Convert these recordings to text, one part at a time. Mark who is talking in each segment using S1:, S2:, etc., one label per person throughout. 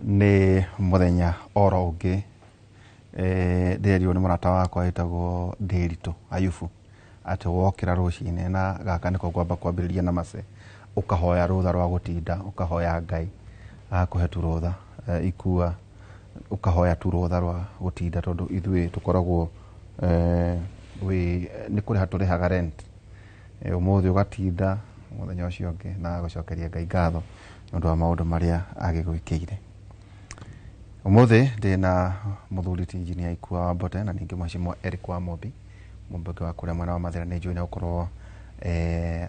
S1: Nĩ mũthenya oro ũngĩ ndĩrerirwo nĩ mũrata wakwa wĩtagwo Ndĩritũ Ayubu atĩ wokĩra rũcinĩ na gaka nĩko ngwamba kwambĩrĩria na mace ũkahoya rũtha rwa gũtinda ũkahoya Ngai akũhe tu rũtha ikua ũkahoya tu rũtha rwa gũtinda tondũ ithuĩ tũkoragwo nĩ kũrĩha tũrĩhaga rent ũmũthĩ ũgatinda mũthenya ũcio ũngĩ na gũcokeria Ngai ngatho nĩ ũndũ wa maũndũ marĩa agĩgwĩkĩire. Ũmũthĩ ndĩna mũthuri ti injinia Ikua wa Mbote na ningĩ mheshimiwa Eric wa Mombi mũmbunge wa kũrĩa mwena wa Mathĩra. Nĩ njũĩ nĩ gũkorwo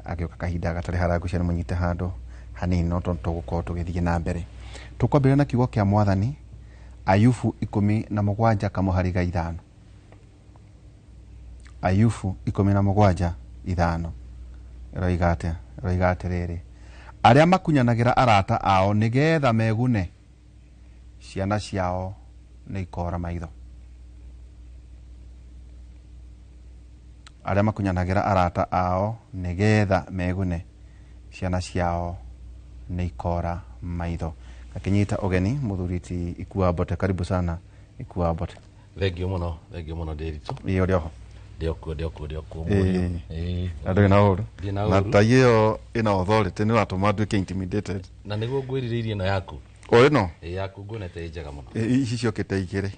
S1: agĩũka kahinda gatarĩ haraihu cia nĩ mũnyite handũ hanini no tũgũkorwo tũgĩthiĩ na mbere. Tũkwambĩrĩria na kiugo kĩa Mwathani Ayubu 17:5. Ayubu 17:5 roiga atĩrĩrĩ, arĩa makunyanagĩra arata ao nĩgetha megune, ciana ciao nĩ ikora maitho. Arĩa makunyanagĩra arata ao nĩgetha megune, ciana ciao nĩ ikora maitho. Akinyita ũgeni mũthuri ti Ikua wa Mbote. Karibu sana Ikua wa Mbote.
S2: Thengio mũno Ndĩritũ.
S1: Iyo rĩoho.
S2: Ndĩokuo
S1: Andũ ĩna ũru. Na ta ĩyo ĩna authority nĩ watũma nduĩke intimidated.
S2: Na nĩguo ngwĩrirĩirie ĩno yaku.
S1: O ĩno?
S2: Yaku nguonete njega mũno.
S1: Ici ciokĩte igĩrĩ.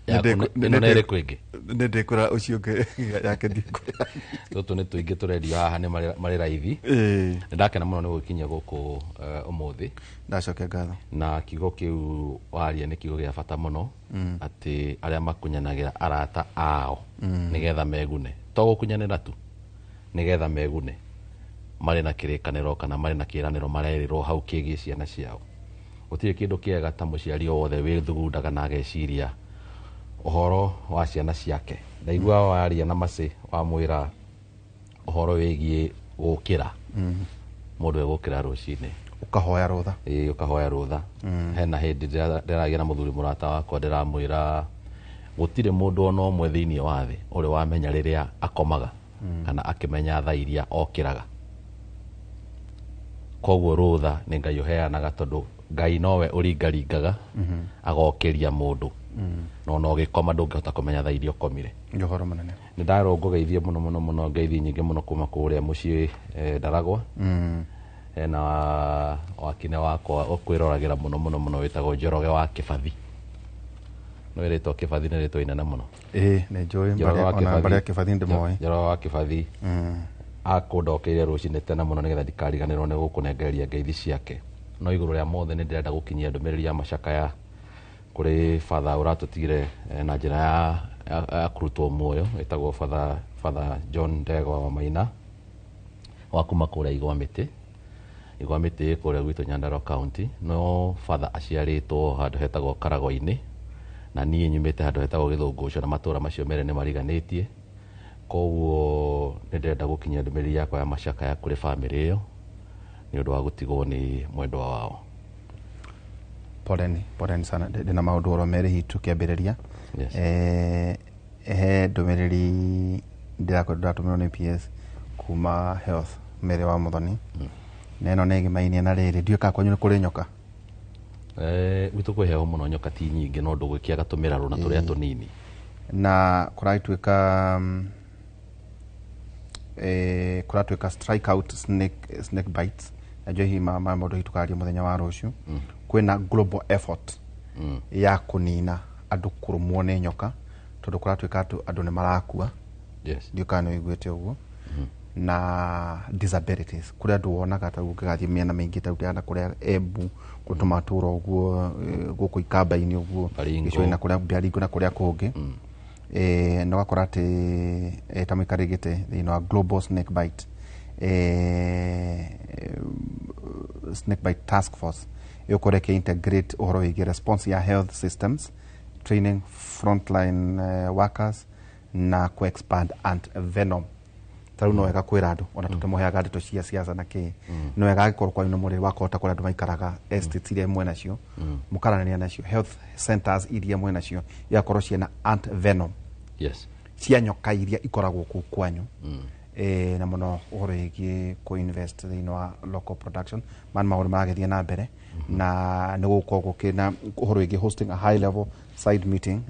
S2: Ĩno nĩ ĩrĩkũ ĩngĩ?
S1: Nĩ ndĩkũra ũcio ũngĩ yake ndikũra.
S2: Tũtũ nĩ tũingĩ tũrendio haha nĩ marĩ raithi. Ndakena mũno nĩ gũkinyia gũkũ ũmũthĩ.
S1: Ndacokia ngatho.
S2: Na kiugo kĩu waria nĩ kiugo gĩa bata mũno atĩ arĩa makunyanagĩra arata ao nĩgetha megune. To gũkunyanĩra tu nĩgetha megune. Marĩ na kĩrĩkanĩro kana marĩ na kĩĩranĩro marerĩrwo hau kĩgiĩ ciana ciao. Gũtirĩ kĩndũ kĩega ta mũciari o wothe wĩthugundaga na ageciria ũhoro wa ciana ciake. Ndaigua waria na mace wamwĩra ũhoro wĩgiĩ gũkĩra. Mũndũ egũkĩra rũcinĩ
S1: ũkahoya rũtha.
S2: Ũkahoya rũtha. Hena hĩndĩ ndĩragia na mũthuri mũrata wakwa ndĩramwĩra gũtirĩ mũndũ ona ũmwe thĩinĩ wa thĩ ũrĩ wamenya rĩrĩa akomaga kana akĩmenya thaa iria okĩraga. Koguo rũtha nĩ Ngai ũheanaga tondũ Ngai nowe ũringaringaga agokĩria mũndũ. No ũgĩkoma ndũngĩhota kũmenya thaa iria ũkomire.
S1: Njohoro mũnene. Nĩ
S2: ndarũngũgeithie mũno ngeithi nyingĩ mũno kuma kũrĩa mũciĩ Ndaragwa. Na wakine wakwa ũkwĩroragĩra mũno wĩtagwo Njoroge wa Kĩbathi. No ĩrĩtwo Kĩbathi nĩ rĩtwa inene mũno.
S1: Nĩ njũĩ ona barĩa Kĩbathi ndĩmoĩ.
S2: Njoroge wa Kĩbathi akũndokeire rũcinĩ tene mũno nĩgetha ndikariganĩrwo nĩ gũkũnengereria ngeithi ciake. No igũrũ rĩa mothe nĩ ndĩrenda gũkinyia ndũmĩrĩri ya macakaya kũrĩ father ũratũtigire na njĩra ya kũrutwo muoyo wĩtagwo father John Ndegwa wa Maina wa kuma kũrĩa Igwa Mĩtĩ kũrĩa gwitũ Nyandarua County. No father aciarĩtwo handũ hetagwo Karagwa-inĩ na niĩ nyumĩte handũ hetagwo Gĩthũngũcio na matũũra macio merĩ nĩ mariganĩtie. Koguo nĩ ndĩrenda gũkinyia ndũmĩrĩri yakwa ya macakaya kũrĩ famĩlĩ ĩyo nĩ ũndũ wa gũtigwo nĩ mwendwa wao.
S1: Poleni sana. Ndĩna maũndũ oro merĩ hitu kĩambĩrĩria. He ndũmĩrĩri ndiratũmĩrwo nĩ PS kuma Health Mary wa Muthoni. Na ĩno nĩ ĩgĩmainie na rĩrĩ ndiũĩ kana kwanyu nĩ kũrĩ nyoka.
S2: Gwitũ kwĩ heho mũno nyoka ti nyingĩ no ndũgwĩkĩaga tũmĩrarũ na tũrĩa tũnini.
S1: Na kũratuĩka strike out snake bites. Najua hii maũndũ hitukaria mũthenya wa rũciũ. Kwĩna global effort ya kũnina andũ kũrũmwo nĩ nyoka tondũ kũratuĩka andũ nĩ marakua. Ndiũĩ kana nĩ ũiguĩte ũguo. Na disabilities kũrĩa andũ wonaga ta ũngĩgathiĩ mĩena mĩingĩ ta ũtĩana kũrĩa Embu gũtũmatũra ũguo gũkũ Ikamba-inĩ ũguo Gĩcũa na kũrĩa Baringo na kũrĩa kũngĩ. Na ũgakora atĩ ta mũikarĩgĩte thĩinĩ wa global snake bite task force yũkore kĩ integrate ũhoro wĩgiĩ response ya health systems, training frontline workers na expand antivenom. Tarau no wega kwĩra andũ ona tũtemoheaga ndeto cia siasa na kĩ. No wega agĩkorwo kwanyu nĩ mũrĩ wakota kũrĩa andũ maikaraga estates iria imwe nacio mũkaranĩria nacio health centers iria imwe nacio igakorwo ciĩna antivenom. Cia nyoka iria ikoragwo kũu kwanyu. Na mũno ũhoro wĩgiĩ kũ invest thĩinĩ wa local production maũndũ maragĩthiĩ na mbere na nä gå korwo gå kä na å horo wä hosting a high level side meeting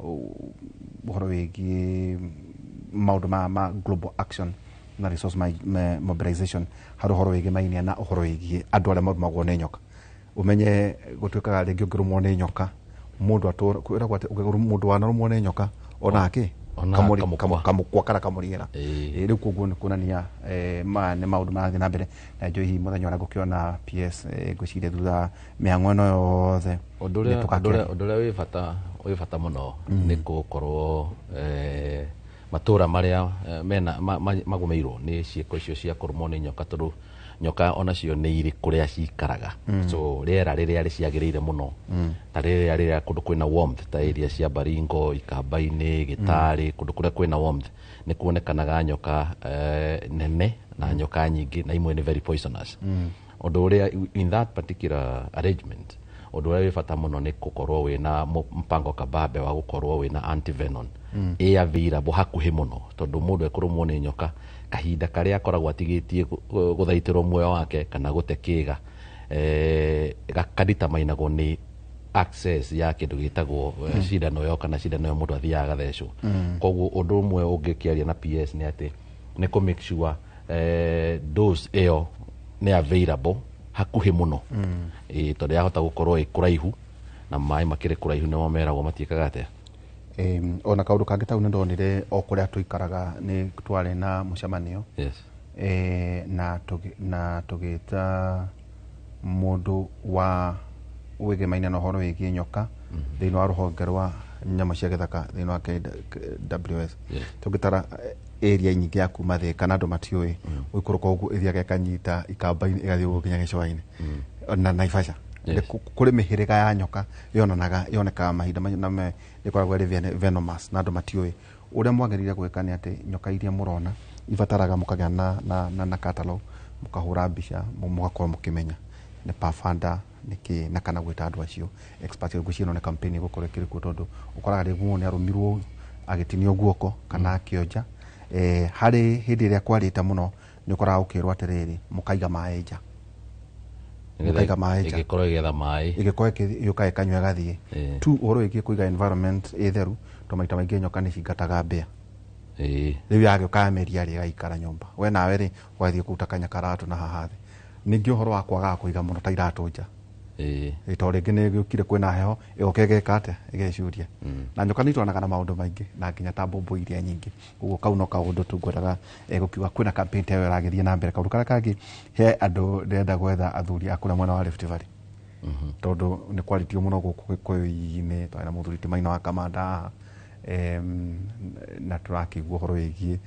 S1: å horo wä maå ma global action na resource mobilization harä å horo wä mainia na å horo wä andå arä a maumagwo nä nyoka å menye gå tuä kaga rä ngä å ngä rå mwå nä nyoka må ndå kwä ragwo atä må ndå wanarå mwå nä nyoka onake kamukwa kara kamurigira riu koguo ni kunania ni maundu marathi na mbere na njo hihi muthenya ora gukiona PS ngwiciria thutha mihango ino yothe
S2: undu uria wi bata muno ni gukorwo matura maria mena magumeirwo ni ciiko icio cia kurumwo ni nyoka tondu nyoka onacio ni iri kuria cikaraga so riera riria riciagirire muno ta riria kundu kwina warmth ta area cia Baringo Ikamba-ini Gitari kundu kuria kwina warmth ni kuonekanaga nyoka nene na nyoka nyingi na imwe ni very poisonous undu uria in that particular arrangement undu uria wi bata muno ni gukorwo wina mpango kabambe wa gukorwo wina antivenom available hakuhi muno tondu mundu ekurumwo ni nyoka kahinda karia akoragwo atigitie guthaitirwo muoyo wake kana gute kiga gakaditamainagwo ni access ya kindu gitagwo cindano yo kana cindano yo mundu athiaga gathecwo koguo undu umwe ungikiaria na PS ni ati ni ku make sure dose eo ni available hakuhi muno tondu yahota gukorwo ikuraihu na mai makire kuraihu no meragwo matiikaga atia
S1: ona kaundu kangi tau ndonire o kuria tuikaraga ni tware na mucemanio na tugita mundu wa wigemaine na horo wigi nyoka thiini wa ruhonge rwa nyama cia githaka thiini wa KWS tugitara area nyingi ya kuma Thika na andu matiui uikuruka uguo ithiaga kanyita Ikamba-ini igathii uguo nginya Gicua-ini na Naivasha kuri mihiriga ya nyoka yonekaga mahinda na ikoragwo ri venomous na andu matiui uria mwagirire gwika ni ati nyoka iria murona ibataraga mukagia na catalog mukahura mbica mugakorwo mukimenya ni pafanda niki na kana gwita andu acio expert gucino na campaign gukorwo kirikuo tondu ukoraga riguo ni arumirwo agitinio guoko kana akionja hari hindi ria kwarita muno ni ukoraga ukirwo atiriri mukaiga maenja mukaiga maenja
S2: igikorwo igetha mai
S1: igikorwo yuka ikanywa gathie tu uhoro iki kuiga environment itheru to maita maingi nyoka ni cingataga mbea riu yage ukameria ri gaikara nyumba we nawe ri wathie kutakanya karatu na hahathi ningi uhoro wa kwaga kuiga muno ta iratu nja ito ringi ni gukire kwina heho igokegeka ate igecuria na nyoka ni twonaga na maundu maingi na nginya ta mbombo iria nyingi uguo kau no kaundu tungwetaga gukiuga kwina campaign tayo iragithie na mbere kaundu kara kangi he andu ndenda gwetha athuri akura mwena wa Rift Valley tondu ni quality muno guku Gikuyu-ini twina muthuri ti Maina wa Kamanda na turakigwo horo wigie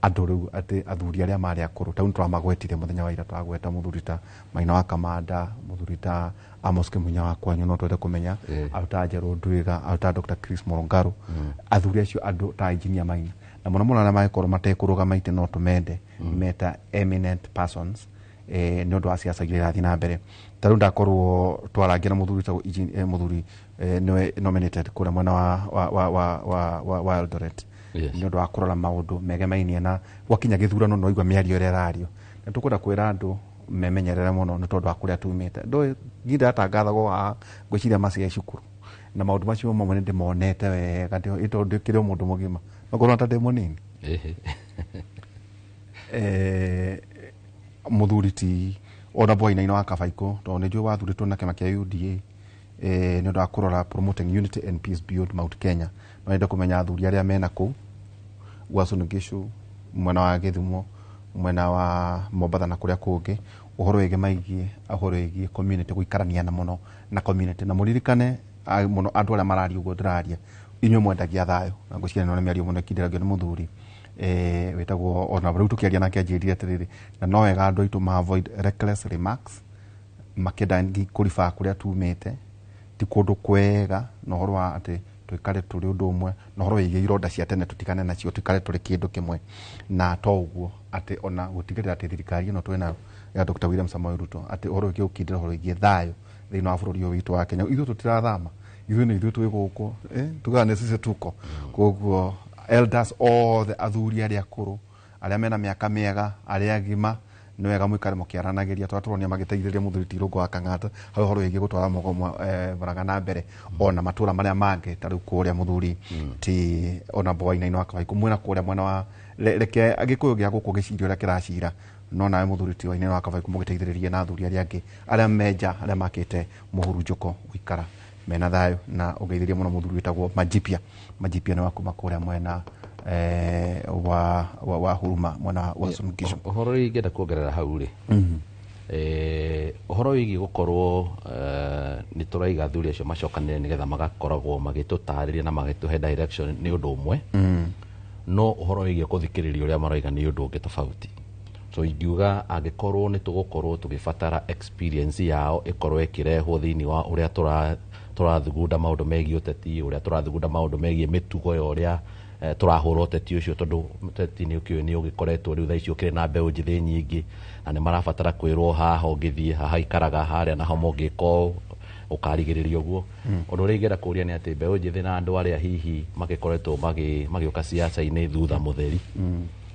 S1: andu riu ati athuri aria mari akuru tau tramagwetire muthenya wa ira twagweta muthuri ta Maina wa Kamanda muthuri ta Amos Kimunya wa kwanyu no twende kumenya aruta Njeru Ndwiga aruta Dr. Chris Morongaru athuri acio andu ta engineer Maina na muno muno na maikoro matekuruga maite no tumende meta eminent persons ni undu wa siasa iria irathi na mbere taru ndakorwo twarangira muthuri ta muthuri niwe nominated kura mwena wa Eldoret ni undu wa kurora maundu megemainie na wakinya githurano no igwa miario ria radio na tukwenda kwira andu memenyerere muno ni tondu wa kuria tumite ndo nginda atangathagwo wa gwiciria macia cukuru na maundu macio mamwe ndimonete wega ito ndikire mundu mugima ngorwo ta demo nini muthuri ti ona boina wa Kabaiko to ni jo wathuritwo na kema kia UDA ni undu wa kurora promoting unity and peace beyond Mount Kenya no enda kumenya athuri aria mena ku Uasin-Gishu mwena wa Githumo mwena wa Mombatha na kuria kungi uhoro wige maigie ahoro wige community guikarania na muno na community na muririkane muno andu aria marari ugo ndiraria inyo mwendagia thayo na ngucirana na miario muno kindiragio ni muthuri wetagwo ona riu tukiaria nake anjirire atiriri na no wega andu aitu ma avoid reckless remarks makenda ngi kurifa kuria tumite ti kundu kwega no horo wa ati twikare turi undu umwe no horo wige ironda cia tene tutikane nacio twikare turi kindu kimwe na to uguo ati ona gutigirira ati thirikari no twena ya Dr. William Samoei Ruto ati horo wige ukindira horo wige thayo thiini wa bururi witu wa Kenya ithu tutirathama ithu twi guku tugane sisi tuko koguo elders all the athuri aria akuru aria mena miaka miega aria agima nĩ wega mũikare mũkĩaranageria twatũronia magĩteithĩrĩria mũthuri Rungu wa Kang'ata hau horo ĩgiĩ gũtwara mogomo baraga na mbere ona matũra marĩa mangĩ tarĩu kũrĩa mũthuri ti ona Bwainainĩ wa Kabaiku mwena kũrĩa mwena wa reke Gĩkũyũ gĩa gũkũ gĩcirio ũrĩa kĩracira no nawe mũthuri ti Wainainĩ wa Kabaiku mũgĩteithĩrĩrie na athuri arĩa angĩ arĩa menja arĩa makĩte mũhurunjũko gũikara mena thayũ na ũgeithĩrie mũno mũthuri wĩtagwo Majipia nĩ wakuma kũrĩa mwena wa Huruma mwena wa Uasin Gishu.
S2: Ũhoro ingĩenda kuongerera hau rĩ ũhoro wĩgiĩ gũkorwo nĩ tũraiga athuri acio macokanĩre nĩgetha magakoragwo magĩtũtarĩria na magĩtũhe direction nĩ ũndũ ũmwe no ũhoro wĩgiĩ gũthikĩrĩria ũrĩa maraiga nĩ ũndũ ũngĩ tofauti. So ingiuga angĩkorwo nĩ tũgũkorwo tũgĩbatara experience yao ĩkorwo ĩkĩrehwo thĩinĩ wa ũrĩa tũrathugunda maũndũ megiĩ ũteti ũrĩa tũrathugunda maũndũ megiĩ mĩtugo ya ũrĩa tũrahũra ũteti ũcio tondũ ũteti nĩ ũgĩkoretwo rĩu thaa ici ũkĩrĩ na mbeũ njĩthĩ nyingĩ na nĩ marabatara kwĩrwo haha ũngĩthiĩ haha ikaraga harĩa naho mũngĩko ũkarigĩrĩria ũguo. Ũndũ ũrĩa ingĩenda kũria nĩ atĩ mbeũ njĩthĩ na andũ arĩa hihi magĩkoretwo magĩũka siasa-inĩ thutha mũtheri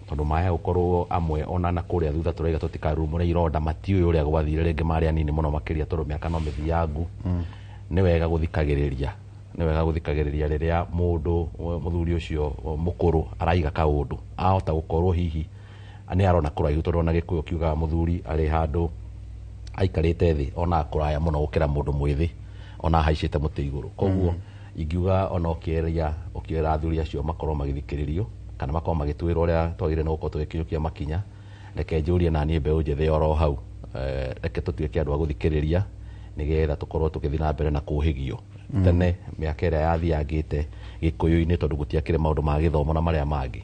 S2: tondũ maya gũkorwo amwe ona na kũrĩa thutha tũraiga tũtikarumũre ironda matiũĩ ũrĩa gwathire rĩngĩ marĩ anini mũno makĩria tondũ mĩaka no mĩthiangu. Nĩ wega gũthikagĩrĩria rĩrĩa mũndũ mũthuri ũcio mũkũrũ araiga kaũndũ ahota gũkorwo hihi nĩ arona kũraihu tondũ ona Gĩkũyũ kiugaga mũthuri arĩ handũ aikarĩte thĩ ona kũraya mũno gũkĩra mũndũ mwĩthĩ ona haicĩte mũtĩ igũrũ. Koguo ingiuga ona ũkĩra athuri acio makorwo magĩthikĩrĩrio kana makorwo magĩtwĩra ũrĩa twagĩrĩire nĩ gũkorwo tũgĩkinyũkia makinya. Reke njũrie na niĩ mbeũ njĩthĩ oro hau reke tũtuĩke andũ a gũthikĩrĩria nĩgetha tũkorwo tũgĩthiĩ na mbere na kũhĩgio. Tene mĩaka ĩrĩa yathiangĩte Gĩkũyũ-inĩ tondũ gũtiakĩrĩ maũndũ ma gĩthomo na marĩa mangĩ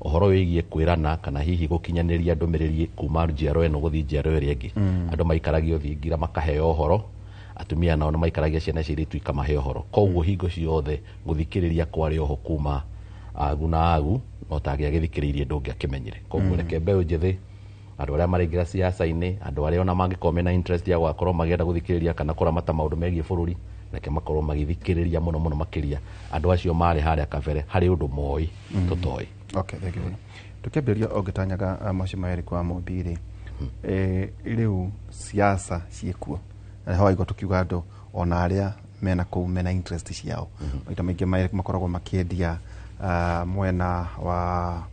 S2: ũhoro wĩgiĩ kwĩrana kana hihi gũkinyanĩria ndũmĩrĩri kuma njiaro ĩno gũthiĩ njiaro ĩrĩa ĩngĩ andũ maikaragio thingira makaheo ũhoro atumia nao nĩ maikaragia ciana cia airĩtu ikamahe ũhoro. Koguo hingo ciothe gũthikĩrĩria kwarĩ oho kuma agu na agu no tangĩagĩthikĩrĩirie ndũngĩakĩmenyire. Koguo reke mbeũ njĩthĩ andũ arĩa maraingĩra siasa-inĩ andũ arĩa ona mangĩkorwo mena interest ya gũkorwo magĩenda gũthikĩrĩria kana kũramata maũndũ megiĩ bũrũri reke makorwo magĩthikĩrĩria mũno makĩria andũ acio marĩ harĩa kabere harĩ ũndũ moĩ tũtoĩ.
S1: Okay, thank you. Tukĩambĩrĩria ũngĩtanyaga Moshi Maeri kwa Mũmbirĩ rĩu siasa ciĩkuo ho aigo tukiuga andũ ona arĩa mena kũu mena interest ciao maita maingĩ makoragwo makĩendia mwena wa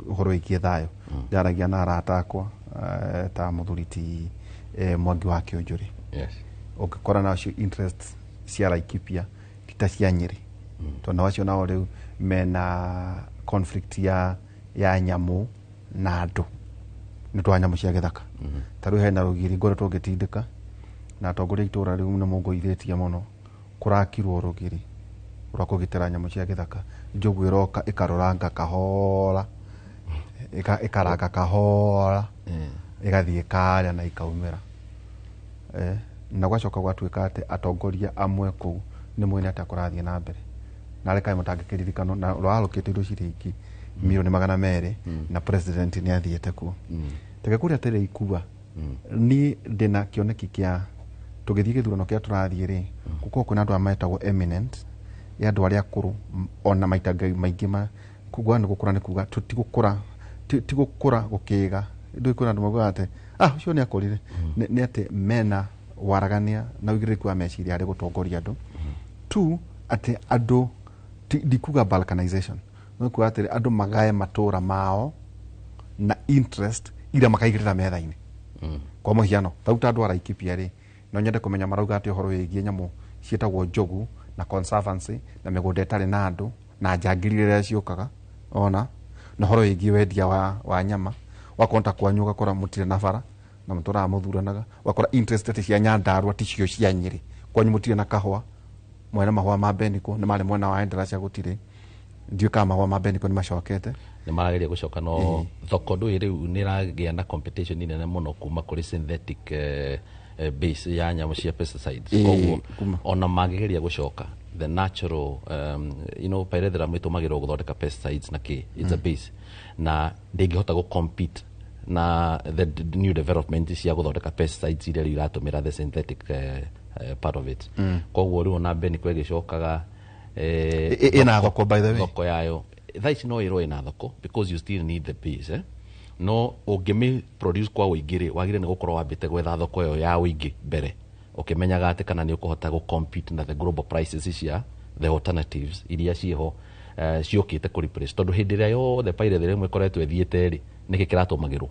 S1: ũhoro wĩgiĩ thayũ. Njaragia na arata akwa ta mũthuri ti Mwangi wa Kĩũnjũrĩ ũngĩkora nacio interest cia Laikipia ti ta cia Nyĩrĩ tondũ acio nao rĩu mena conflict ya nyamũ na andũ nĩ twa nyamũ cia gĩthaka. Tarĩu hena rũgiri ngoretwo ngĩtindĩka na atongoria itũra rĩu nĩ mũngũithĩtie mũno kũrakirwo rũgiri rwa kũgitĩra nyamũ cia gĩthaka. Njogu ĩroka ĩkaroranga kahora ĩkaranga kahora ĩgathiĩ karĩa na ikaumĩra na gwacoka gwatuĩka atĩ atongoria amwe kũu nĩ mwene atĩ akũrathiĩ na mbere na reka mũtangĩkĩririkano na rwarũkĩte indo ciringi milioni 200 na president nĩ athiĩte kuo. Teke kũrĩa tĩrĩ ikua ni ndĩna kĩoneki kĩa tũgĩthiĩ gĩthurano kĩa tũrathiĩ rĩ gũkorwo kwĩna andũ ametagwo eminent ya andũ arĩa akũrũ ona maita maingĩ kugwa nĩ gũkũra nĩ kuga tigũkũra gũkĩga ndũĩ kwĩna andũ maugaga atĩ ũcio nĩ akũrire nĩ atĩ mena waragania na ũigĩrĩrĩku wa meciria harĩ gũtongoria andũ. Tu atĩ andũ ndikuga balkanization no kuga atĩ andũ magae matũra mao na interest iria makaigĩrĩra metha-inĩ. Kwa mũhiano tau ta andũ a Laikipia rĩ no nyende kũmenya marauga atĩ ũhoro wĩgiĩ nyamũ ciĩtagwo njogu na conservancy na mĩgũnda ĩtarĩ na andũ na njangiri rĩrĩa ciũkaga ona na ũhoro wĩgiĩ wendia wa nyama wakonta kwanyu ũgakora mũtirĩ na bara na mũtũraga mũthuranaga wakora interest atĩ cia Nyandarua ticio cia Nyĩrĩ kwanyu mũtirĩ na kahũa mwena mahũa ma Beniko nĩ marĩ mwena wa Endarasha gũtirĩ ndiũ kama mahũa ma Beniko nĩ macokete
S2: nĩ marageria gũcoka no thoko ndũĩ rĩu nĩ ĩragĩa na competition nene mũno kuma kũrĩ synthetic base ya nyamũ cia pesticides. Koguo ona mangĩgeria gũcoka the natural pyrethrum ĩtũmagĩrwo gũthondeka pesticides na kĩ it's a base na ndĩngĩhota gũcompete na the new development cia gũthondeka pesticides iria iratũmĩra the synthetic part of it. Koguo rĩu ona Beniko ĩgĩcokaga
S1: ĩna thoko by the way
S2: thoko yayo thaa ici no ĩrwo ĩna thoko because you still need the base no ũngĩmĩ produce kwa ũingĩ wagire nĩ gũkorwo wambĩte gwetha thoko ĩyo ya ũingĩ mbere ũkĩmenyaga atĩ kana nĩ ũkũhota compete na the global prices cia the alternatives iria ciho ciokĩte kũ replace tondũ hĩndĩ ĩrĩa yothe piracy rĩmwe ĩkoretwo ĩthiĩte rĩ nĩkĩ kĩratũmagĩrwo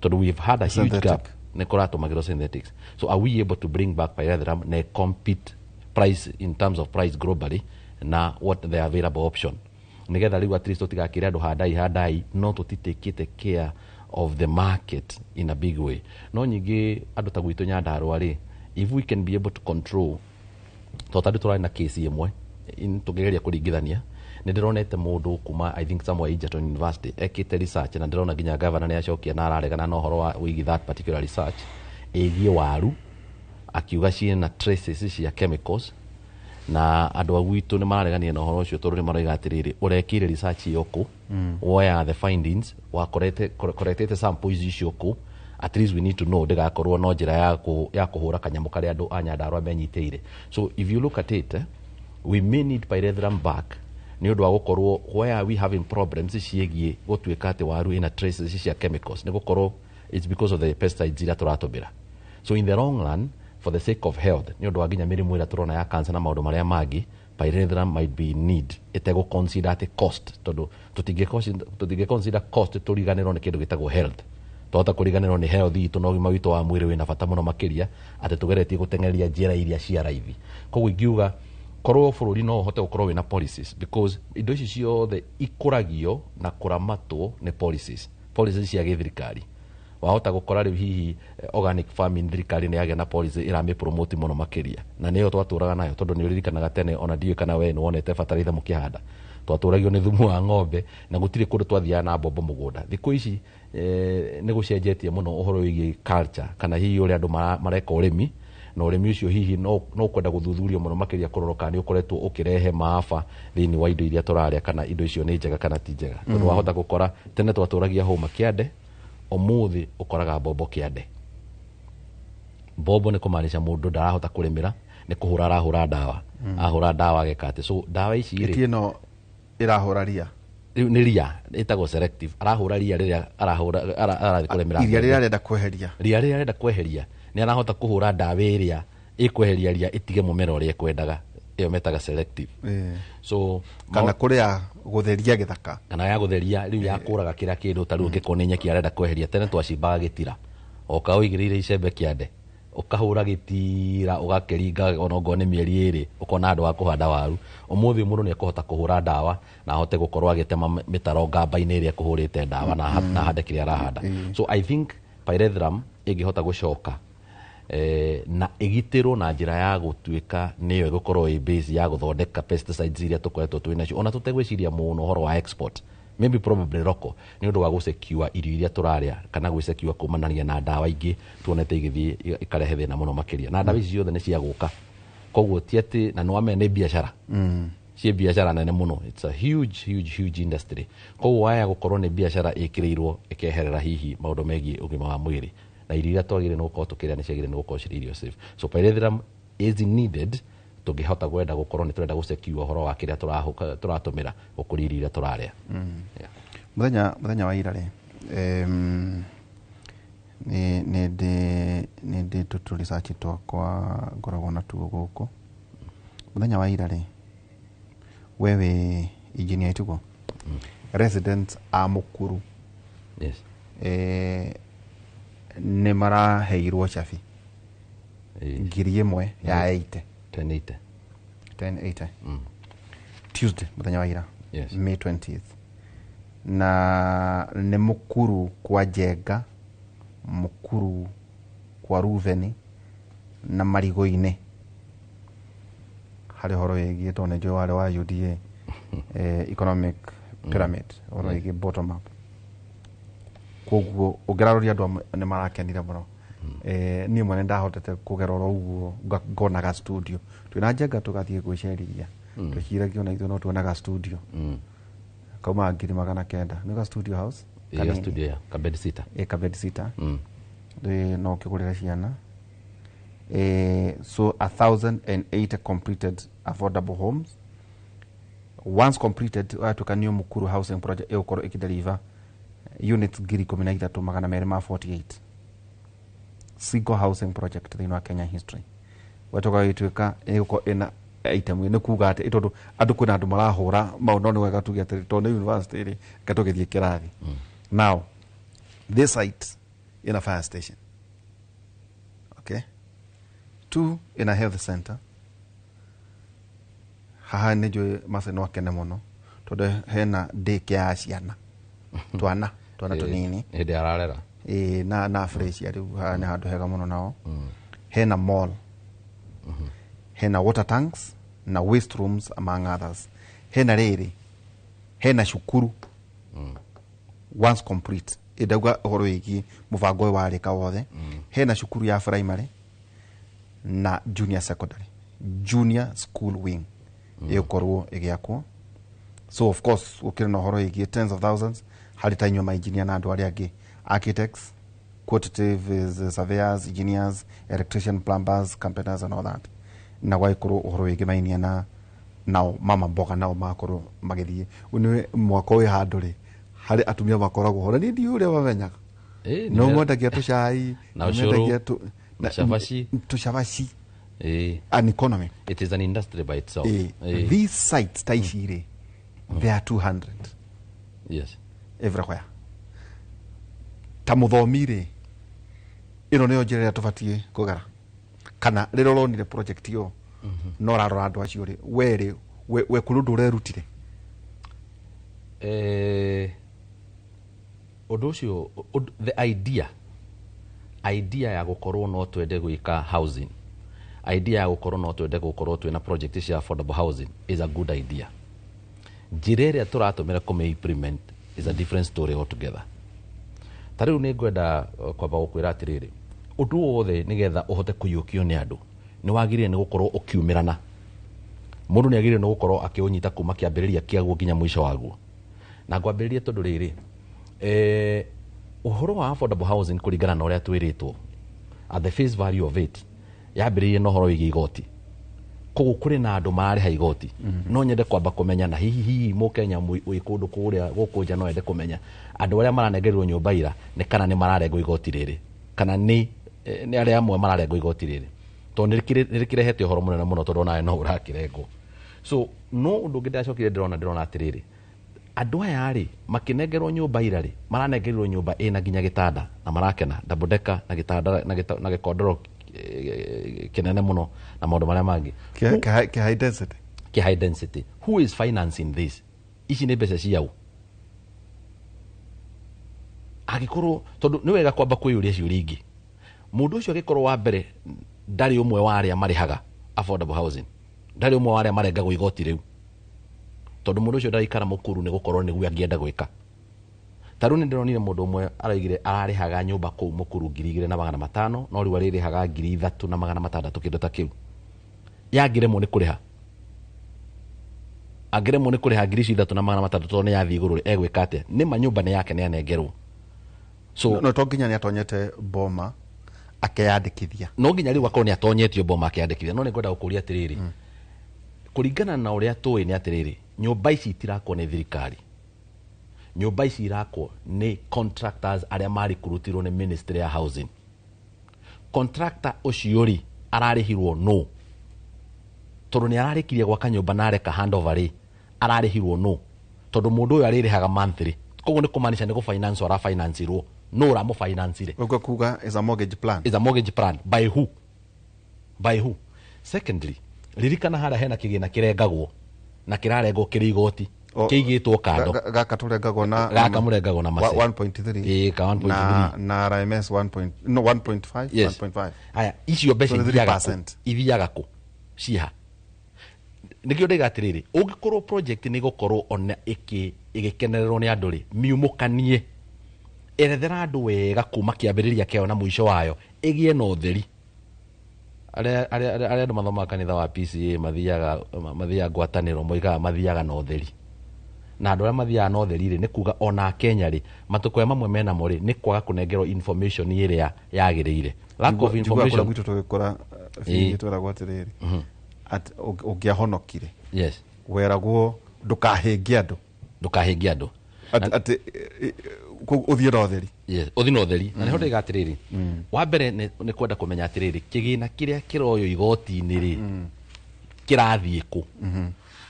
S2: tondũ we've had a huge gap nĩ kũratũmagĩrwo synthetics. So are we able to bring back pyrethrum na compete price in terms of price globally na what the available option nigetha rĩu at least tũtigakĩre andũ handai no tũtitakĩte care of the market in a big way. No nyingĩ andũ ta gwitũ Nyandarũa rĩ, if we can be able to control tondũ tũrarĩ na case ĩmwe tũngĩgeria kũringithania nĩ ndĩronete mũndũ kuma I think somewhere Egerton University ekĩte research na ndĩrona nginya governor nĩ acokia na araregana na ũhoro wa wĩgiĩ that particular research ĩgiĩ waru akiuga ciĩna traces cia chemicals na andũ a gwitũ nĩ mararegania na ũhoro ũcio tondũ nĩ maroiga atĩrĩrĩ ũrekĩire research ĩyo kũ where are the findings wakoretete samples icio kũ at least we need to know ndĩgakorwo no njĩra ya kũhũra kanyamũ karĩa andũ a Nyandarũa menyitĩire. So if you look at it we may need pyrethrum back nĩ ũndũ wa gũkorwo where are we having problems ciĩgiĩ gũtuĩka atĩ waru ina traces cia chemicals nĩ gũkorwo it's because of the pesticides iria tũratũmĩra. So in the long run for the sake of health nĩ ũndũ wa nginya mĩrimũ ĩrĩa tũrona ya cancer na maũndũ marĩa mangĩ pyrethrum might be need ĩtegũ consider atĩ cost tondũ tũtingĩ consider cost tũriganĩrwo nĩ kĩndũ gĩtagwo health twahota kũriganĩrwo nĩ health itũ na ũgima witũ wa mwĩrĩ wĩna bata mũno makĩria atĩ tũgeretie gũteng'eria njĩra iria cia raithi. Koguo ingiuga korwo bũrũri no ũhote gũkorwo wĩna policies because indo ici ciothe ikũragio na kũramatwo nĩ policies cia gĩthirikari. Wahota gũkora rĩu hihi organic farming thirikari nĩ yagĩa na policy ĩramĩ promote mũno makĩria na nĩyo twatũraga nayo tondũ nĩ ũririkanaga tene ona ndiũĩ kana we nĩ wonete bataraitha mũkĩhanda twatũragio nĩ thumu wa ng'ombe na gũtirĩ kũndũ twathiaga na mbombo mũgũnda. Thikũ ici nĩ gũcenjetie mũno ũhoro wĩgiĩ culture kana hihi ũrĩa andũ mareka ũrĩmi na ũrĩmi ũcio hihi no kwenda gũthuthurio mũno makĩria kũrora kana nĩ ũkoretwo ũkĩrehe maafa thĩinĩ wa indo iria tũrarĩa kana indo icio nĩ njega kana ti njega. Tondũ wahota gũkora tene twatũragia hũma kĩande ũmũthĩ ũkoraga mbombo kĩande. Mbombo nĩ kũmaanisha mũndũ ndarahota kũrĩmĩra nĩ kũhũra arahũra ndawa ahũra ndawa ageka atĩ. So ndawa ici
S1: rĩ ĩno ĩrahũra ria
S2: nĩ ria ĩtagwo selective arahũra ria rĩrĩa arathiĩ kũrĩmĩra
S1: ria rĩrĩa arenda kweheria
S2: nĩ arahota kũhũra ndawa ĩrĩa ĩkweheria ria ĩtige mũmera ũrĩa ekwendaga ĩyo metaga selective. So
S1: kana kũrĩa gũtheria gĩthaka
S2: kana ya gũtheria rĩu ya kũraga kĩrĩa kĩndũ ta rĩu ngĩkorwo nĩ nyeki arenda kweheria tene twacimbaga gĩtira oka ũigĩrĩire icembe kĩande ũkahũra gĩtira ũgakĩringa ona ongorwo nĩ mĩeri ĩrĩ ũkona handũ wa kũhanda waru. Ũmũthĩ mũndũ nĩ ekũhota kũhũra ndawa na ahote gũkorwo agĩtema mĩtaro ngamba-inĩ ĩrĩa kũhũrĩte ndawa na hande kĩrĩa arahanda. So I think pyrethrum ĩngĩhota gũcoka na ĩgitĩrwo na njĩra ya gũtuĩka nĩyo ĩgũkorwo ĩ base ya gũthondeka pesticides iria tũkoretwo twĩ nacio ona tũtegwĩciria mũno ũhoro wa export maybe probably local nĩ ũndũ wa gũsecure irio iria tũrarĩa kana gwĩsecure kumanania na ndawa ingĩ tuonete igĩthiĩ ikarehe thĩna mũno makĩria na ndawa ici ciothe nĩ cia gũka. Koguo ti atĩ na nĩwamenya nĩ biacara ciĩ biacara nene mũno it's a huge industry. Koguo waya gũkorwo nĩ biacara ĩkĩrĩirwo ĩkeherera hihi maũndũ megiĩ ũgima wa mwĩrĩ na irio iria twagĩrĩire nĩ gũkorwo tũkĩrĩa nĩ ciagĩrĩire nĩ gũkorwo cirĩ irio safe. So pyrethrum is needed tũngĩhota gwenda gũkorwo nĩ tũrenda gũsecure ũhoro wa kĩrĩa tũratũmĩra gũkũria irio iria tũrarĩa.
S1: Mũthenya wa ira rĩ nĩ ndĩ tũtũ research twakwa ngoragwo na tuo gũkũ. Mũthenya wa ira rĩ we wĩ engineer tugo residents a Mũkuru nĩ maraheirwo cabi ngiri ĩmwe ya 1080 Tuesday mũthenya wa ira May 20th na nĩ Mũkuru kwa Njenga Mũkuru kwa Ruveni na Marigũ-inĩ harĩ horo wĩgiĩ tondũ nĩ njũĩ warĩ wa UDA economic pyramid horo wĩgiĩ bottom up. Koguo ũngĩraroria andũ nĩ marakenire mũno. Niĩ mwene ndahotete kũgera oro ũguo ngonaga studio twĩna Njenga tũgathiĩ gwĩcerithia twĩciragia ona ithuĩ no tuonaga studio kauma 900 nĩga studio house
S2: studio kabed sita
S1: no kĩgũrĩra ciana. So 1,080 completed affordable homes once completed tukanio Mũkuru housing project ĩgũkorwo ĩkĩdeliver units 13,248 single housing project thĩinĩ wa Kenya history watoka gĩtuĩka ĩna item nĩ kuga atĩ ĩtondũ andũ kwĩna andũ marahũra maũndũ nĩ wega tuge atĩ tondũ university rĩ katũgĩthiĩ kĩrathi now this site in a fire station okay 2 in a health center haha nĩ njũĩ Masai no akene mũno tondũ hena daycare ya ciana twana tũnini
S2: hĩndĩ ararera
S1: na fresh rĩu haha nĩ handũ hega mũno nao hena mall hena water tanks na waste rooms among others hena rĩrĩ hena cukuru once complete idauga ũhoro wĩgiĩ mũbango ũyũ warĩka wothe hena cukuru ya primary na junior secondary junior school wing ĩgũkorwo ĩgĩakwo so of course ũkĩrĩ na ũhoro wĩgiĩ tens of thousands harĩ ta inyuĩ mainjinia na andũ arĩa angĩ architects quantitative surveyors engineers electrician plumbers carpenters and all that na gwaikorwo ũhoro wĩgiĩ mainia na nao mama mboga nao makorwo magĩthiĩ nĩ mwaka ũyũ handũ rĩ harĩ atumia makoragwo hora nĩ ndiũ ũrĩa bamenyaga no mwendagia tũcai mwendagia tũcabaci an economy
S2: it is an industry by itself
S1: these sites ta ici rĩ there are 200
S2: yes
S1: everywhere ta mũthomi rĩ ĩno nĩyo njĩra ĩrĩa tũbatiĩ kũgera kana rĩrĩa ũronire project ĩyo no rarora andũ acio rĩ we kũrĩ ũndũ ũrerutire
S2: ũndũ ũcio the idea ya gũkorwo no twende gwĩka housing idea ya gũkorwo no twende gũkorwo twĩna project cia affordable housing is a good idea njĩra ĩrĩa tũratũmĩra kũmĩ-implement is a different story altogether ta rĩu nĩ ngwenda kwamba gũkwĩra atĩrĩrĩ ũndũ wothe nĩgetha ũhote kũiyũkio nĩ andũ nĩ wagĩrĩire nĩ gũkorwo ũkiumĩrana mũndũ nĩ agĩrĩire nĩ gũkorwo akĩũnyita kuma kĩambĩrĩria kĩaguo nginya mũico waguo na ngwambĩrĩrie tondũ rĩrĩ ũhoro wa affordable housing kũringana na ũrĩa twĩrĩtwo at the face value of it yambĩrĩirie na ũhoro wĩgiĩ igoti koguo kũrĩ na andũ mararĩha igoti no nyende kwamba kũmenya na hihi mũkenya wĩ kũndũ kũrĩa gũkũ nja no ende kũmenya andũ arĩa maranengerirwo nyũmba ira nĩ kana nĩ mararengwo igoti rĩrĩ kana nĩ arĩa amwe mararengwo igoti rĩrĩ tondũ nĩ rĩkĩrehete ũhoro mũnene mũno tondũ nawe no ũrakĩrengwo so no ũndũ ũngĩ ndacokire ndĩrona atĩrĩrĩ andũ aya rĩ makĩnengerwo nyũmba ira rĩ maranengerirwo nyũmba ĩna nginya gĩtanda na marakena double decker na gĩtanda na gĩkondoro kĩnene mũno na maũndũ marĩa mangĩ kĩ high density who is financing this ici nĩ mbeca ciau agĩkorwo tondũ nĩ wega kwamba kwĩyũria ciũria ingĩ mũndũ ũcio agĩkorwo wa mbere ndarĩ ũmwe wa arĩa marĩhaga affordable housing ndarĩ ũmwe wa arĩa marengagwo igoti rĩu tondũ mũndũ ũcio ndaraikara mũkuru nĩ gũkorwo nĩguo angĩenda gwĩka ta rĩu nĩ ndĩronire mũndũ ũmwe araugire ararĩhaga nyũmba kũu mũkuru 2,500 no rĩu arĩrĩhaga 3,600 kĩndũ ta kĩu yangĩremwo nĩ kũrĩha angĩremwo nĩ kũrĩha 3,600 tondũ nĩ yathiĩ igũrũ egwĩka atĩa nĩ manyũmba nĩ yake nĩ anengerwo
S1: so no to nginya nĩ atonyete boma akeyandĩkithia
S2: no nginya rĩu akorwo nĩ atonyetio boma akeyandĩkithia no nĩ ngwenda gũkũria atĩrĩrĩ kũringana na ũrĩa tũĩ nĩ atĩrĩrĩ nyũmba ici itirakwo nĩ thirikari nyũmba ici irakwo nĩ contractors arĩa marĩkurutirwo nĩ ministry ya housing contractor ũcio rĩ ararĩhirwo no tondũ nĩ ararĩkirie gwaka nyũmba na areka handover rĩ ararĩhirwo no tondũ mũndũ ũyũ arĩrĩhaga monthly koguo nĩ kũmaanisha nĩ gũfinance arafinanceirwo no ũramũfinancire
S1: ũguo kuga is a mortgage plan
S2: by who secondly ririkana harĩa hena kĩgĩna kĩrengagwo na kĩrarengwo kĩrĩ igoti kĩigĩtwo kando
S1: gaka tũrengagwo na
S2: gaka mũrengagwo na mace
S1: 1.3
S2: ka 1.3
S1: na RMS 1.5
S2: yes.
S1: 1.5
S2: haya icio mbeca ithiaga kũ ciha nĩkĩo ndĩga atĩrĩrĩ ũngĩkorwo project nĩ gũkorwo ona ĩgĩkenererwo nĩ andũ rĩ miumũkanie erethera andũ wega kuma kĩambĩrĩria kĩao na mũico wayo ĩgĩe na ũtheri arĩa andũ mathomaga kanitha wa PCA mathiaga ngwatanĩro moigaga mathiaga na ũtheri na andũ arĩa mathiaga na ũtheri rĩ nĩ kuga ona Kenya rĩ matũkũ mamwe mena mo rĩ nĩ kwaga kũnengerwo information ĩrĩa yagĩrĩire lack of information
S1: gwitũ tũgĩkora twĩragwo atĩrĩrĩ ũngĩahonokire
S2: yes
S1: weragwo ndũkahĩngie andũ ati uthira utheri
S2: yes uthina utheri na niho ndigatiriri wa mbere ni kwenda kumenya atiriri kigina kiria kiroyo igoti-ini ri kirathie ku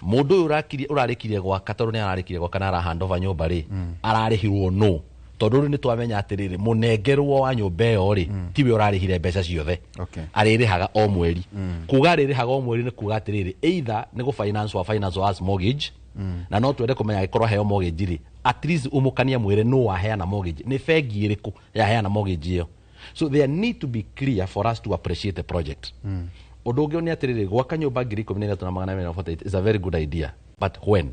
S2: mundu urarikirie gwaka tondu ni ararikirie gwaka na arahandova nyumba ri ararihirwo no tondu ri ni twamenya atiriri munengerwo wa nyumba iyo ri tiwe urarihire mbeca ciothe aririhaga o mweri kuga aririhaga o mweri ni kuga atiriri either ni go finance as mortgage na no twende kumenya gikorwo heo mortgage ri at least umukania mwire no waheana mortgage ni bengi iriku ya heana mortgage iyo so there need to be clear for us to appreciate the project undu ungi ni atiriri gwaka nyumba 13,448 is a very good idea but when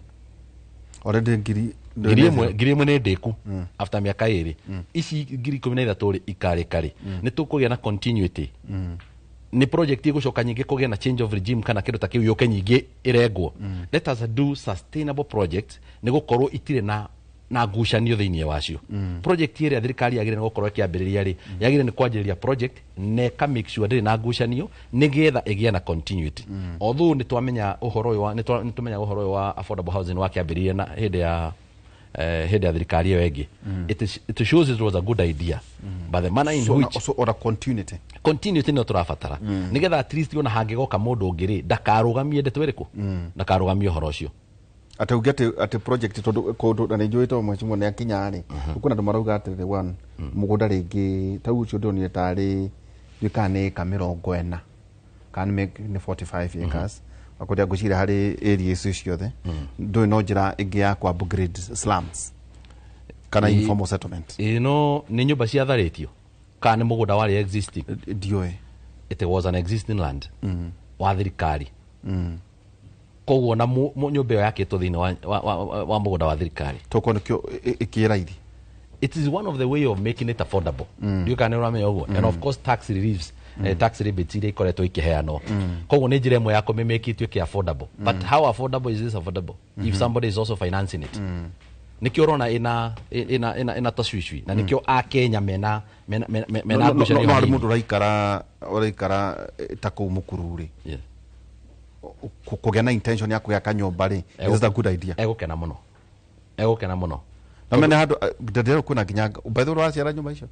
S1: already
S2: ngiri imwe ni ndiku after miaka iri ici 13,000 ri ikarikari ni tukugia na continuity ni project igucoka nyingi kugia na change of regime kana kindu ta kiu yoke nyingi irengwo let us do sustainable project ni gukorwo itire na ngucanio thiini wacio project iri thirikari yagire gukorwo kiambiriria ri yagire ni kwanjiriria project ne ka make sure ndiri na ngucanio nigetha igie na continuity although ni twamenya uhoro uyu ni tumenya uhoro uyu wa affordable housing wa kiambiriria na hindi ya thirikari iyo engi it shows it was a good idea but the manner in which
S1: so or a continuity
S2: no turafatara nigetha at least ona hangigoka mundu ungiri ndakarugamie ndeto iriku ndakarugamie uhoro ucio
S1: ate ate project tondu na njuito mwecimu ne akinyari ukuna ndumarauga ate the one mugunda ringi tau ucio ndonire tari dikane kamero 40 can make ni 45 acres akodia gucira hari area icio ciothe ndo no njira ingi ya kwa upgrade slums kana informal settlement
S2: no ni nyumba cia tharitio kana mugunda wari existing
S1: dioe
S2: it was an existing land wa thirikari koguo na nyumba iyo yakitwo thiini wa mugunda wa thirikari
S1: toko nikio ikiraidi
S2: it is one of the way of making it affordable you can remember oguo and of course tax reliefs tax rebates ile ikoretwo ikiheanwo koguo ni njira imwe ya kumemake it affordable but how affordable is this affordable if somebody is also financing it nikio rona ina taswishwi na nikio a Kenya mena ngucanio
S1: no mundu raikara tako mukururi kugena intention ya kuyaka nyumba ri is a good idea
S2: egukena muno
S1: na mena handu ndero kuna nginya ubethuru waciara nyumba icio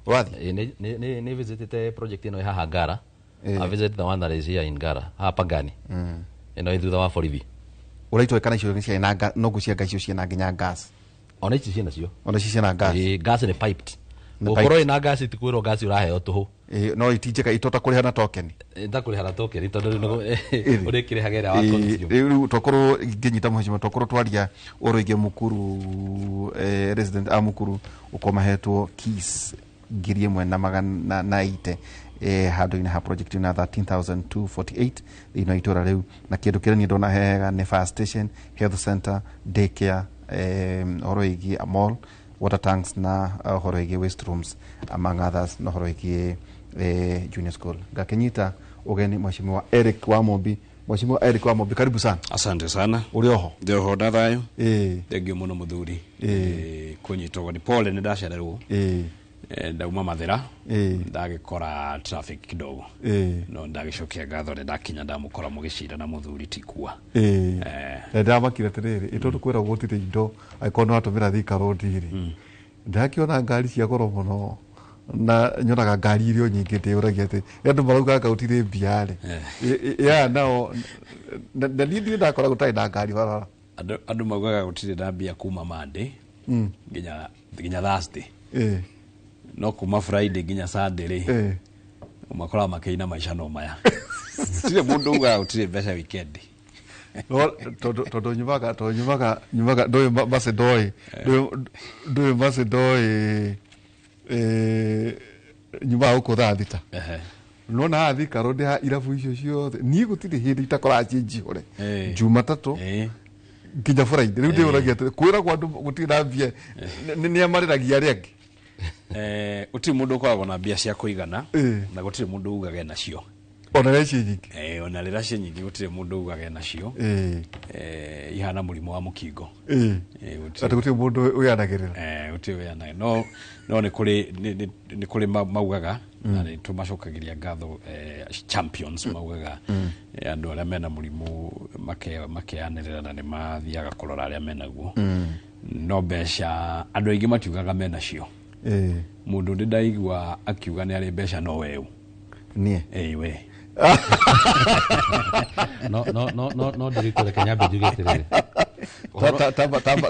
S1: wathi
S2: ni visited project ino haha Ngara I visited the one that is here in Ngara hapa Pangani ino ithutha wa borithi
S1: uraitwo kana icio ni cia no gucianga icio cia nginya gas
S2: ona ici ciana cio
S1: ona ici cia gas
S2: gas ni piped ukoro ina gas tikwiro gas uraheo tuhu
S1: no itinjeka itota kuriha na token
S2: ndakuriha na token tondu no urikire hagera wa consume
S1: riu tokoro nginyita muhishima tokoro twaria uruige mukuru resident amukuru ukomahetwo keys ngiri imwe na magana na ite handu-ini ha project na 13,248 ino itura riu na kindu kira ni ndona hega ni fire station, health center, daycare, horoigi a mall, water tanks na horoigi waste rooms among others na horoigi junior school. Gakenyita ugeni mheshimiwa Eric Wamombi. Mheshimiwa Eric Wamombi, karibu sana.
S3: Asante sana.
S1: Urioho?
S3: Ndio ndathayo. Thengiũ muno muthuri. Kunyitwo ni pole ni ndacererwo. Ndauma Mathira ndagikora traffic kidogo no ndagicokia ngatho ndakinya ndamukora mugicira na muthuri tikua ndamakire tiriri itoto kwira gutire indo aikono atumira Thika road iri ndakiona ngari cia goro muno na nyonaga ngari irio nyingi ndiuragia ati andu marauga gautire mbiare ya nao ndalidi ndakora gutai na ngari barara andu maugaga gutire na mbia kuma Monday nginya Thursday no kuma Friday nginya Sunday ri umakora makeina maisha no maya tire mundu uga utire mbeca weekend no todo nyumaga doy masedoi nyuma uko thita no na Thika road ha irabu icio ciothe ni gutire hindi itakora change hore Jumatatu nginya Friday riu ndiuragia kwira kwa andu gutira mbia ni amariragia riangi uti mundu kwagwo na mbia cia kuigana na gutire mundu ugaga nacio ona reci nyingi ona reci nyingi gutire mundu ugaga nacio ihana murimo wa mukingo ati gutire mundu uyanagirira uti uyana no ni kuri maugaga na ni tumacokagiria ngatho champions maugaga andu aria mena murimu makeanirira na ni mathiaga kurora aria menaguo no mbeca andũ aingĩ matiugaga mena cio mũndũ ndĩ ndaigua akiuga nĩ arĩ mbeca no weu
S1: niĩ
S3: we
S2: no ndirikũre Kenyambe njuge atĩrĩrĩ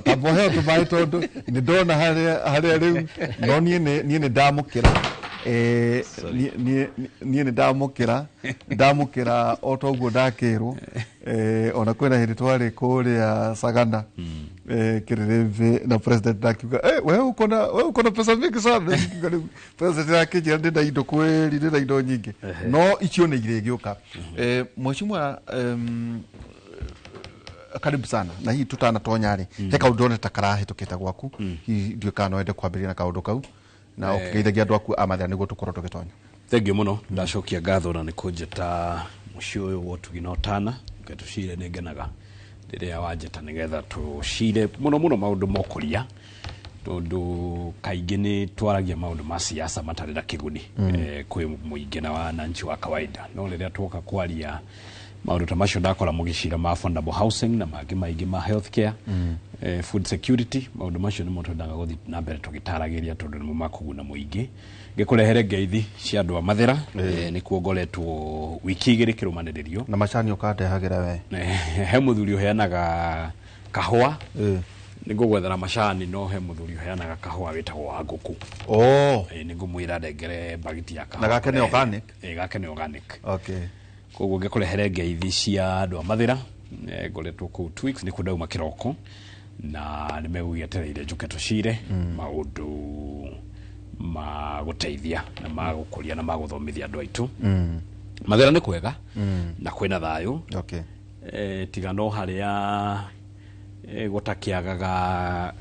S1: taboheo tũmaĩ tondũ nĩ ndona harĩa rĩu no niĩ nĩ ndamũkĩra niĩ nĩ ndamũkĩra o ta ũguo ndakĩrwo ona kwĩna hĩndĩ twarĩ kũrĩa Sagana Kĩrĩma na president ndakiuga we ukona pesa mingi sana president akĩnjĩra ndĩna indo kweli ndĩna indo nyingĩ no icio nĩ irĩ gĩũka mheshimiwa karibu sana na hii tutanatonya rĩ he kaũndũ ndoneta karahĩtũkĩte gwaku hihi ndiũka no wende kwambĩrĩria na kaũndũ kau na ũkĩgeithagia andũ aku a Mathĩra nĩguo tũkorwo tũgĩtonya
S3: thengiũ mũno ndacokia ngatho na nĩ kũnjĩta mũciĩ ũyũ wa ũtugi na ũtana tũcire nĩ ngenaga rĩrĩa wanjĩta nĩgetha tũcire mũno maũndũ ma ũkũria tondũ kaingĩ nĩ twaragia maũndũ ma siasa matarĩ na kĩguni kwĩ mũingĩ na wananchi wa kawaida no rĩrĩa twoka kwaria maũndũ ta macio ndakora mũgĩcira ma affordable housing na mangĩ maingĩ ma healthcare food security maũndũ macio nĩmo twendaga gũthiĩ na mbere tũgĩtaragĩria tondũ nĩmo makũguna mũingĩ ngĩkũrehere ngeithi cia andũ a Mathĩra nĩkuo ngoretwo wiki igĩrĩ kĩrũmanĩrĩrio
S1: na macani ũkandehagĩra we
S3: he mũthuri ũheanaga kahũa nĩngũgwethera macani no he mũthuri ũheanaga kahũa wĩtagwo wa ngũkũ nĩngũmwĩra ndengere bagiti ya kahũa
S1: na gake nĩ organic
S3: gake nĩ organic
S1: koguo
S3: ngĩkũrehere ngeithi cia andũ a Mathĩra ngoretwo kũu Twix nĩ kũndauma kĩroko na nĩ megũgĩetereire njũke tũcire maũndũ ma gũteithia na ma gũkũria na ma gũthomithia andũ aitũ Mathĩra nĩ kwega na kwĩna thayũ tiga no harĩa gũtakĩagaga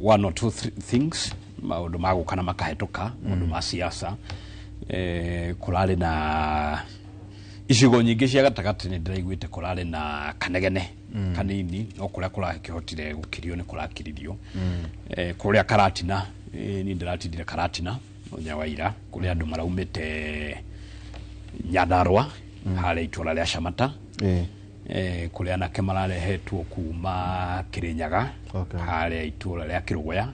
S3: one or two things maũndũ ma gũka na makahĩtũka maũndũ ma siasa kũrarĩ na icigo nyingĩ cia gatagatĩ nĩ ndĩraiguĩte kũrarĩ na kanegene kanini no kũrĩa kũrakĩhotire gũkĩrio nĩ kũrakĩririo kũrĩa Karatina ni ndĩratindire Karatina mũthenya wa ira kũrĩa andũ maraumĩte Nyandarũa harĩa itũra rĩa Shamata kũrĩa anake mararehetwo kuma Kĩrĩnyaga harĩa itũra rĩa Kĩrũgũya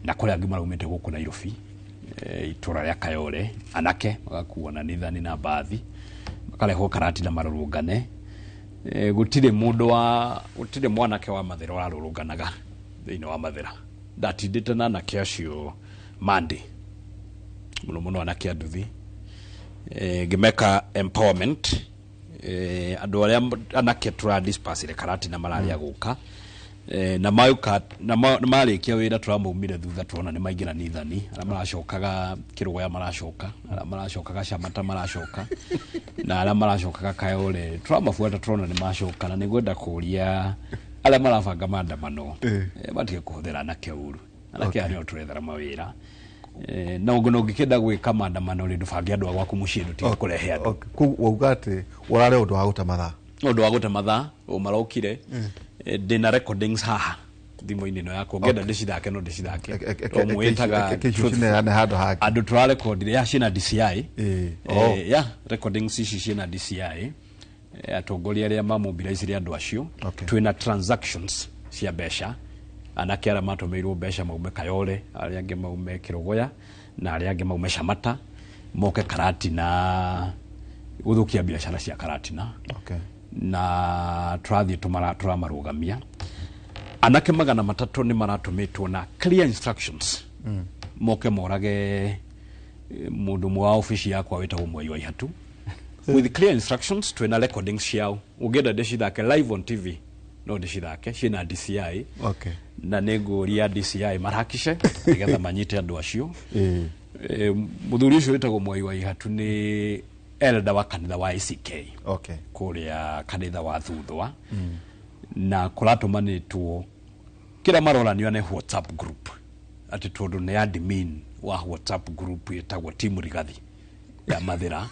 S3: na kũrĩa angĩ maraumĩte gũkũ Nairobi itũra rĩa Kayole anake magakuo na nithani na bathi makarehwo Karatina marũrũngane gũtirĩ mwanake wa Mathĩra warũrũnganaga thĩinĩ wa Mathĩra ndatindĩte na anake acio Monday mũno anake anduthi ngĩmeka empowerment andũ arĩa anake tũradispassire Karatina mararĩa gũka na marĩkia wĩra tũramaumire thutha tuona nĩ maingĩra nithani arĩa maracokaga Kĩrũgũya maracoka arĩa maracokaga Shamata maracoka na arĩa maracokaga Kayole tũramabuata tuona nĩ macoka na nĩngwenda kũria arĩa marabanga maandamano matige kũhũthĩra anake ũru anake arĩa tũrethera mawĩra na ũngĩkenda gwĩka maandamano rĩ ndũbange andũ agwaku mũciĩ ndũtige kũrehe andũ
S1: wauga atĩ ũrarĩ ũndũ wa gũte mathaa
S3: marokire ndĩna recordings haha thimũ-inĩ ĩno yakwa ngenda ndĩcithake no ndĩcithake mwĩtaga andũ tũrarekondire ciĩna DCI recordings ici ciĩna DCI atongoria arĩa mamobilizire andũ acio twĩna transactions cia mbeca anake arĩa matũmĩirwo mbeca maume Kayole arĩa angĩ maume Kĩrũgũya na arĩa angĩ maume Shamata moke Karatina gũthũkia biacara cia Karatina na tũrathiĩ tũramarũgamia anake 300 nĩ maratũmĩtwo na clear instructions moke morage mũndũ mwa ofici yakwa wĩtagwo Mwai wa Ihatu with clear instructions twĩna recordings ciao ũngĩenda ndĩcithake live on TV no ndĩcithake ciĩna DCI na nĩngũria DCI marakice nĩgetha manyite andũ acio mũthuri ũcio wĩtagwo Mwai wa Ihatu nĩ elder wa kanitha wa ICK kũrĩa kanitha wa Thuthwa na kũratũmanĩtwo kĩrĩa maroranio nĩ WhatsApp group atĩ tondũ nĩ admin wa WhatsApp group ĩtagwo timu Rigathi ya Mathĩra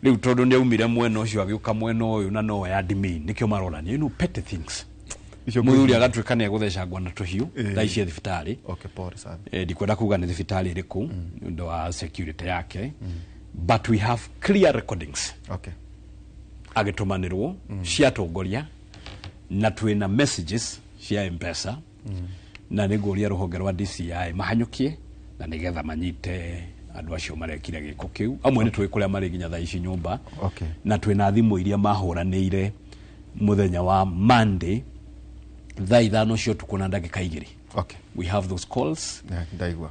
S3: rĩu tondũ nĩ aumire mwena ũcio agĩũka mwena ũyũ na no admin nĩkĩo marorania petty things mũthuri agatuĩka nĩ egũthecangwo na tũhiũ thaa ici thibitarĩ ndikwenda kuga nĩ thibitarĩ ĩrĩkũ nĩ ũndũ wa security yake but we have clear recordings agĩtũmanĩrwo cia atongoria na twĩna messages cia M-Pesa na nĩngũria rũhonge rwa DCI mahanyũkie na nĩgetha manyite andũ acio marekire gĩko kĩu amwe nĩ twĩ kũrĩa marĩ nginya thaa ici nyũmba na twĩna thimũ iria mahũranĩire mũthenya wa Monday thaa 5 cia ũtukũ na ndagĩka 2. We have those calls.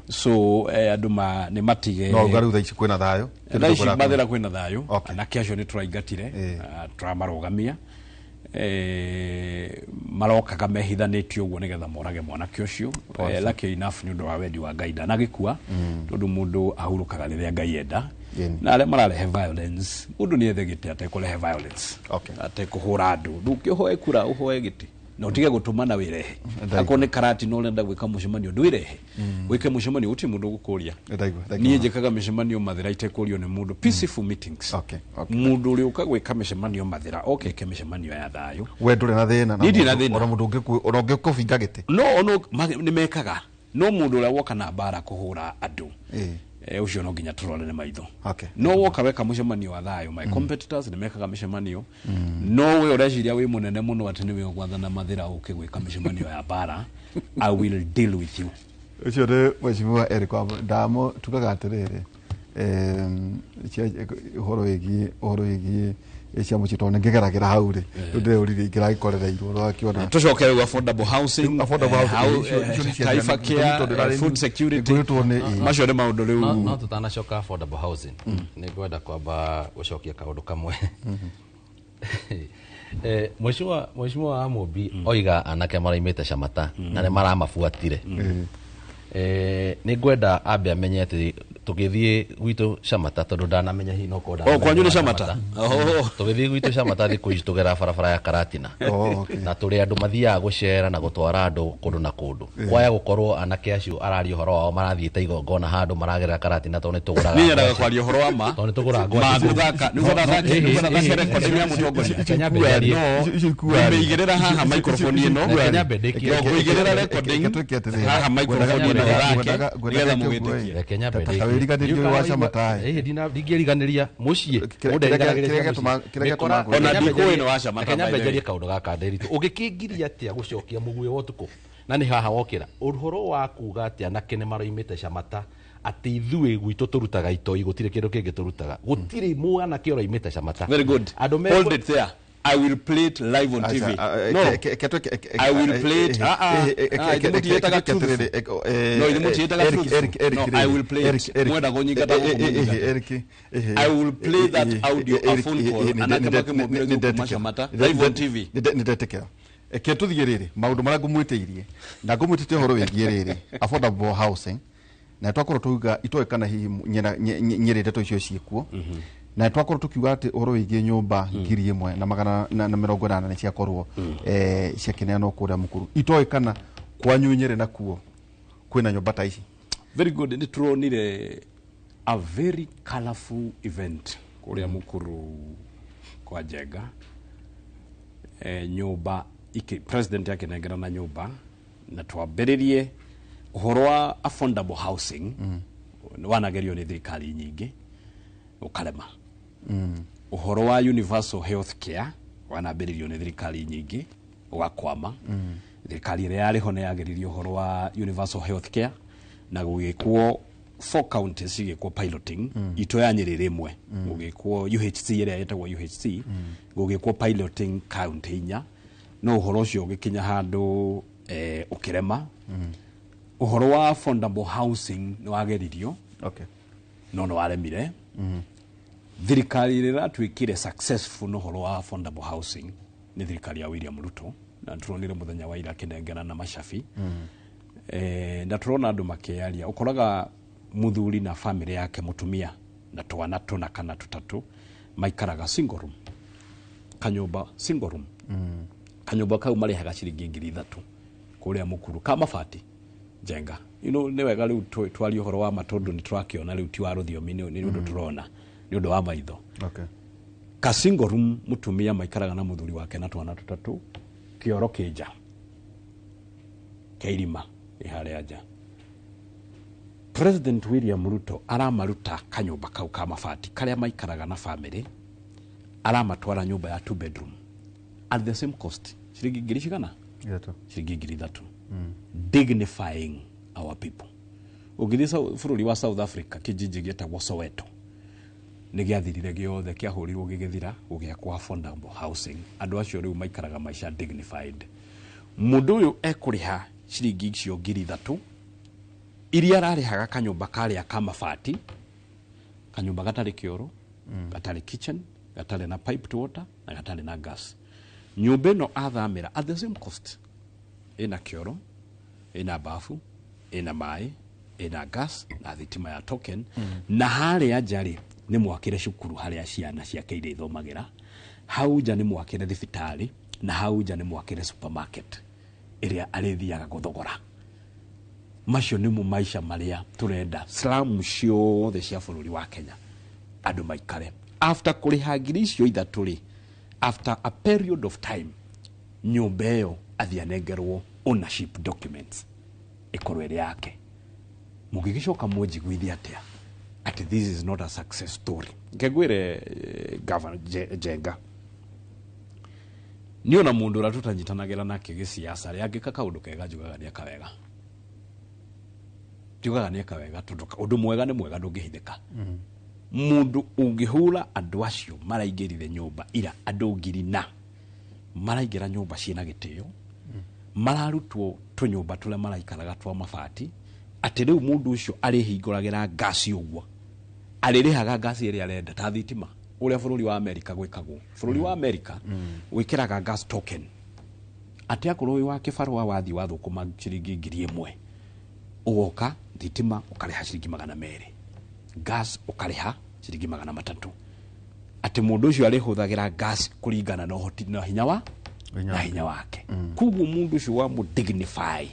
S3: So andũ nĩ matige
S1: no garu thaa ici kwĩna thayũ
S3: thaa ici mathĩra kwĩna thayũ na kĩacio nĩ tũraingatire tũramarũgamia marokaga mehithanĩtio ũguo nĩgetha morage mwanake ũcio lucky enough nĩ ũndũ wa wendi wa Ngai ndanagĩkua tondũ mũndũ ahurũkaga rĩrĩa Ngai enda na arĩa mararehe violence mũndũ nĩ ethe gĩtĩ atekũrehe violence atekũhũra andũ ndũkĩhoe kura ũhoe gĩtĩ na utige gũtũmana wĩrehe akoo nĩ karati no ũrenda gwĩka mũcemanio ndwĩrehe wĩke mũcemanio ũti mũndũ gũkũria niĩ njĩkaga mĩcemanio mathĩra itekũrio nĩ mũndũ peaceful meetings mũndũ ũrĩa ũka gwĩka mĩcemanio mathĩra okeke mĩcemanio ya thayũ
S1: we ndũrĩ na thĩna
S3: na
S1: mũndũ ũngĩkũbinga gĩtĩ
S3: no nĩ mekaga no mũndũ ũrĩa woka na mbara kũhũra andũ ucio no nginya tũrore nĩ maitho no woka weka mũcemanio wa thayũ my competitors nĩ mekaga mĩcemanio no we ũreciria wĩ mũnene mũno atĩ nĩ we gwathana mathĩra ũke gwĩka mĩcemanio ya mbara I will deal with you
S1: ucio nĩ mheshimiwa Eric Ndamo tugaga atĩrĩrĩ ũhoro wĩgiĩ cia mũcitone ngĩgeragĩra hau rĩ ndĩrĩũrire ingĩragĩkorereirwo rwakiona
S3: tũcokere rĩu affordable housing Taifa Care food security macio nĩ maũndũ rĩu
S2: no tutanacoka affordable housing nĩ ngwenda kwamba gũcokia kaũndũ kamwe mheshimiwa wa Mũmbi oiga anake maraimĩte Camata na nĩ maramabuatire nĩ ngwenda ambe amenye atĩ tũgĩthiĩ gwitũ Camata tondũ ndanamenya hihi no koda
S3: kwanyu nĩ Camata
S2: tũgĩthiĩ gwitũ Camata thikũ ici tũgera barabara ya Karatina na tũrĩ andũ mathiaga gũcera na gũtwara andũ kũndũ na kũndũ kwaya gũkorwo anake acio araria ũhoro wao marathiĩte igongona handũ maragerera Karatina tondũ nĩ tũgũraga
S3: niĩ nyendaga kwaria ũhoro wa ma
S2: tondũ nĩ tũgũraga
S3: nĩgũthaka recording ya mũtongoria igĩrĩra haha microphone ino ngũigĩrĩra recording haha microphone ino yake nĩgetha mũgĩtĩkie
S2: Kenya
S1: wĩriganĩrio wa Camata
S2: ndingĩriganĩria mũciĩ
S3: ona ndikũĩ nĩ wa Camata
S2: Kenya mbenjerie kaũndũ gaka ndĩritũ ũngĩkĩngiria atĩa gũcokia mũguĩ wa ũtukũ na nĩ haha wokĩra ũhoro wa kuga atĩ anake nĩ maroimĩte Camata atĩ ithuĩ gwitũ tũrutaga itoi gũtirĩ kĩndũ kĩngĩ tũrutaga gũtirĩ mwanake ũroimĩte Camata
S3: very good hold it there I will play it live on TV. No, I will play it. No, I will play it. I will play that audio, a phone call. Live on TV.
S1: Ketũthiĩ rĩrĩ maũndũ marĩa ngũmwĩtĩirie na ngũmwĩtĩte ũhoro wĩgiĩ rĩrĩ affordable housing na twakorwo tuga itoe kana hihi nyerete to icio ciĩkuo na twakorwo tukiuga atĩ ũhoro wĩgiĩ nyũmba 1,800 nĩ ciakorwo ciakineanwo kũrĩa Mũkuru itoe kana kwanyu Nyeri nakuo kwĩna nyũmba ta ici
S3: very good nĩ turonire a very colorful event kũrĩa Mũkuru kwa Njenga nyũmba president akinengera na nyũmba na twambĩrĩrie ũhoro wa affordable housing wanagerio nĩ thirikari nyingĩ ukarema ũhoro wa universal health care wanambĩrĩrio nĩ thirikari nyingĩ ugakwama thirikari ĩrĩa yarĩ ho nĩ yageririe ũhoro wa universal health care na gũgĩkwo 4 counties igĩkwo piloting ito ya Nyeri rĩmwe gũgĩkwo UHC ĩrĩa yetagwo UHC gũgĩkwo piloting county 4 no ũhoro ũcio ũgĩkinya handũ ũkĩrema ũhoro wa affordable housing nĩ wageririo no nĩ waremire thirikari ĩrĩa ĩratuĩkire successful no ũhoro wa affordable housing nĩ thirikari ya William Ruto na turonire mũthenya wa ira kĩnengera na macabi na turona andũ makĩaria ũkoraga muthuri na family yake mutumia na twana tuna kana tutatu maikaraga single room kanyumba single room kanyumba kau marehaga ciringi 3,000 kũrĩa Mũkuru ka mabati Njenga nĩ wega rĩu twari ũhoro wa matondu nĩ twakiona rĩu ti wa rũthiomi nĩ ũndũ turona nĩ ũndũ wa maitho ka single room mutumia maikaraga na muthuri wake na twana tutatu kioro kĩnja Kĩrĩma harĩa nja President William Ruto aramaruta kanyumba kau ka mabati karĩa maikaraga na family aramatwara nyumba ya 2 bedroom at the same cost ciringi 1,000 ciringi 3,000 dignifying our people. Ũngĩthiĩ bũrũri wa South Africa kijiji gĩtagwo Soweto nĩ gĩathirire gĩothe kĩahũrirwo gĩgĩthira gũgĩakwo affordable housing. Andũ acio rĩu maikaraga maica dignified. Mũndũ ũyũ ekũrĩha ciringi icio 3,000 iria ararĩhaga kanyũmba karĩa ka mabati, kanyũmba gatarĩ kĩoro, gatarĩ kitchen, gatarĩ na piped water na gatarĩ na gas. Nyũmba ĩno athamĩra at the same cost, ĩna kĩoro, ĩna bafu, ĩna maĩ, ĩna gas na thitima ya token, na harĩa njarĩ nĩ mwakĩre cukuru harĩa ciana ciake irĩ thomagĩra, hau nja nĩ mwakĩre thibitarĩ, na hau nja nĩ mwakĩre supermarket ĩrĩa arĩthiaga gũthogora. Macio nĩmo maica marĩa tũrenda slum ciothe cia bũrũri wa Kenya andũ maikare. After kũrĩha ngiri icio 3,000 after a period of time, nyũmba ĩyo athiĩ anengerwo ownership documents ĩkorwo ĩrĩ yake. Mũngĩgĩcoka mũnjiguithie atĩa ati this is not a success story? Ngegwĩre Governor Njenga nĩ ona mũndũ ũrĩa tũtanyitanagĩra nake gĩsiasa rĩ angĩka kaũndũ kega njugaga nĩ akawega. Njugaga nĩ akawega tondũ ũndũ mwega nĩ mwega ndũngĩhithĩka. Mũndũ ũngĩhũra andũ acio maraingĩrire nyũmba ira andũ 4,000 maraingĩra nyũmba ciĩna gĩtĩo, mararutwo tũnyũmba tũrĩa maraikaraga twa mabati, atĩ rĩu mũndũ ũcio arĩhingũragĩra ngasi ũguo, arĩrĩhaga ngasi ĩrĩa arenda ta thitima ũrĩa bũrũri wa Amerika gwĩkagwo. Bũrũri wa Amerika gwĩkĩraga gas token, atĩ akorwo wĩ wa kĩbarũa wathiĩ wathũkũma ciringi 1,000 ũgoka thitima ũkarĩha ciringi 200, gas ũkarĩha ciringi 300. Atĩ mũndũ ũcio arĩhũthagĩra gas kũringana na ũhoti na hinya wake. Koguo mũndũ ũcio wa dignify,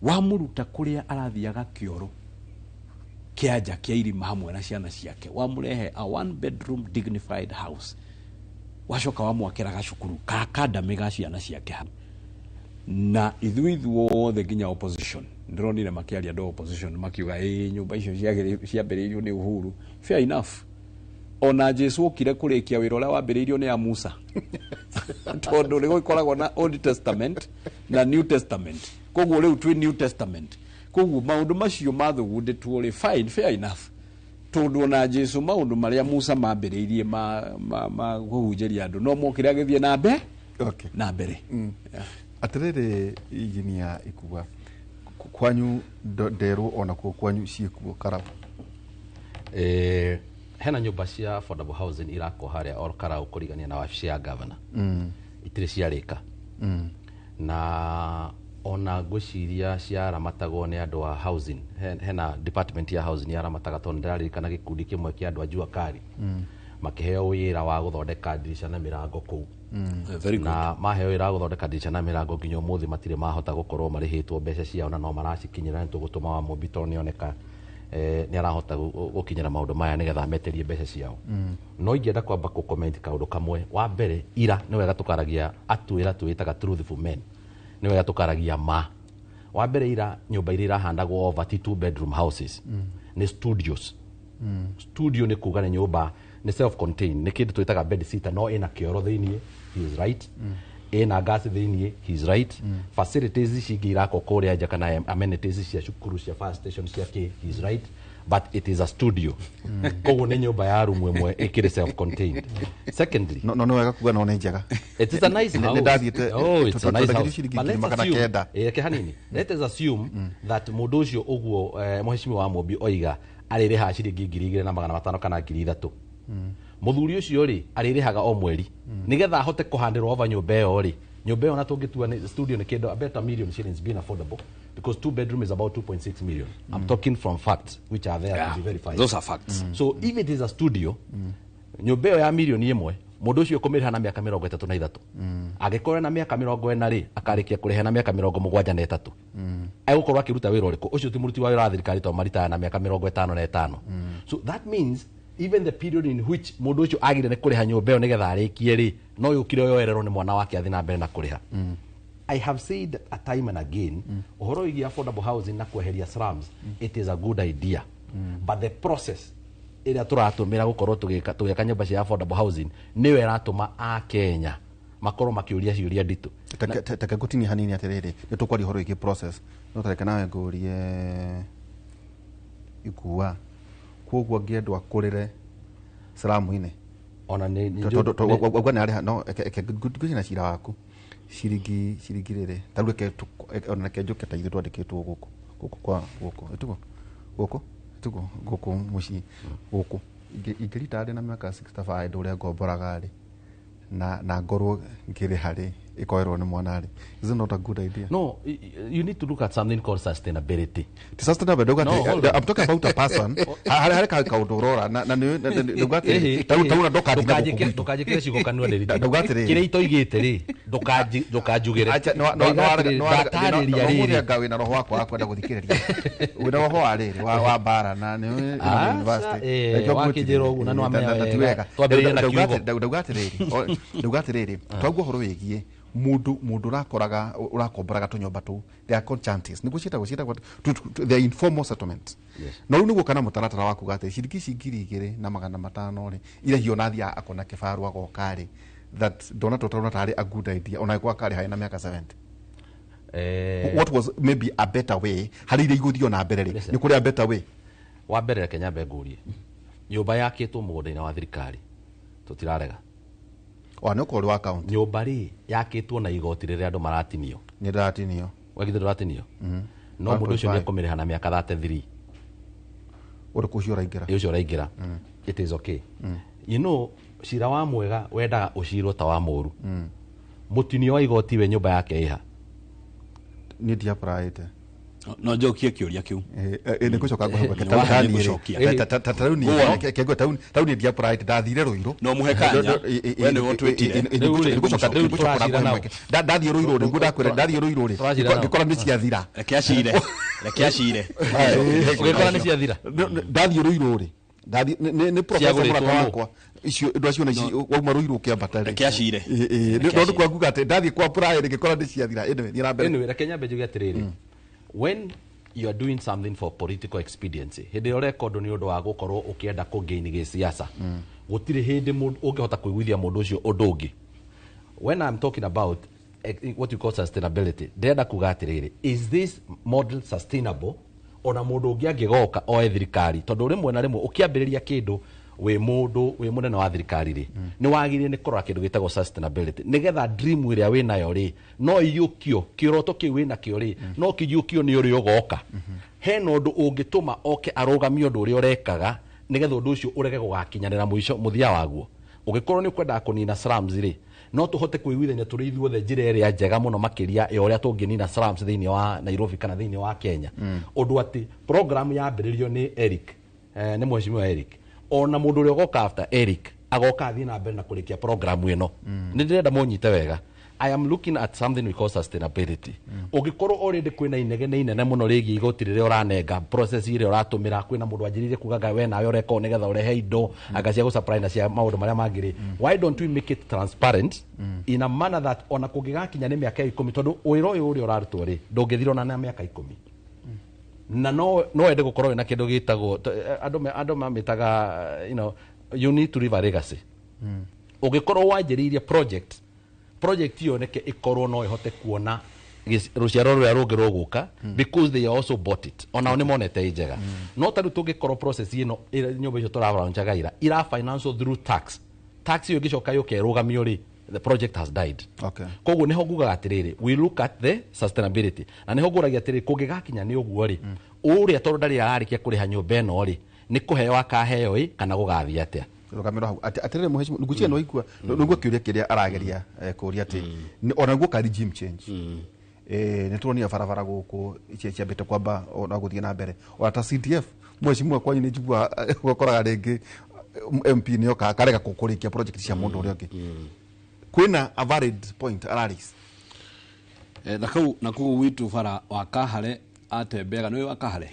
S3: wamũruta kũrĩa arathiaga kĩoro kĩanja kĩa irima hamwe na ciana ciake, wamũrehe a 1 bedroom dignified house, wacoka wamwakĩra gacukuru kakandame ga ciana ciake hau. Na ithuothe nginya opposition ndĩronire makĩaria andũ opposition makiuga nyũmba icio ciambĩrĩirio nĩ Uhuru. Fair enough. Ona Jesu okire kũrĩkia wĩra ũrĩa wambĩrĩirio nĩ a Musa. Tondũ rĩu ikoragwo na Old Testament na New Testament. Koguo rĩu twĩ New Testament. Koguo maũndũ macio mathugundĩtwo rĩ fine, fair enough. Tondũ ona Jesu maũndũ marĩa Musa mambĩrĩirie ma kũhunjĩria andũ no mokire agĩthiĩ na mbere.
S1: Atĩrĩrĩ injinia ikuga kwanyu nderwo ona kwanyu ciĩkuo Karau.
S2: Hena nyũmba cia affordable housing irako harĩa or Karau kũrigania na wabici ya governor. Itirĩ ciarĩka. Na ona ngwĩciria ciaramatagwo nĩ andũ a housing. Hena department ya housing yaramataga tondũ ndĩraririkana gĩkundi kĩmwe kĩa andũ a Jua Kari makĩheo wĩra wa gũthondeka ndirisha na mĩrango kũu. Na maheo wĩra wa gũthondeka ndirisha na mĩrango nginya ũmũthĩ matirĩ mahota gũkorwo marĩhĩtwo mbeca ciao na no maracikinyĩra nĩ tũgũtũma wa Mũmbi tondũ nĩoneka nĩ arahota gũkinyĩra maũndũ maya nĩgetha meterie mbeca ciao. No ingĩenda kwamba gũcomment kaũndũ kamwe. Wa mbere, ira nĩ wega tũkaragia atwĩra twĩtaga truthful men, nĩ wega tũkaragia ma. Wa mbere, ira nyũmba iria irahandagwo over 2 bedroom houses nĩ studios. Studio nĩ kuga nĩ nyũmba nĩ self contained, nĩ kĩndũ twĩtaga bed sitter, no ĩna kĩoro thĩiniĩ, he is right. Ĩna gas thĩiniĩ, he is right. Facilities cingĩ irako kũrĩa nja kana amenities cia cukuru cia fire station cia he is right. But it is a studio. Koguo nĩ nyũmba ya room ĩmwe ĩkĩrĩ self contained. Secondly,
S1: no wega kuga no nĩ njega.
S2: It is a nice house. It's a nice house. Let us assume that mũndũ ũcio ũguo mũheshimiwa wa Mũmbi oiga arĩrĩha ciringi 2,500 kana 3,000. Mũthuri ũcio rĩ arĩrĩhaga o mweri nĩgetha ahote kũhandĩrwo over nyũmba ĩyo rĩ. Nyũmba ĩyo na tũngĩtua studio nĩ kĩndũ about $1 million shillings being affordable because 2 bedroom is about 2.6 million. I'm talking from facts which are there to be verified.
S3: Those are facts.
S2: So if it is a studio, nyũmba ĩyo ya milioni 1 mũndũ ũcio kũmĩrĩha na mĩaka 33. Angĩkorwo na mĩaka 40 rĩ akarĩkia kũrĩha na mĩaka 73. Egũkorwo akĩruta wĩra ũrĩkũ? Ũcio ti mũruti wa wĩra wa thirikari to maritaya na mĩaka 55. So that means even the period in which mũndũ ũcio agire nĩ kũrĩha nyũmba ĩyo nĩgetha arĩkie rĩ no yũkire yoererwo nĩ mwana wake athi na mbere na kũrĩha. I have said a time and again, ũhoro wĩgiĩ affordable housing na kweheria slums, it is a good idea. But the process ĩrĩa tũratũmĩra gũkorwo tũgĩka nyũmba cia affordable housing nĩyo ĩratũma a Kenya makorwo makiuria ciuria nditu
S1: taka gutini hanini atiriri ni tukwari horo iki process no tareka nawe ngurie ikua kwoguo ngiendwa kurire salamu-ini
S2: ona ni
S1: wagwa ni ari no ngwina cira waku ciringi riri taru ke ona ke njuke ta ithu twandikitwo guku kwa guku muci guku ingirita ari na miaka 65 nduria ngomboraga ri na ngorwo ngiri hari ikoerwo ni mwana ri. Is it not a good idea?
S2: No, you need to look at something called sustainability.
S1: Sustainability, I'm talking about a person. Hari ka udorora na ndugate tauna ndokati na guku
S2: ndukajikire cigo kanwa ri kire itoigite ri ndukajugire
S1: no gawe na roho wakwa kwenda guthikiriria wina roho ariri wa bara na ni university
S2: wakijiro ugu na no amenya twambiririe na kiugo
S1: ndugate riri twaguo horo wigie mundu urakombaraga tunyomba tu they are called chanties nigucita the informal settlement no riu niguo kana mutaratara waku gate ciringi cingiri igiri na 500 ri ira hiyo nathia akona kifaru agokari that dona totona tari a good idea ona kwa kari haina miaka 70 what was maybe a better way hari ire iguthio na mbere ri ni kuri a better way
S2: wa mbere Kenya bengurie nyumba yakitwo mugunda-ini wa thirikari tutirarega
S1: wana ko ri account
S2: nyumba ri yakitwo na igoti rire andu maratinio
S1: ni ndatinio
S2: wagithe ndatinio no mundu ucio ni akomereha na miaka 33
S1: uri kucio raingira
S2: ucio raingira it is okay you know cira wa mwega wendaga ucirwo ta wa muru mutinio wa igoti we nyumba yake iha
S1: ni dia pride
S3: no njokie kiuria kiu
S1: ni gucoka ngwa tauni dia pride ndathire ruiro
S3: no muhe kanya we ni wotwitire
S1: ni gucoka ndathire ruiro ni ndakwira ndathire ruiro ri ngikora ni ciathira
S3: reke acire
S2: ugikora ni ciathira
S1: ndathire ruiro ri ni professor murata wakwa icio ndo acio na icio wauma ruiro kiambata ri
S3: reke acire
S1: no ndukwa nguga ate ndathie kwa pride ngikora ni ciathira ni rambe
S2: ni reke nyambe njuge atiriri when you are doing something for political expediency hindi ore kondo ni undu wa gukorwo ukienda kugain gisiasa gutire hindi mundu ungihota kuiguithia mundu ucio undungi when I'm talking about what you call sustainability ndenda kuga atiriri is this model sustainable ona mundu ungi angigoka oe thirikari tondu rimwe na rimwe ukiambiriria kindu we munene wa thirikari ri ni wagirire ni korora kindu gitagwo sustainability nigetha dream iria we nayo ri no iyukio kiroto ki we nakio ri no kiyukio ni uri ugoka he no ndu ungituma oke arugamio ndu uri urekaga nigetha undu ucio urege gugakinyanira muico muthia waguo ugikorwo ni kwenda kunina slums ri no tuhote kuiguithania turi ithuothe njira iria njega muno makiria ya uria tunginina slums thiini wa Nairobi kana thiini wa Kenya undu ati program yambiririo ni Eric ni mheshimiwa Eric ona mundu uri ugoka after Eric agoka athii na mbere na kurikia program ino ni ndirenda munyite wega I am looking at something we call sustainability ugikorwo already kwina inegene inene muno rigi igoti rire uranenga process ire uratumira kwina mundu anjirire kugaga we nawe ureka nigetha urehe indo agacia go supply na cia maundu maria mangiri why don't we make it transparent in a manner that ona kungigakinya ni miaka 10 tondu wiro uyu uri urarutwo ri ndungithiro na miaka 10 na no ende gukorwo na kindu gitagwo andu mamitaga you need to leave a legacy ugikorwo wanjiriirie project iyo neke ikorwo no ihote kuona ruciaro ruria rungi ruguka because they also bought it ona oni monete njega no taru tungikorwo process ino nyumba icio turabaranchaga ira financial through tax iyo gicoka yukerugamio ri the project has died koguo niho ngugaga atiriri we look at the sustainability na niho nguragia atiriri kungigakinya ni uguo ri uria tondu ndari ararikia kuriha nyumba eno ri ni kuheo akaheo kana gugathia atia
S1: rugamiro hau atiriri muheshimiwa ngucia no ikua niguo kiuria kiria arageria kuria ati ona guo ka regime change ni turonia barabara guku ciambite kwamba ona guthie na mbere ona ta CDF muheshimiwa kwanyu ni njigua gukoraga ringi MP ni oka karega kukurikia project cia mundu uria ungi kwina a valid point araris
S3: na kuu witu bara wa Kahare atembeaga ni wa Kahare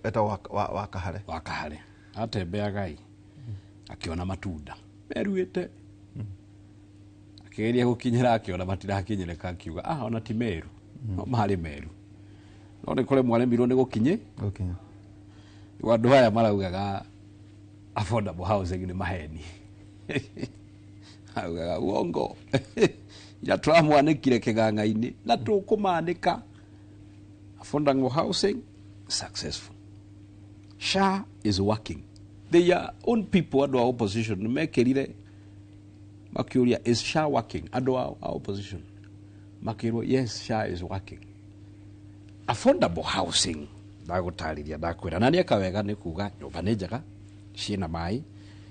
S1: eta wa Kahare
S3: atembeaga akiona matunda meruite akigeria gukinyira akiona matirakinyireka akiuga ona ti meru no mari meru no ni kore mwaremirwo ni gukinye wandu haya maraugaga affordable housing ni maheni uongo ila turamwanĩkire kĩgang'a-inĩ na tũkũmanĩka. Affordable housing successful. SHA is working. Their own people at our opposition mekĩrire makiuria, is SHA working? At our opposition makĩrwo, yes, SHA is working. Affordable housing ndagũtarĩria ndakwĩra na nĩeka wega nĩ kuga nyũmba nĩ njega, ciĩna maĩ,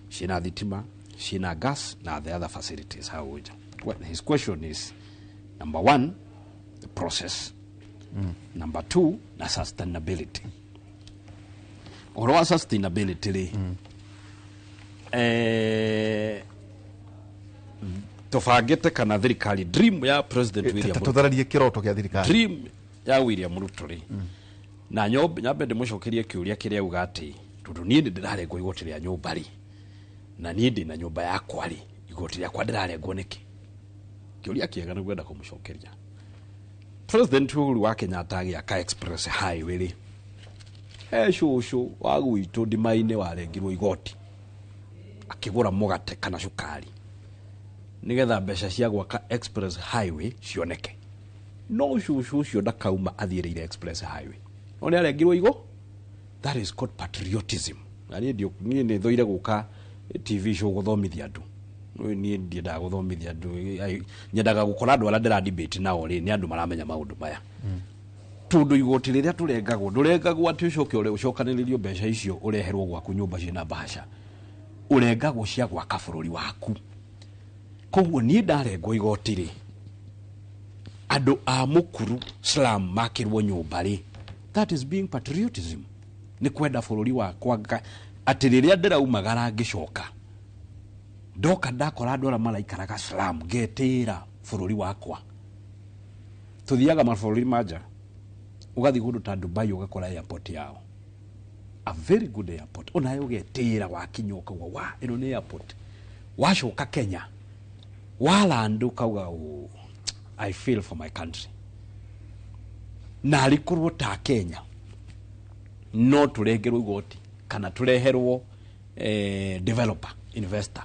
S3: ciĩna thitima, ciĩna gas na the other facilities. How well, his question is, number one, the process. Number two, na sustainability. Oroa sustainability ri tofagete kana thirikari dream ya President William Ruto.
S1: Tutararie kiroto kia thirikari.
S3: Dream ya William Ruto ri. Na nyambe ndimucokerie kiuria kiria uga ati tondu nie ndirarengwo igoti ria nyumba ri. Na nie ndi na nyumba yakwa ri. Igoti riakwa ndirarengwo niki. Kiuria kiega ni gwenda kumucokeria. President Uhuru wa Kenyatta agiaka express highway ri. Shushu wa gwitũ ndima-inĩ warengirwo igoti akigũra mũgate kana cukari nigetha mbeca cia gwaka express highway cioneke. No shushu ucio ndakauma athiĩrĩire express highway, no nĩ arengirwo igo. That is called patriotism. Na niĩ nĩ thoire gũka TV show gũthomithia andũ. Niĩ ndiendaga gũthomithia andũ, nyendaga gũkora andũ arĩa ndĩra debate nao rĩ nĩ andũ maramenya maũndũ maya. Tondu igoti riria turengagwo ndurengagwo ati ucoke ucokanĩrĩrio mbeca icio ureherwo gwaku nyumba ciĩna bahasha, urengagwo cia gwaka bũrũri waku. Koguo niĩ ndarengwo igoti ri andũ a mũkuru slum makĩrwo nyũmba ri. That is being patriotism. Ni kwenda bũrũri wakwa ati rĩrĩa ndĩraumagara ngĩcoka ndoka ndakora andũ arĩa maraikaraga slum ngetĩra bũrũri wakwa. Tuthiaga mabũrũri manja ugathi kundu ta Dubai ugakora airport yao, a very good airport, onayo ugetira wakinyoka wa ino ni airport. Washoka Kenya walandu kauga I feel for my country. Na alikurwo ta Kenya no turegerwo igoti kana tureherwo developer investor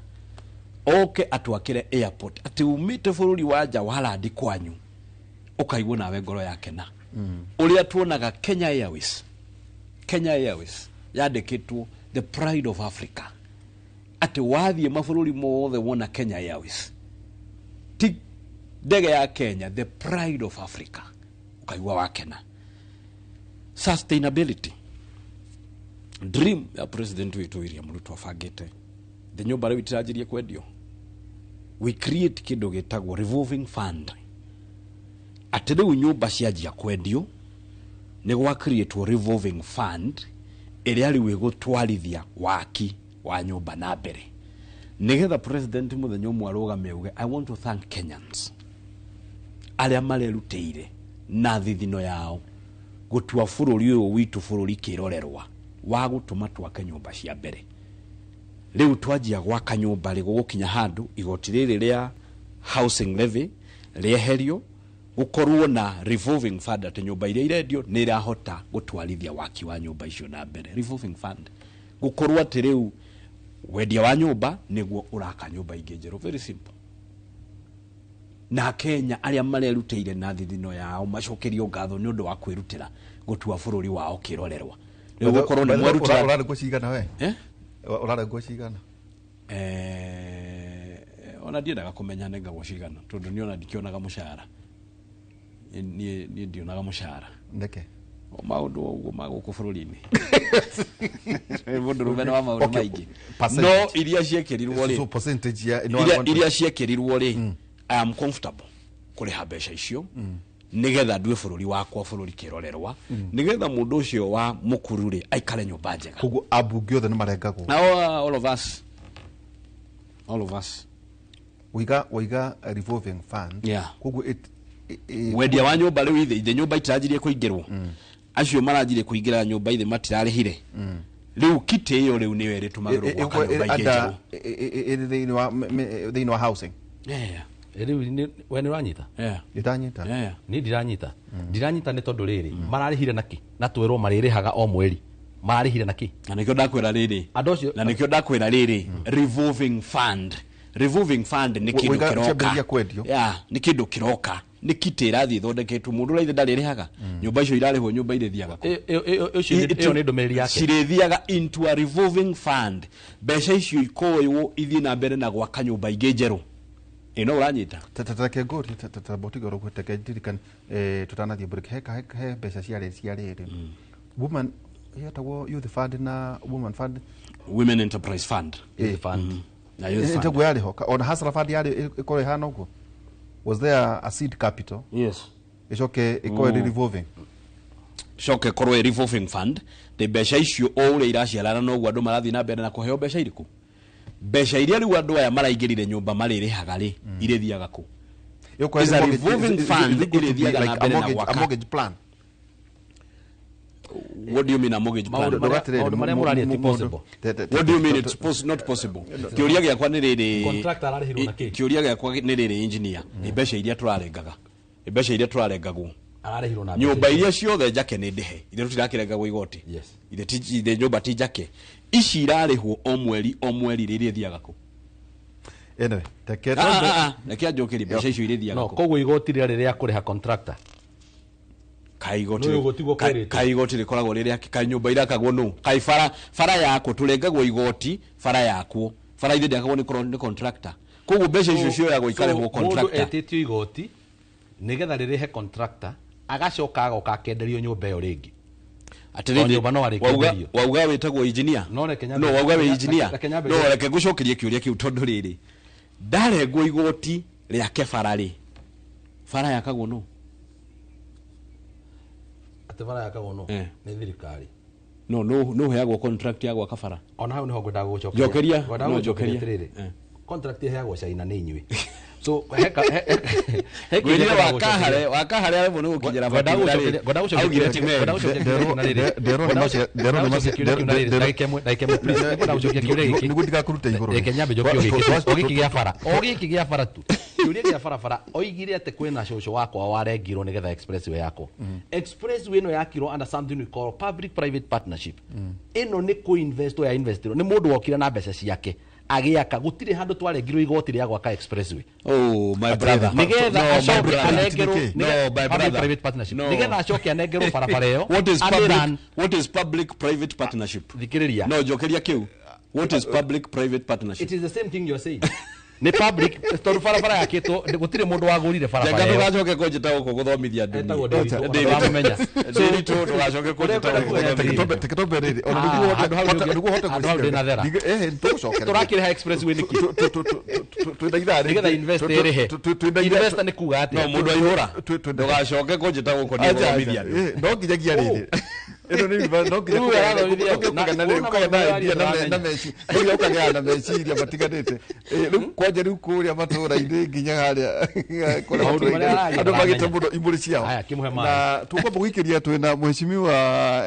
S3: oke atwakire airport ati umite bũrũri wanja walandi kwanyu ukaigwo nawe ngoro yake na uria tuonaga Kenya Airways yandikitwo the pride of Africa. Ati wathie mabũrũri mothe wona Kenya Airways ti ndege ya Kenya, the pride of Africa, ukaigwa wakena. Sustainability dream ya President witu William Ruto afagite the nyumba rĩu itirajirie kwendio. We create kindu gitagwo revolving fund. Ati rĩu nyumba cianjia kwendio ni gwa create revolving fund ĩrĩa rĩu ĩgũtwarithia waki wa nyumba na mbere. Nigetha President muthenya ũmwe arũgame uge, I want to thank Kenyans arĩa marerutĩire na thithino yao gũtua bũrũri ũyũ witũ bũrũri kĩrorerwa wa gũtũma twake nyumba cia mbere. Rĩu twanjia gwaka nyumba rĩ gũkinya handũ igoti rĩrĩ rĩa housing levy rĩeherio, gukorwo na revolving fund ati nyumba iria irendio ni irahota gutwarithia waki wa nyumba icio na mbere. Revolving fund gukorwo ati riu wendia wa nyumba niguo uraka nyumba ingĩ njerũ. Very simple. Na Kenya aria marerutĩire na thithino yao macokerio ngatho ni undu wa kwirutĩra gutua bũrũri wao kĩrorerwa. Rĩu gukorwo ni mwerutĩra
S1: urarengwo cigana we urarengwo cigana
S3: ona ndiendaga kumenya nengagwo cigana tondu ni ona ndikionaga mũcara. Ni ndionaga mũcara
S1: ndeke
S3: o maundu uguo magũkũ bũrũri-inĩ mundu rumena wa maundu maingĩ no iria ciekĩrirwo rĩ,
S1: so percentage ya
S3: iria ciekĩrirwo rĩ, I am comfortable kũrĩha mbeca icio nigetha ndue bũrũri wakwa bũrũri kĩrorerwa nigetha mundu ũcio wa mũkuru rĩ aikare nyũmba njega.
S1: Koguo abunge othe nĩ marengagwo.
S3: All of us
S1: Wiga revolving fund.
S3: Yeah.
S1: Koguo
S3: wendia wa nyumba rĩu ithe nyumba itirajirie kũingĩrwo acio marajirie kũingĩra nyumba ithe matirarĩhire. Rĩu kiti ĩyo rĩu nĩyo ĩrĩtumagĩrwo gwaka nyumba ingĩ njerũ
S1: thĩinĩ wa housing.
S2: Rĩu we nĩ ũranyita?
S1: Nditanyita.
S2: Niĩ ndiranyita. Ndiranyita nĩ tondũ rĩrĩ mararĩhire naki na twĩrwo marĩrĩhaga o mweri. Mararĩhire naki.
S3: Na nĩkĩo ndakwĩra rĩrĩ. Andũ acio na nĩkĩo ndakwĩra rĩrĩ revolving fund revolving fund ni kindu kiroka ya ni kindu kiroka ni kitira thi thondeketwo mundu raithe ndari rihaga nyumba icio irarihwo nyumba ire thiaga
S2: iyo ni ndomeri yake
S3: cirithiaga into a revolving fund mbeca icio ikoywo ithie na mbere na gwaka nyumba ingi njeru ino uranyita
S1: tatake ngori tatabotiga rogweteke ndirikan tutanathie break he mbeca ciarä woman yetagwo youth fund na woman fund
S3: women enterprise fund
S1: na youth fund ntagwo yari ho on hasra fund yari ikore hana ugo was there a seed capital
S3: yes
S1: icoke ikore revolving
S3: shoke korwe revolving fund de mbeca icio o ure iraciarana no gwa andu marathi na mbere na kuheo mbeca iriku mbeca iria riu andu aya maraingirire nyumba maririhaga ri irithiaga ku is a revolving fund irithiaga na mbere na gwaka
S1: a mortgage plan.
S3: What do you mean a mortgage plan?
S2: What do
S3: you mean it's not possible? Kiuria gya kwa ni riri
S2: contractor ararihirwo na ki
S3: kiuria gya kwa ni riri engineer mbeca iria turarengaga mbeca iria turarengagwo
S2: ararihirwo na
S3: nyumba iria ciothe njake ni ndihe iria tutirakirengagwo igoti ile nyumba ti njake ici irarihwo o mweri riri thiaga ku
S1: anyway
S3: na kia njokeri mbeca icio irithiaga ku
S2: koguo igoti rĩa kuriha contractor
S3: kaigoti rikoragwo riria kanyumba irakagwo no kai fara yako turengagwo igoti fara yako fara ithe ndakagwo ni contractor koguo mbeca icio cioyagwo ikarehwo contractor
S2: mundu etitio igoti nigetha ririhe contractor agacoka agoka akenderio nyumba iyo ringi
S3: wauga witagwo engineer no wauga we engineer no reke gucokerie kiuria kiu tondu riri ndarengwo igoti riake fara yakagwo no
S2: atevara yakagwo no ni thirikari
S3: no heagwo contract ya gwaka bara
S2: ona hau niho ngwenda gucokeria
S3: jokeria
S2: contract heagwo caina ni inyui
S3: so gwirire wakahare arimo no gukinyira
S1: nigutika kurute iguru
S2: rekenyambe jokio giki gia bara tu kiuria gia bara oigire ate kwina shosho wakwa warengirwo nigetha expressway yako expressway no yakirwo under something we call public private partnership ino ni co-investor ya investor ni mundu wokire na mbeca ciake agiaka gutire handu twarengirwo igoti ria gwaka expressway
S3: my brother
S2: nigetha acoke anegerwo private partnership nigetha acoke anegerwo barabara iyo
S3: what is public private partnership
S2: thikiriria
S3: no jokeria kiu what is public private partnership
S2: it is the same thing you are saying ni public tondu barabara yakitwo gutire mundu wagurire barabara
S3: iyo gacoke kunjita guko guthomithia ndini
S2: ndamenya
S3: ndini tu gacoke kunjita
S1: teketombe riri
S2: ndugu hote na thera turakire expressway niki nigetha investor irihe investor ni kuga ati
S3: no mundu aihura ndugacoke kunjita guko ni guthomithia
S1: no nginyagia riri ino ni no nginya na meci uri ukagana na meciria matiganite kwanje riu kuria matura inde nginya haria kore andu magite muno imuri ciao na tuko bugikiria twina mheshimiwa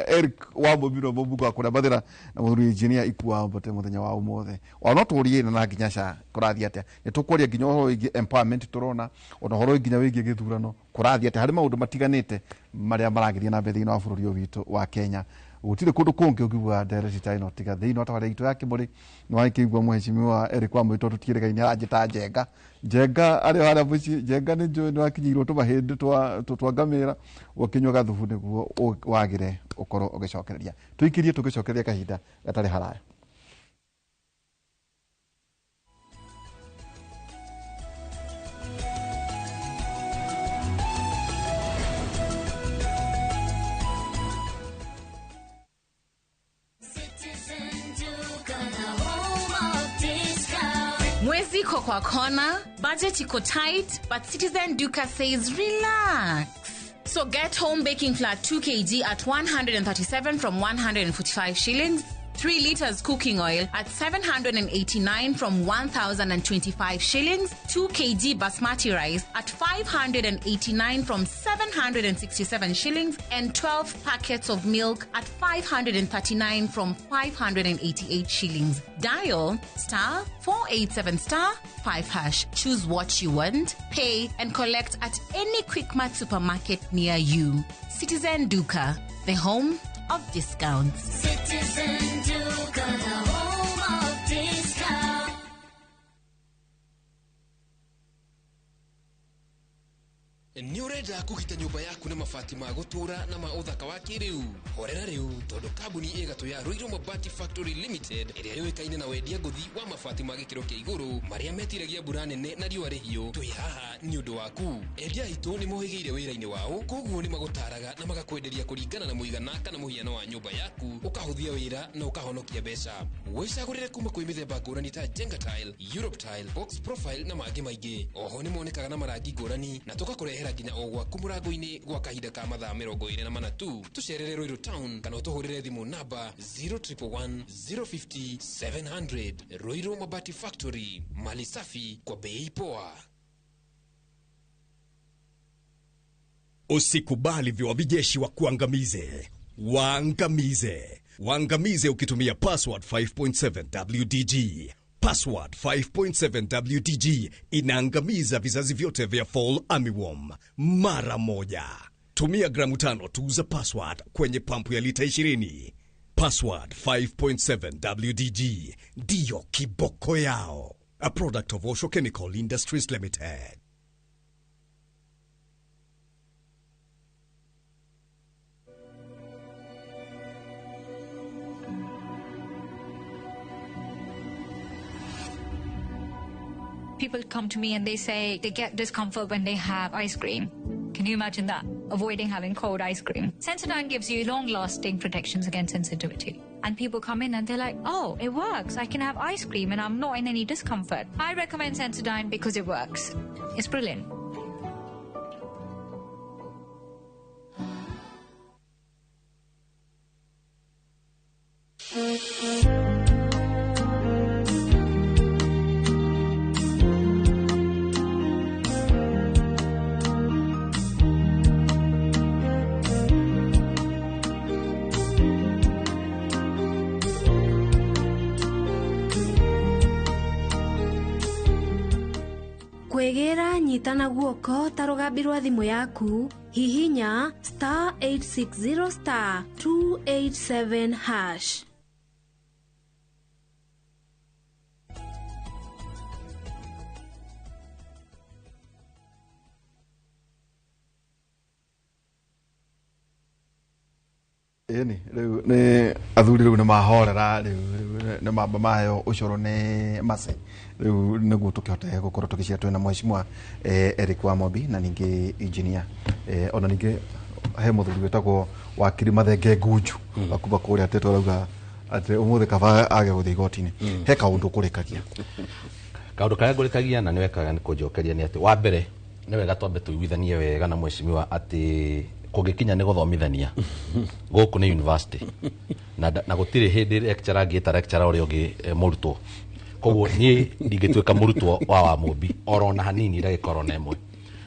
S1: Eric wa Mumiro Mumbuga kuria mathira na muthuri engineer ikua mbote muthenya wa umothe ona turie na nginya ca kurathia atia ni tukuria nginya horo ingi empowerment turona ona horo nginya wingi githurano kurathia atia hari maundu matiganite maria maragithia na mbere wa bururi witu wa Kenya gutire kundu kungi ukigwa ndereti ta ino tiga thiini wa tawari itu yake muri ni waikigwa mheshimiwa Eric wa Mwito tutieregaini ajita njenga ari hara buci njenga ni njo ni wakinyirwo tumahindi twangamira ukinywa gathubu niguo wagire ukoro ugicokereria tuikirie tugicokereria kahinda gatari haraya.
S4: Mwezi iko kwa kona, budget iko tight, but Citizen Duka says relax. So get home baking flour 2 kg at 137 from 145 shillings, 3 liters cooking oil at 789 from 1,025 shillings, 2 kg basmati rice at 589 from 767 shillings, and 12 packets of milk at 539 from 588 shillings. Dial star 487 star 5 hash. Choose what you want, pay, and collect at any Quickmart supermarket near you. Citizen Duka, the home of discounts. Citizen Duka, the home of discounts.
S5: Ni urenda kugita nyumba yaku na mabati ma gutura na ma uthaka wa kiriu. Horera riu tondu kambuni igatu ya Ruiru Mabati Factory Limited iria yoikaine na wendia nguthi wa mabati ma gikiro kia iguru maria metiragia mbura nene na riua rihiu. Twi haha ni undu waku. Endia itu ni mohigeire wira-ini wao, koguo ni magutaraga na magakwenderia kuringana na muigana kana muhiano wa nyumba yaku, ukahuthia wira na ukahonokia mbeca. Wicagurire kuma kwi mithemba ngurani ta Jenga Tile, Europe Tile, Box Profile na mangi maingi. Oho ni monekaga na marangi ngurani na tugakurehera nginya o gwaku murango-ini gwa kahinda ka mathaa 24 tu. Tucerere Ruiru Town kana utuhurire thimu namba 0111 050 700. Ruiru Mabati Factory, mali safi kwa bei poa.
S6: Usikubali viwavijeshi wa kuangamize. Waangamize ukitumia password 5.7 WDG. Password 5.7 WDG inaangamiza vizazi vyote vya Fall Armyworm mara moja. Tumia gramu 5 tu za password kwenye pampu ya lita 20. Password 5.7 WDG ndiyo kiboko yao. A product of Osho Chemical Industries Limited.
S7: People come to me and they say they get discomfort when they have ice cream. Can you imagine that? Avoiding having cold ice cream. Sensodyne gives you long-lasting protections against sensitivity. And people come in and they're like, oh, it works. I can have ice cream and I'm not in any discomfort. I recommend Sensodyne because it works. It's brilliant.
S8: Kwegera nyitana guoko ta rugambi rwa thimu yaku hihinya *860 *287#.
S1: Eni ne athuri riu ne mahorera riu ne mamba maheo ucoro ne mase riu niguo tukihote gukorwo tugicia twina mheshimiwa Eric Wamobi na ningi engineer ona ningi he muthuri wetagwo wa Kĩrĩma thenge ngunju akuba kuria teto rauga ati umuthe kaba age guthi igotini he kaundu kurikagia
S2: kaundu kaya ngurikagia na niwekaga ni kunjokeria ni ati wa mbere ni wega twambe tuiguithanie wega na mheshimiwa ati kugikinya ni guthomithania guku ni university na gutire hindi lecturer angiita lecturer uri ungi murutwo koguo ni ndingituika murutwo wa Wamobi orona hanini ndagikoro na imwe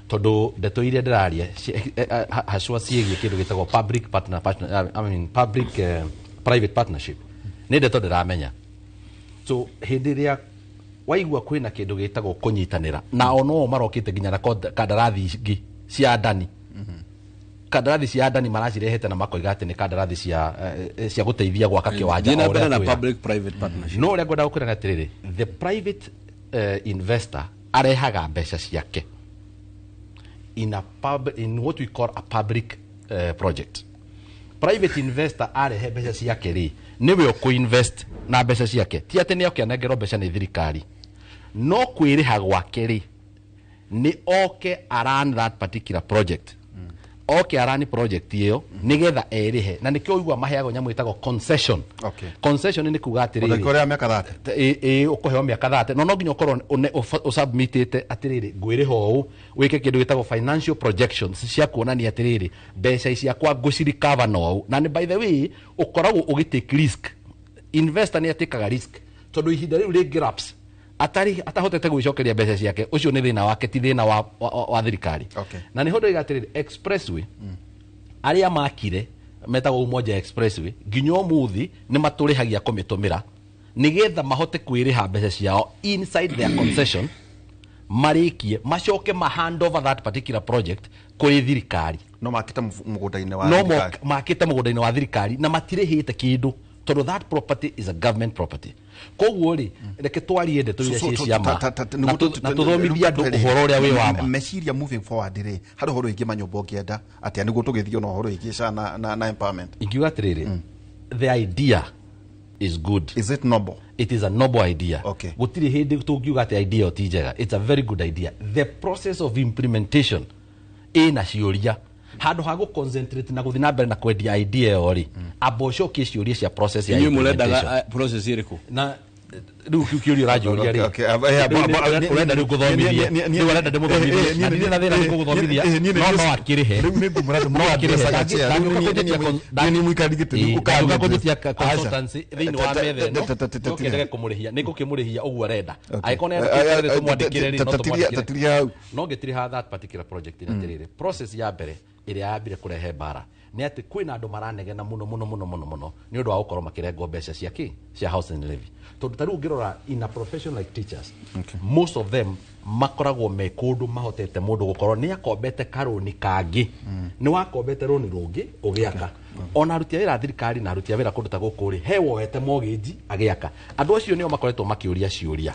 S2: tondu ndeto iria ndiraria haswa ciegie kindu gitagwo public private partnership ni ndeto ndiramenya so hindi ria waigua kwina kindu gitagwo kunyitanira na ono marokite nginya na kandarathi ingi cia ndani kandarathi cia ndani maracirehete na makoiga ati ni kandarathi cia guteithia gwaka kiwanja
S3: o ria na public private partnership
S2: no ria ngwenda gukwira atiriri the private investor arehaga mbeca ciake in what we call a public project. Private investor arehe mbeca ciake ri niwe uku-invest na mbeca ciake ti ati ni okianengero mbeca ni thirikari no kwiriha gwake ri ni oke aran that particular project oke arani project iyo nigetha erihe na nikio igwa maheago nyamu itago concession.
S1: Okay.
S2: Concession ni kuga atiriri
S1: ukorea miaka 30
S2: ukuheo miaka 30 no nginya ukorwo usubmitite atiriri ngwiriho u wike kindu gitagwo financial projections cia kuonania atiriri mbeca ici akwa ngucirikava no na by the way ukoragwo ugitake risk. Investor ni atikaga risk tondu ihinda riu ri gaps atahotete gwicokeria mbeca ciake ucio ni thina wake ti thina wa thirikari.
S1: Okay.
S2: Na ni hondo igatiriri expressway aria makire metagwo Umoja Expressway nginyo muthi ni maturihagia kumitumira nigetha mahote kwiriha mbeca ciao inside their concession marikie macoke hand over that particular project kuri thirikari
S1: no makita mugunda-ini wa thirikari
S2: no makita mugunda-ini wa thirikari na matirihite kindu tondu that property is a government property koguo ri reke twarie ndeto iria cia ciama na tuthomithia andu uhoro uria wi wama
S1: meciria moving forward ri hari horo ingi manyumba ngienda atia niguo tugithio na horo ingi na empowerment
S2: ingiuga atiriri the idea is good.
S1: Is it noble?
S2: It is a noble idea.
S1: Okay.
S2: Gutiri hindi tugiuga ati idea otijega. It's a very good idea. The process of implementation ina ciuria handu ha go concentrate na guthina mbere na kwendia idea ori aboco ke ciuria cia process ya
S3: implementation process iriku
S2: na riu kiuria rajuria ri urenda riu guthomithia riu urenda ndimuthomithia na na thina riu guthomithia no akirihe riu ni ngumuradu no akirihe
S1: ni muikarigite
S2: ukaga kujutia consultancy thini wa methe no ukendege kumurihia ni gukimurihia uguo arenda aikone tumwandikire ri no tumwandikire no ngitiri ha that particular project ina tirire process ya mbere iria yambire kurehe bara ni ati kwina andu maranegena muno ni undu wa gukorwo makirengo mbeca cia ki cia housing levy tondu taru ngirora in a profession like teachers most of them makoragwo me kundu mahotete mundu gukorwo ni akombete karoni kangi ni wakombete roni rungi ugiaka ona arutia wira thirikari na arutia wira kundu ta gukuri hewo wete mortgage agiaka andu acio nio makoretwo makiuria ciuria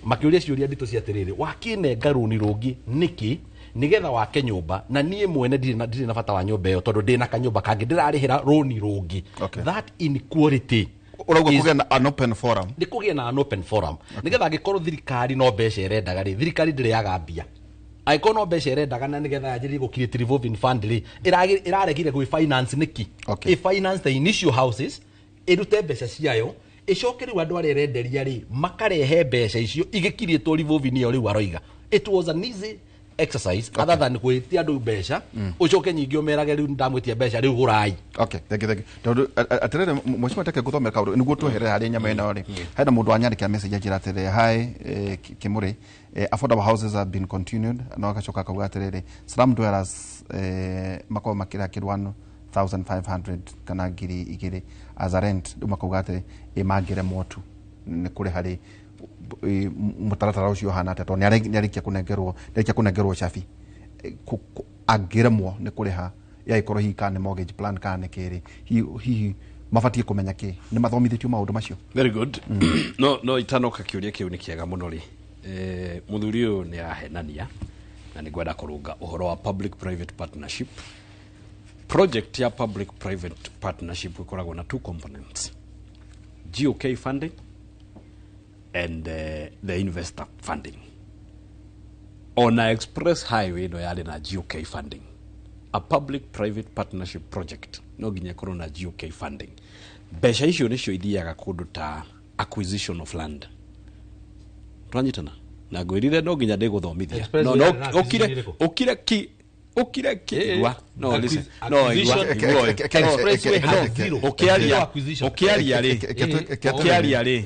S2: makiuria ciuria ndito cia tiriri wakinenga roni rungi niki nigetha wake nyumba na nie mwene ndiri na bata wa nyumba iyo tondu ndina kanyumba kangi ndirarihira roni rungi that inequality
S1: urauga kugia na an open forum
S2: ndikugia na an open forum nigetha ngikorwo thirikari no mbeca irendaga ri thirikari ndiriaga mbia aiko no mbeca irendaga na nigetha ajiri gukirite revolving fund ri iraregire gwi finance niki finance the initial houses irute mbeca ciayo icoke riu andu ari renderia ri makarehe mbeca icio igikirietwo revolving iyo riu aroiga it was an easy exercise other than kwitia andu mbeca ucoke nyingi umerage riu ndamwitia mbeca riu gurai
S1: thank you tondu atirere mweshima teke guthomera kaundu niguo twehere hari nyama ino ri haina mundu anyandika message ajira atirere hi kimuri affordable houses have been continued no akacoka kauga atirere slum dwellers makao makira kirwano 1500 kana ngiri igiri as a rent umakauga atiri imagire motu ni kuri hari mutaratara ucio hana ateto ni arikia kunengerwo shafi agiremwo ni kuriha ya ikoro hi kana mortgage plan kana kiri hi mafatie kumenya ki ni mathomithitio maundu macio
S3: very good no itanoka kiuria kiu ni kiega muno ri muthuri uyu ni ahenania na ni gwenda kurunga uhoro wa public private partnership project ya public private partnership ikoragwo na two components GOK funding and the investor funding. On a express highway no yale na GOK funding. A public-private partnership project no ginya korwo na GOK funding. Besha icio nicio ithiaga kundu ta acquisition of land. Twanyitana na gwirire no ginya ndiguthomithia. No ukire kiwa no listen no expressway has zero ukiaria ri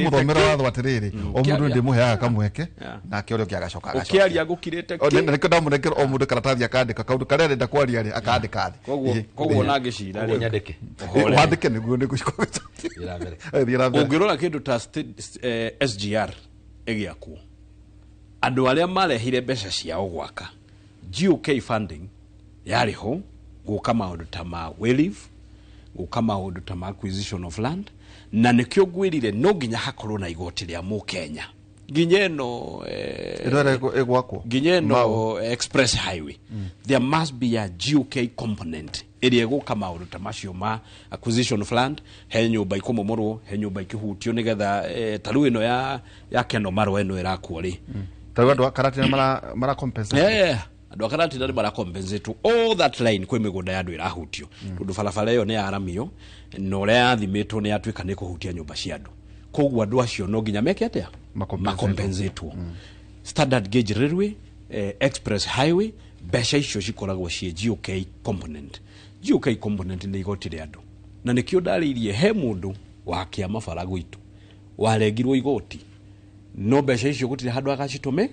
S1: muthomera watho atiriri o mundu ndimuheaga kamweke na kiurio kiagacoka
S3: ukiaria gukirite
S1: niko ndamunekera o mundu karatathi akandika kaundu karia renda kwaria ri akandika
S3: koguo na ngicira ri
S2: nyandike
S1: wandike niguo niguciko
S3: ungirora kindu ta SGR egiaku andu aria marehire mbeca ciao gwaka GOK funding yari ho guka maundu ta ma relief guka maundu ta ma acquisition of land na nikyo gwirire no ginya hakorwo na igoti ria mu Kenya ginyeno ginyeno express highway there must be a GOK component area guka maundu ta macio ma acquisition of land he nyumba ikomomorwo he nyumba ikihutio nigetha taru ino ya keno marwa ino irakuo ri
S1: taru andu akarati mara compensate
S3: andu akarati ndari bara compensate all that line kwe migunda ya andu irahutio tundu falafala yo ne aramio no ria athimitwo ne atwika ne kuhutia nyumba cia andu koguo andu acio no ginya meke atia makompensate standard gauge railway express highway besha icio cikoragwo cie GOK component ni igotire andu na nikio ndaririe he mundu wa kiama bara gwitu warengirwo igoti no besha icio gutire handu agacitume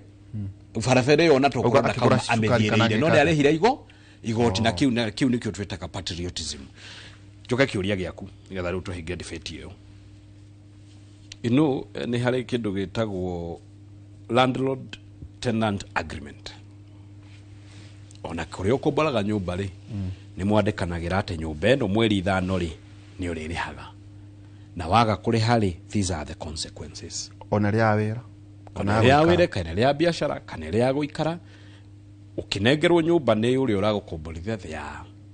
S3: farafere yona tokorana kama amethirire no ndi arehira igoti na kiu nikio twetaka patriotism joka kiuria giaku nigetha riu tuhinge debate iyo ino ni hari kindu gitagwo landlord tenant agreement ona kuri ukumbaraga nyumba ri ni mwandikanagira ate nyumba eno mweri 5 ri nĩ ũrĩrĩhaga na waga kũrĩha rĩ, these are the consequences.
S1: Ona rĩa wĩra
S3: kana rĩa wĩra kana rĩa biacara kana rĩa gũikara ũkĩnengerwo nyũmba nĩ ũrĩa ũragũkomborithia,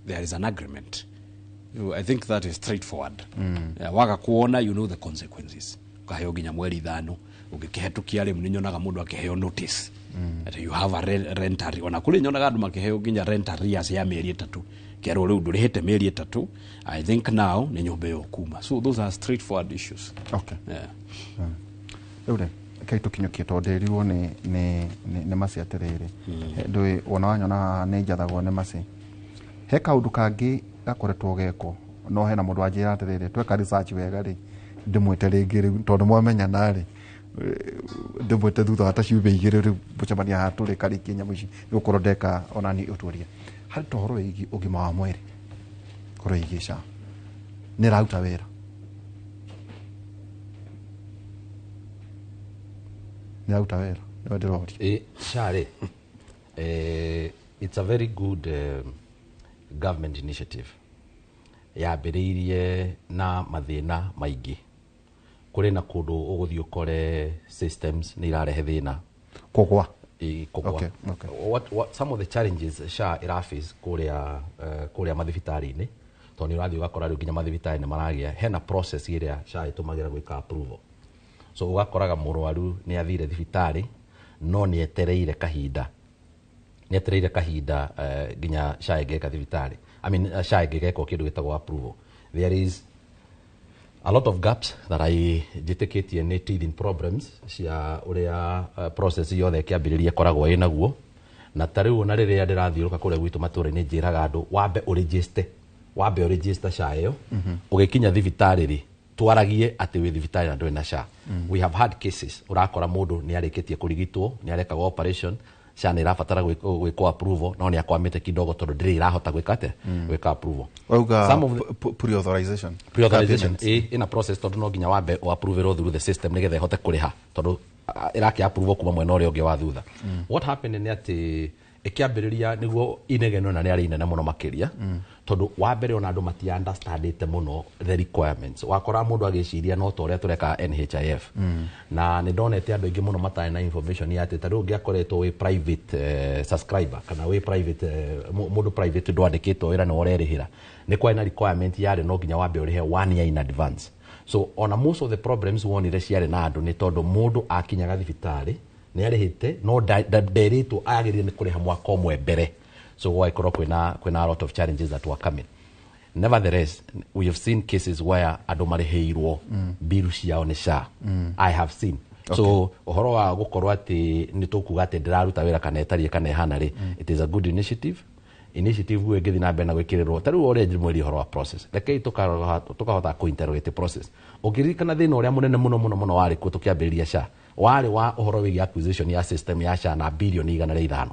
S3: there is an agreement. I think that is straightforward. Waga kuona, you know the consequences. Ukaheo nginya mweri 5 ũngĩkĩhetũkia rĩu nĩ nyonaga mũndũ akĩheo notice that you have a rent arrears. Ona kũrĩ nyonaga andũ makĩheo nginya rent arrears ya mĩeri 3 kĩarwo rĩu ndũrĩhĩte mĩeri 3. I think now nĩ nyũmba ĩyo kuma. So those are straightforward issues.
S1: Okay. Rĩu rĩ kai tũkinyũkie tondũ ndĩrirwo nĩ maci atĩrĩrĩ ndũĩ wona wanyona nĩ njathagwo nĩ maci he kaũndũ kangĩ gakoretwo geko no hena mũndũ wanjĩra atĩrĩrĩ tweka research wega rĩ ndĩmwĩte rĩngĩ rĩu tondũ mwamenyana rĩ ndĩmwĩte thutha wa ta ciumbe 2 rĩu mũcemania haha tũrĩ karĩkie nyamũ ici nĩgũkorwo ndeka ona ni ũtuĩria harĩ tohoro wĩgiĩ ũgima wa mwĩrĩ kũrwo wĩgiĩ SHA nĩ rauta wĩra nĩ rauta wĩra nĩwe ndĩroria
S2: SHA rĩ it's a very good government initiative yambĩrĩirie na mathĩna maingĩ kũrĩ na kũndũ ũgũthiĩ ũkore systems nĩ irarehe thĩna
S1: kũgwa.
S2: Okay. What some of the challenges SHA iraface kũrĩa mathibitarĩ-inĩ tondũ nĩ ũrathiĩ ũgakora rĩu nginya mathibitarĩ nĩ maragĩa hena process ĩrĩa SHA ĩtũmagĩra gwĩka approval, so ũgakoraga mũrwaru nĩ athire thibitarĩ no nĩ etereire kahinda nginya SHA ĩngĩka thibitarĩ. I mean SHA ĩngĩka kĩndũ gĩtagwo approval. There is a lot of gaps that I njĩtĩkĩtie nĩ teething problems cia ũrĩa process yothe ĩkĩambĩrĩria koragwo ĩnaguo, na tarĩu ona rĩrĩa ndĩrathiũrũka kũrĩa gwitũ matũũra-inĩ njĩraga andũ wambe ũregister SHA ĩyo ũgĩkinya thibitarĩ rĩ twaragie atĩ wĩ thibitarĩ na ndũrĩ na SHA. We have had cases ũrakora mũndũ nĩ arĩkĩtie kũrigitwo nĩ arekaga operation SHA nĩ irabatara gwĩkwo approval no nĩ akwamĩte kidogo tondũ ndĩrĩ irahota gwĩka approval.
S1: Pre-authorization
S2: in a process tondũ no nginya wambe o approve through the system nĩgetha ĩhote kũrĩha tondũ ĩrakĩ approve kuma mwena ũrĩa ũngĩ wa thutha. What happened nĩ atĩ ĩkĩambĩrĩria nĩguo inegeno na nĩ arĩ inene mũno makĩria tondũ wa mbere ona andũ mati-understandĩte mũno the requirements. Wakora mũndũ agĩciria no ta ũrĩa tũreka NHIF na nĩ ndonete andũ aingĩ mũno matarĩ na information ya atĩ tarĩu ũngĩakoretwo wĩ private subscriber kana wĩ private mũndũ private ndwandĩkĩtwo wĩra nĩ ũrerĩhĩra nĩ kwarĩ na requirement yarĩ no nginya wambe ũrĩhe 1 year in advance. So ona most of the problems wonire ciarĩ na andũ nĩ tondũ mũndũ akinyaga thibitarĩ nĩ arĩhĩte no nderĩtwo agĩrĩire nĩ kũrĩha mwaka ũmwe mbere. So gwaikorwo kwĩna a lot of challenges that were coming. Nevertheless, we have seen cases where andũ marĩhĩirwo bill ciao nĩ SHA. I have seen. Okay. So ũhoro wa gũkorwo atĩ nĩ tũkuga atĩ ndĩraruta wĩra kana ĩtariĩ kana ĩhana rĩ, it is a good initiative guo ĩngĩthiĩ na mbere na gwĩkĩrĩrwo tarĩu ũrĩa njimwĩri ũhoro wa process rekei tũkahota kũ-interrogate process. Ũngĩririkana thĩna ũrĩa mũnene mũno warĩ kuo tũkĩambĩrĩria SHA warĩ wa ũhoro wĩgiĩ acquisition ya system ya SHA na birioni 105.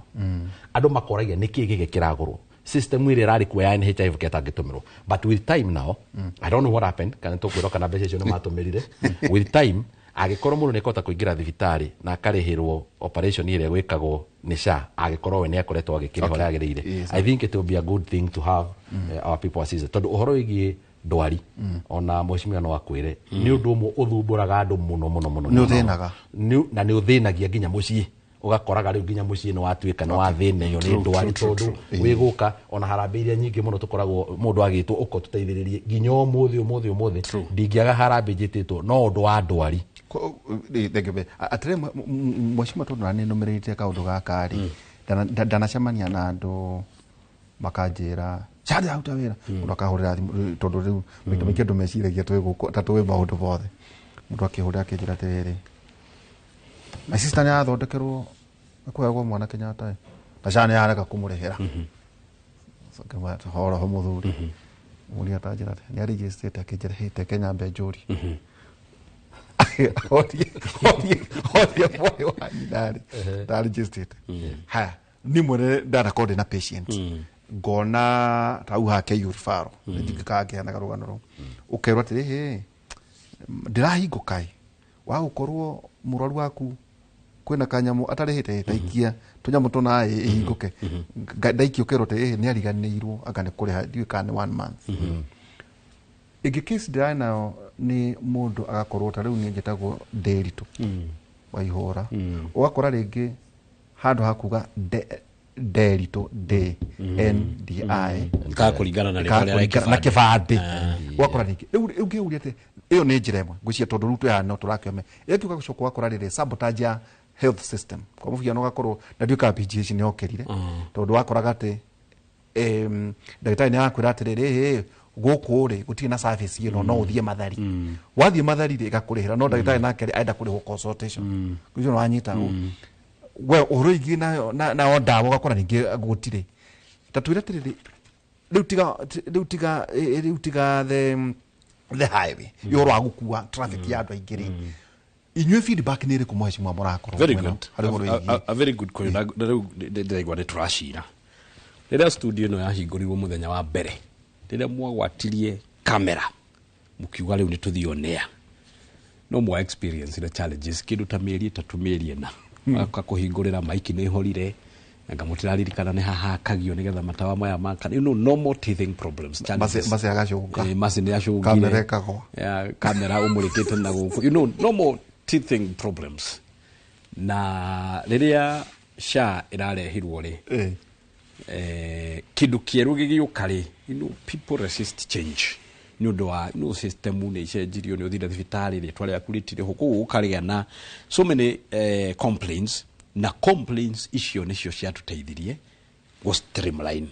S2: Andũ makoragia nĩkĩ gĩkĩ kĩragũrwo system ĩrĩa ĩrarĩ kuo ya NHIF kĩatangĩtũmĩrwo, but with time now I don't know what happened kana tũkwĩrwo kana mbeca icio nĩ matũmĩrire with time agĩkorwo mũndũ nĩ ekũhota kũingĩra thibitarĩ na akarĩhĩrwo operation ĩrĩa gwĩkagwo nĩ SHA agĩkorwo we nĩ akoretwo agĩkĩrĩho ũrĩa agĩrĩire. I think it will be a good thing to have our people assist tondũ ũhoro wĩgiĩ ndwari ona mheshimiwa no akwĩre nĩ ũndũ ũmwe ũthumbũraga andũ mũno
S1: nĩ ũthĩnaga
S2: na nĩ ũthĩnagia nginya mũciĩ ũgakoraga rĩu nginya mũciĩ nĩ watuĩka nĩ wathĩnio nĩ ndwari tondũ wĩgũka ona harambĩ iria nyingĩ mũno tũkoragwo mũndũ agĩtwo ũko tũteithĩrĩrie nginya ũmũthĩ ndingĩaga harambĩ njĩtĩtwo no ũndũ wa ndwari.
S1: Atĩrĩ mheshimiwa tondũ na nĩ nũmĩrĩte kaũndũ gaka rĩ ndanacemania na andũ makanjĩra SHA ndĩraruta wĩra mũndũ akahũrĩra thimũ tondũ rĩu maita maingĩ andũ meciragia tatũĩ maũndũ mothe mũndũ akĩhũrĩra akĩnjĩra atĩrĩrĩ my sister nĩ arathondekerwo nĩkũheagwo mwana Kenyatta na SHA nĩ yarega kũmũrĩhĩra horoho mũthuri mũria atanjĩra nĩ arĩgĩstĩte akĩnjĩra Kenya Mbenjũri orie mwaĩ wa nyinarĩ ndarĩgĩstĩte haya ni mwene ndanakorwo ndĩ na patient ngona tau hake yurfaro ndingĩkangĩanaga rũgano rũu ũkerwo atĩrĩ ndĩrahingũka wa gũkorwo mũrwaru waku kwĩna kanyamũ atarĩhĩte taikia tũnyamũ tũna ĩhingũke ndaikio kerwo atĩ nĩ ariganĩirwo anga nĩ kũrĩha ndiũĩ kana nĩ 1 month Igi case ndĩrarĩ nayo nĩ mũndũ agakorwo ta rĩu niĩ njĩtagwo Ndĩritũ Waihũra, ũgakora rĩngĩ handũ hakuga Ndĩritũ DNDI
S3: kũringana na rĩtwa
S1: na kĩbandĩ, ũgakora rĩngĩ rĩu ngĩũria atĩ ĩyo nĩ njĩra ĩmwe ngwĩciria tondũ rĩu twĩhaha no tũrakĩome ĩkiuga gũcoka ũgakora rĩrĩ sabotage ya health system kwa mũhiano ũgakorwo na ndiũkaga PGH nĩ okerire tondũ wakoraga atĩ ndagĩtarĩ nĩ arakwĩra atĩrĩrĩ gũkũ rĩ gũtirĩ na service ĩno no ũthiĩ Mathari, wathiĩ Mathari rĩ ĩgakũrĩhĩra no ndagĩtarĩ nake aenda kũrĩhwo consultation gũcio wanyita we ũhoro ingĩ na ndawa ũgakora ningĩ gũtirĩ ta twĩra atĩrĩrĩ rĩu tiga the highway yoro wa gũkua traffic ya andũ aingĩ rĩ inyuĩ feedback nĩ ĩrĩkũ mheshimiwa mũrakorwo
S3: a very good question na rĩu ndĩraigua nĩ tũracira rĩrĩa studio ĩno yahingũrirwo mũthenya wa mbere rĩrĩa mwagwatirie kamera mũkiuga rĩu nĩ tũthiĩ on air no mwa experience the challenges kĩndũ ta mĩeri 3 mĩeri 4 akakũhingũrĩra maiki nĩ horire anga mũtiraririkana nĩ hahakagio nĩgetha matawa maya makana normal teething problems
S1: mase agacũka
S3: mase nĩ acũgire
S1: kamera ĩkagwa
S3: kamera ũmũrĩkĩte na gũkũ normal teething problems na rĩrĩa SHA ĩrarehirwo rĩ kĩndũ kĩerũ gĩgĩũka rĩ people resist change nĩ ũndũ wa system nĩ icenjirio nĩ ũthire thibitarĩ rĩtwa rĩaku rĩtirĩ kũu ũkarĩa na so many complaints na complaints icio nĩcio ciatũteithirie go streamline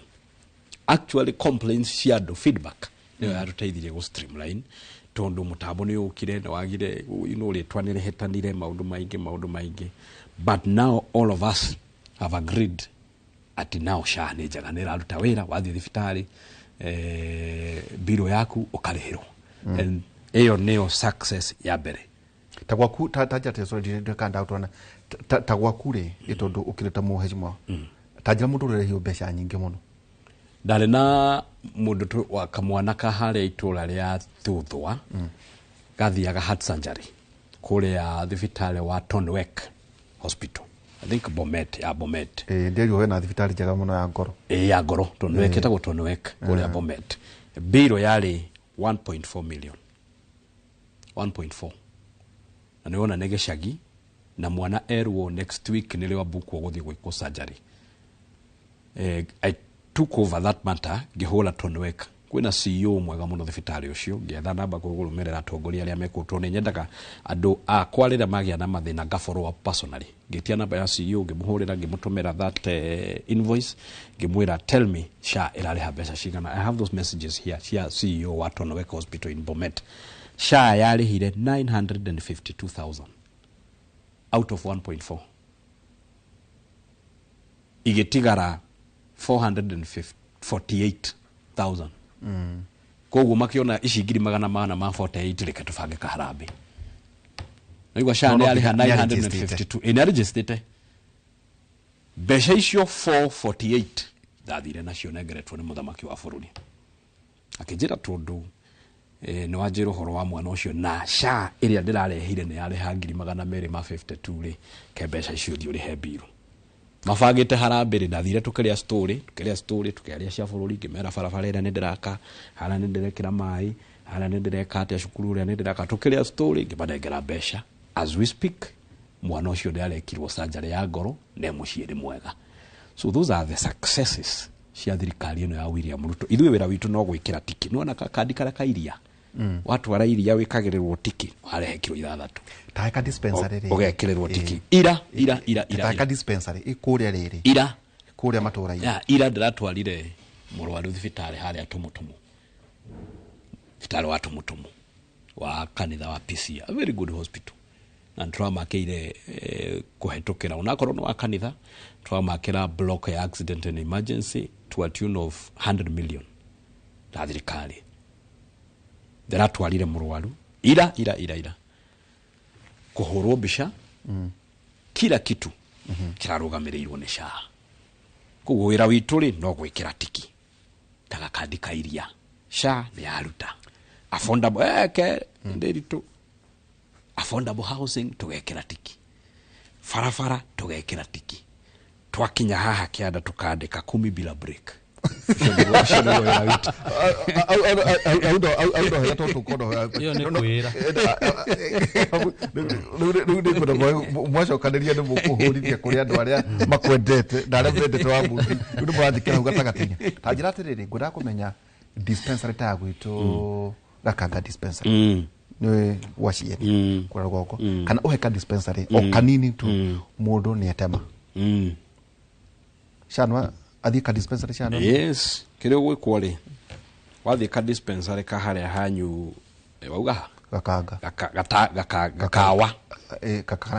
S3: actually complaints cia andũ feedback nĩyo yatũteithirie go streamline tondũ mũtambo nĩ ũkire na wagire rĩtwa nĩ rĩhetanire maũndũ maingĩ but now all of us have agreed ati now SHA nĩ njega nĩ ĩraruta wĩra wathiĩ thibitarĩ biro yaku ũkarĩhĩrwo and ĩyo nĩyo success ya mbere
S1: ta gwaku tajate sorry ndikanda utwana ta gwaku rĩ ĩtondũ ũkĩrĩta mũheshimiwa tajira mũndũ ũrĩhio mbeca nyingĩ mũno
S3: ndarĩ na mũndũ wa kamwana ka harĩa itũra rĩa Thũthwa gathiaga heart surgery kũrĩa thibitarĩ wa Tonwek Hospital I think Bomet
S1: ndio wena thibitarĩ njega mũno ya ngoro
S3: ya ngoro Tonwek etagwo Tonwek kũrĩa Bomet biro yarĩ 1.4 million 1.4 na niona nĩ gĩcagi na mwana erwo next week nĩ rĩwa bukwo gũthiĩ gwĩkwo surgery I took over that matter ngĩhũra Tonwek kwĩna CEO mwega mũno thibitarĩ ũcio ngĩetha namba kũrũmĩrĩra atongoria arĩa mekũtwo nĩ nyendaga andũ akwa rĩrĩa magĩa na mathĩna ngafollow up personally ngĩtia namba ya CEO ngĩmũhũrĩra ngĩmũtũmĩra that invoice ngĩmwĩra tell me SHA ĩrarĩha mbeca cigana I have those messages here cia CEO wa Tonwek Hospital in Bomet SHA yarĩhire 952,000 out of 1.4 igĩtigara 448,000 koguo makiona ici ngiri magana ma 48 reke tubange kaharambe naigua SHA nĩ yarĩha 952 ina registered mbeca icio 448 ndathire nacio nengeretwo nĩ mũthamaki wa bũrũri akĩnjĩra tondũ nĩ wanjĩra ũhoro wa mwana ũcio na SHA ĩrĩa ndĩrarehire nĩ yarĩha ngiri magana 252 rĩ ke mbeca icio thiĩ ũrĩhe mbirũ mabangĩte harambĩ ndathire tũkĩrĩa story tũkĩaria cia bũrũri ngĩmera barabara ĩrĩa nĩ ndĩraka hala nĩ ndĩrekĩra maĩ hala nĩ ndĩreka atĩa cukuru ũrĩa nĩ ndĩraka tũkĩrĩa story ngĩmanengera mbeca as we speak mwana ũcio nĩarekirwo surgery ya ngoro na mũciĩ mwega so those are the successes cia thirikari ĩno ya William Ruto ithuĩ wĩra witũ no gwĩkĩra tiki nĩwona kandi karĩa kairia watwara iria wĩkagĩrĩrwo tiki warehe kilo 6
S1: taika dispensary rĩ
S3: ũgekĩrĩrwo tiki ira
S1: taika dispensary ikũrĩa rĩrĩ
S3: ira
S1: kũrĩa matũra-inĩ
S3: ira ndĩratwarire mũrwaru thibitarĩ harĩa Tumutumu thibitarĩ wa Tumutumu wa kanitha wa PCA a very good hospital na twamakĩire kũhetũkĩra onakorwo no wa kanitha twamakĩra block ya accident and emergency to a tune of 100 million na thirikari ndiratwarire mũrwaru ira kũhũrwo mbica kila kitu kirarũgamĩrĩirwo nĩ SHA koguo wĩra witũ rĩ no gwĩkĩra tiki taga kandi kairia SHA nĩ yaruta affordable Ndĩritũ affordable housing tugekĩra tiki farafara tugekĩra tiki twakinya haha kĩanda tukandĩka 10 bila break
S1: aundo hega tondu kono
S2: iyo ni kwira
S1: mwacokaniria nä må kå hå rithia kå rä andå arä a makwendete na arä a mendete wa mundi rä u nä må rathikä ra hau gatagatä-inä ta njä ra atä rä rä ngwendaga kå menya dispensary ta ya gwitå Gakanga dispensary nä gwacieri kå ra rũgongo kana å heka dispensary o kanini tu må ndå nä etema Shanwa athiä ka dispensary Shanwa
S3: yes kä rä å gwä kwo rä wathiä ka dispensary ka harä a hanyu wauga
S1: Gakanga
S3: gakawa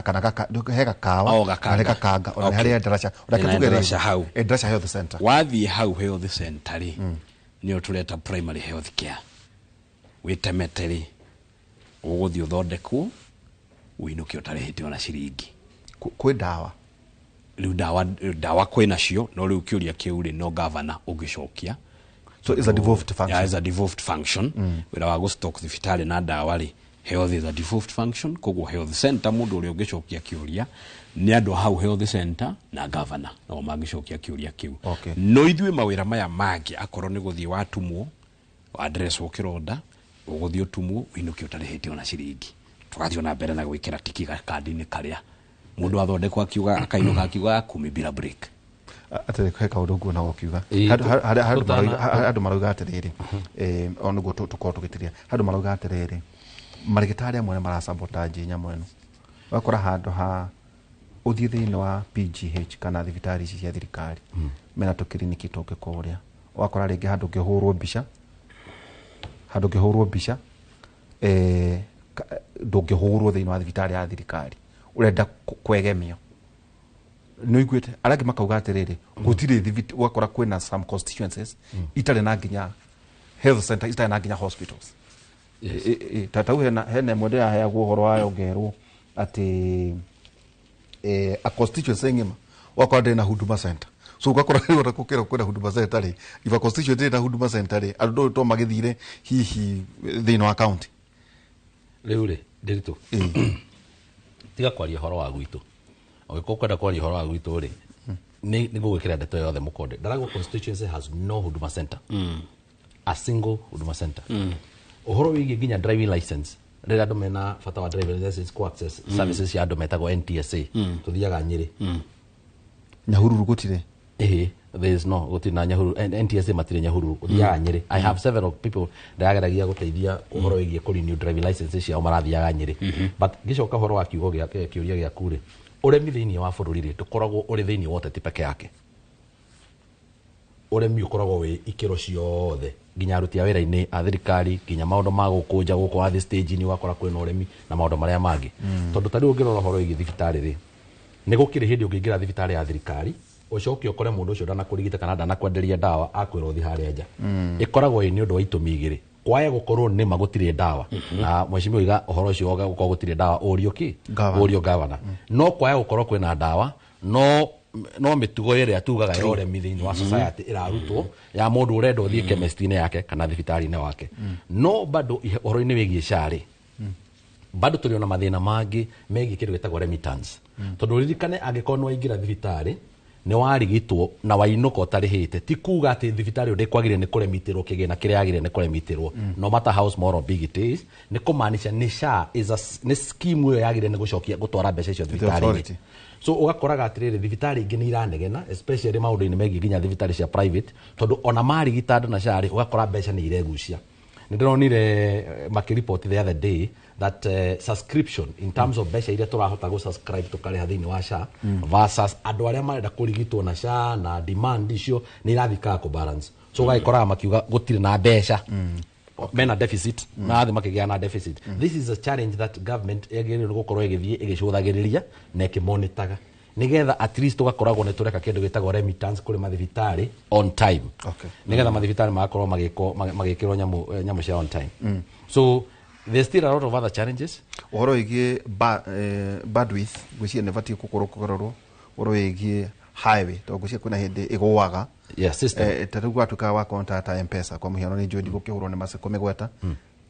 S1: kana he gakawa harä Gakanga ona harä ndaraca
S3: ndaraca hau
S1: ndaraca health center
S3: wathiä hau health center rä nä å tå reta primary health care wä temete rä å gå thiä å thondekwo wä inå kä å tarä hä te ona ciringi
S1: kwä ndawa
S3: rä u ndawa kwä nacio no rä u kä å ria kä u rä no gavana å ngä cokia
S1: so is a devolved function
S3: yeah, is a devolved function wä ra wa gå stock thibitarä na ndawa rä health is a devolved function koguo health center må ndå å rä a å ngä cokia kä å ria nä andå hau health center na gavana no mangä cokia kä å ria kä u no ithuä mawä ra maya mangä akorwo nä gå thiä watumwo adress kä ronda å gå thiä å tumwo wä inå kä å tarä hä te ona ciringi tå gathiä na mbere na gwä kä ra tiki gakandi-inä karä a må ndå athondekwo akiuga akainå ka akiuga kumi bila break
S1: atä he kaå guo na gåkiuga andå marauga atä rä rä o nä guo tå korwo tå gä tä ria andå marauga atä rä rä marigä tarä amwe nä maracabotanji nyamå ä no wakora handå ha å thiä thä inä wa PGH kana thibitarä ici cia thirikari mena tå kiriniki tå ngä kå rä a wakora rä ngä handå ngä hå rwo mbica ndå ngä hå rwo thä inä wa thibitarä ya thirikari å renda kwegemio nä iguä te arä angä makauga atä rä rä gå tirä wakora kwä some constituencies itarä na nginya health center itarä na nginya hospitals tau hena ĩmwe ndĩraheagwo ũhoro wayo ngerwo atĩ a constituency ng'ima wakora ndĩrĩ na huduma center so ugakora rĩu ũtakũkĩra kwĩna huduma center rĩ if a constituency ndĩrĩ na huduma center rĩ andũ ndũĩ to magĩthire hihi thĩinĩ wa county
S2: rĩu rĩ ndĩritũ tiga kwaria ũhoro wa gwitũ ũngĩkorwo kwenda kwaria ũhoro wa gwitũ rĩ nĩ ngũgwĩkĩra ndeto yothe mũkonde Ndaragwa constituency has no huduma center a single huduma center uhoro wigi nginya driving license rĩrĩa andũ mena bata wa driving license ku access services ya andũ metagwo NTSA tuthiaga Nyeri
S1: Nyahururu gũtirĩ
S2: there is no gũtirĩ na Nyahururu NTSA matirĩ Nyahururu uthiaga Nyeri I have several people ndageragia gũteithia uhoro wigi ku renew driving licenses ciao marathiaga Nyeri but gicoka uhoro wa kiugo gĩake kĩũria gĩaku rĩ ũremi thĩinĩ wa bũrũri rĩ ndũkoragwo ũrĩ thĩinĩ wa ũteti peke yake ũremi ũkoragwo wĩ ikĩro ciothe nginya aruti a wĩra-inĩ a thirikari nginya maũndũ ma gũkũnja gũkũ wa thĩ stage-inĩ wakora kwĩna ũremi na maũndũ marĩa mangĩ tondũ tarĩu ũngĩrora ũhoro wĩgiĩ thibitarĩ rĩ nĩ gũkĩrĩ hĩndĩ ũngĩingĩra thibitarĩ ya thirikari ũcoke ũkore mũndũ ũcio ndanakũrigita kana ndanakwenderia ndawa akwĩra ũthi harĩa nja ĩkoragwo ĩ nĩ ũndũ wa itũmi igĩrĩ kwaga gũkorwo nĩ ma gũtirĩ ndawa na mheshimiwa iga ũhoro ũcio gũkorwo gũtirĩ ndawa ũrio gavana no kwaga gũkorwo kwĩna ndawa no mĩtugo ĩrĩa atugaga ya ũremi thĩinĩ wa society ĩrarutwo ya mũndũ ũrenda ũthiĩ chemist-inĩ yake kana thibitarĩ-inĩ wake no bado ũhoro-inĩ wĩgiĩ SHA bado tũrĩ ona mathĩna mangĩ megiĩ kĩndũ gĩtagwo remittance tondũ ririkane angĩkorwo nĩ waingĩra thibitarĩ nĩ warigitwo na wainũka ũtarĩhĩte ti kuga atĩ thibitarĩ ndĩkwagĩrĩire nĩ kũremitĩrwo kĩgĩna kĩrĩa yagĩrĩire nĩ kũremitĩrwo no matter how small or big it is nĩ kũmaanisha nĩ SHA nĩ scheme ĩyo yagĩrĩire nĩ gũcokia gũtwara mbeca icio thibitarĩ-inĩ so ugakoraga atiriri thibitarĩ ingĩ nĩ iranegena especially maũndũ-inĩ megiĩ nginya thibitarĩ cia private tondũ ona marigita andũ na SHA ugakora mbeca nĩ iregucia nĩ ndĩronire makĩripoti the other day that subscription in terms of mbeca iria tũrahota gũsubscribe tũkarĩha thĩinĩ wa SHA versus andũ arĩa marenda kũrigitwo na SHA na demand icio nĩ irathikaga kũbalance so ũgagĩkoraga makiuga gũtirĩ na mbeca mena deficit na athi makĩgĩa na deficit this is a challenge that government yagĩrĩirwo nĩ gũkorwo ĩgĩthiĩ ĩgĩcũthagĩrĩria na ĩkĩmonitaga nigetha at least tugakoragwo nĩ tũreka kĩndũ gĩtagwo remittance kũrĩ mathibitarĩ on time nigetha mathibitarĩ magakorwo magĩkĩrwo nyamũ cia on time so there's still a lot of other challenges
S1: ũhoro wĩgiĩ bandwidth gwĩciria nĩ batiĩ kũrorwo ũhoro wĩgiĩ highway tondũ gwĩciria kwĩna hĩndĩ ĩgũaga tarĩu gwatuĩkaga wa ta M-Pesa kwa mũhiano nĩ njũĩ ndigũkĩhũrwo nĩ maceko mĩgweta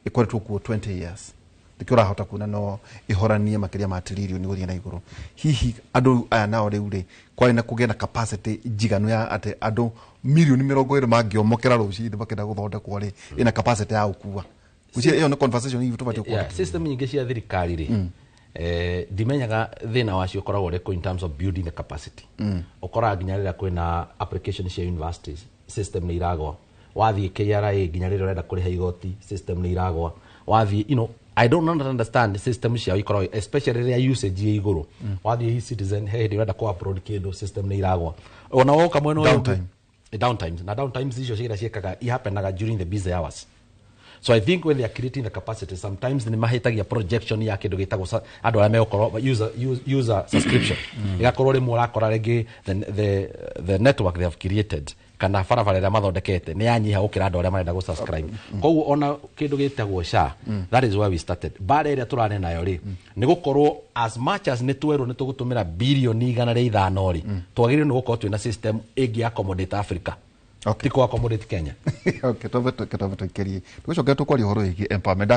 S1: ĩkoretwo kuo 20 years ndikio rahota kuna no ihoranie makiria ma trillion guthie na iguru hihi andu aya nao riu ri kwari na kugena capacity jiganu ya ate andu milioni 20 mangiomokera rucini bakenda guthondekwo ri ina capacity ya ukua ucie iyo ni conversation hivi tubate
S2: kwa system nyingi cia thirikari ri dimenyaga thina wacio koragwo ri in terms of building the capacity ukora nginya rira kwina applications cia universities system ni iragwa wathie KRA nginya rira urenda kuriha igoti system ni iragwa wathie I don't understand the system cia ikoro especially rira usage ya iguru wathie e-citizen hey urenda ko upload kindu system ni iragwa ona woka mweno downtimes icio cia ciekaga ihapenaga during the busy hours. So I think when they are creating the capacity, sometimes ni mahitagia projection ya kindu gitagwo andu arĩa mekorwo user subscription igakorwo rimwe urakora rigi the network they have created kana barabara ĩrĩa mathondekete ni yanyiha gukira andu arĩa marenda go subscribe koguo ona kindu gitagwo SHA that is where we started bare ĩrĩa turane nayo ri ni gukorwo as much as ni twerwo ni tugutumira bilioni 105 ri twagĩrĩirwo ni gukorwo twina system ĩngĩ accommodate Africa. Okay. Tiko accommodate Kenya.
S1: Okay, tobe keri. Tucoke tukwari horo iki empowerment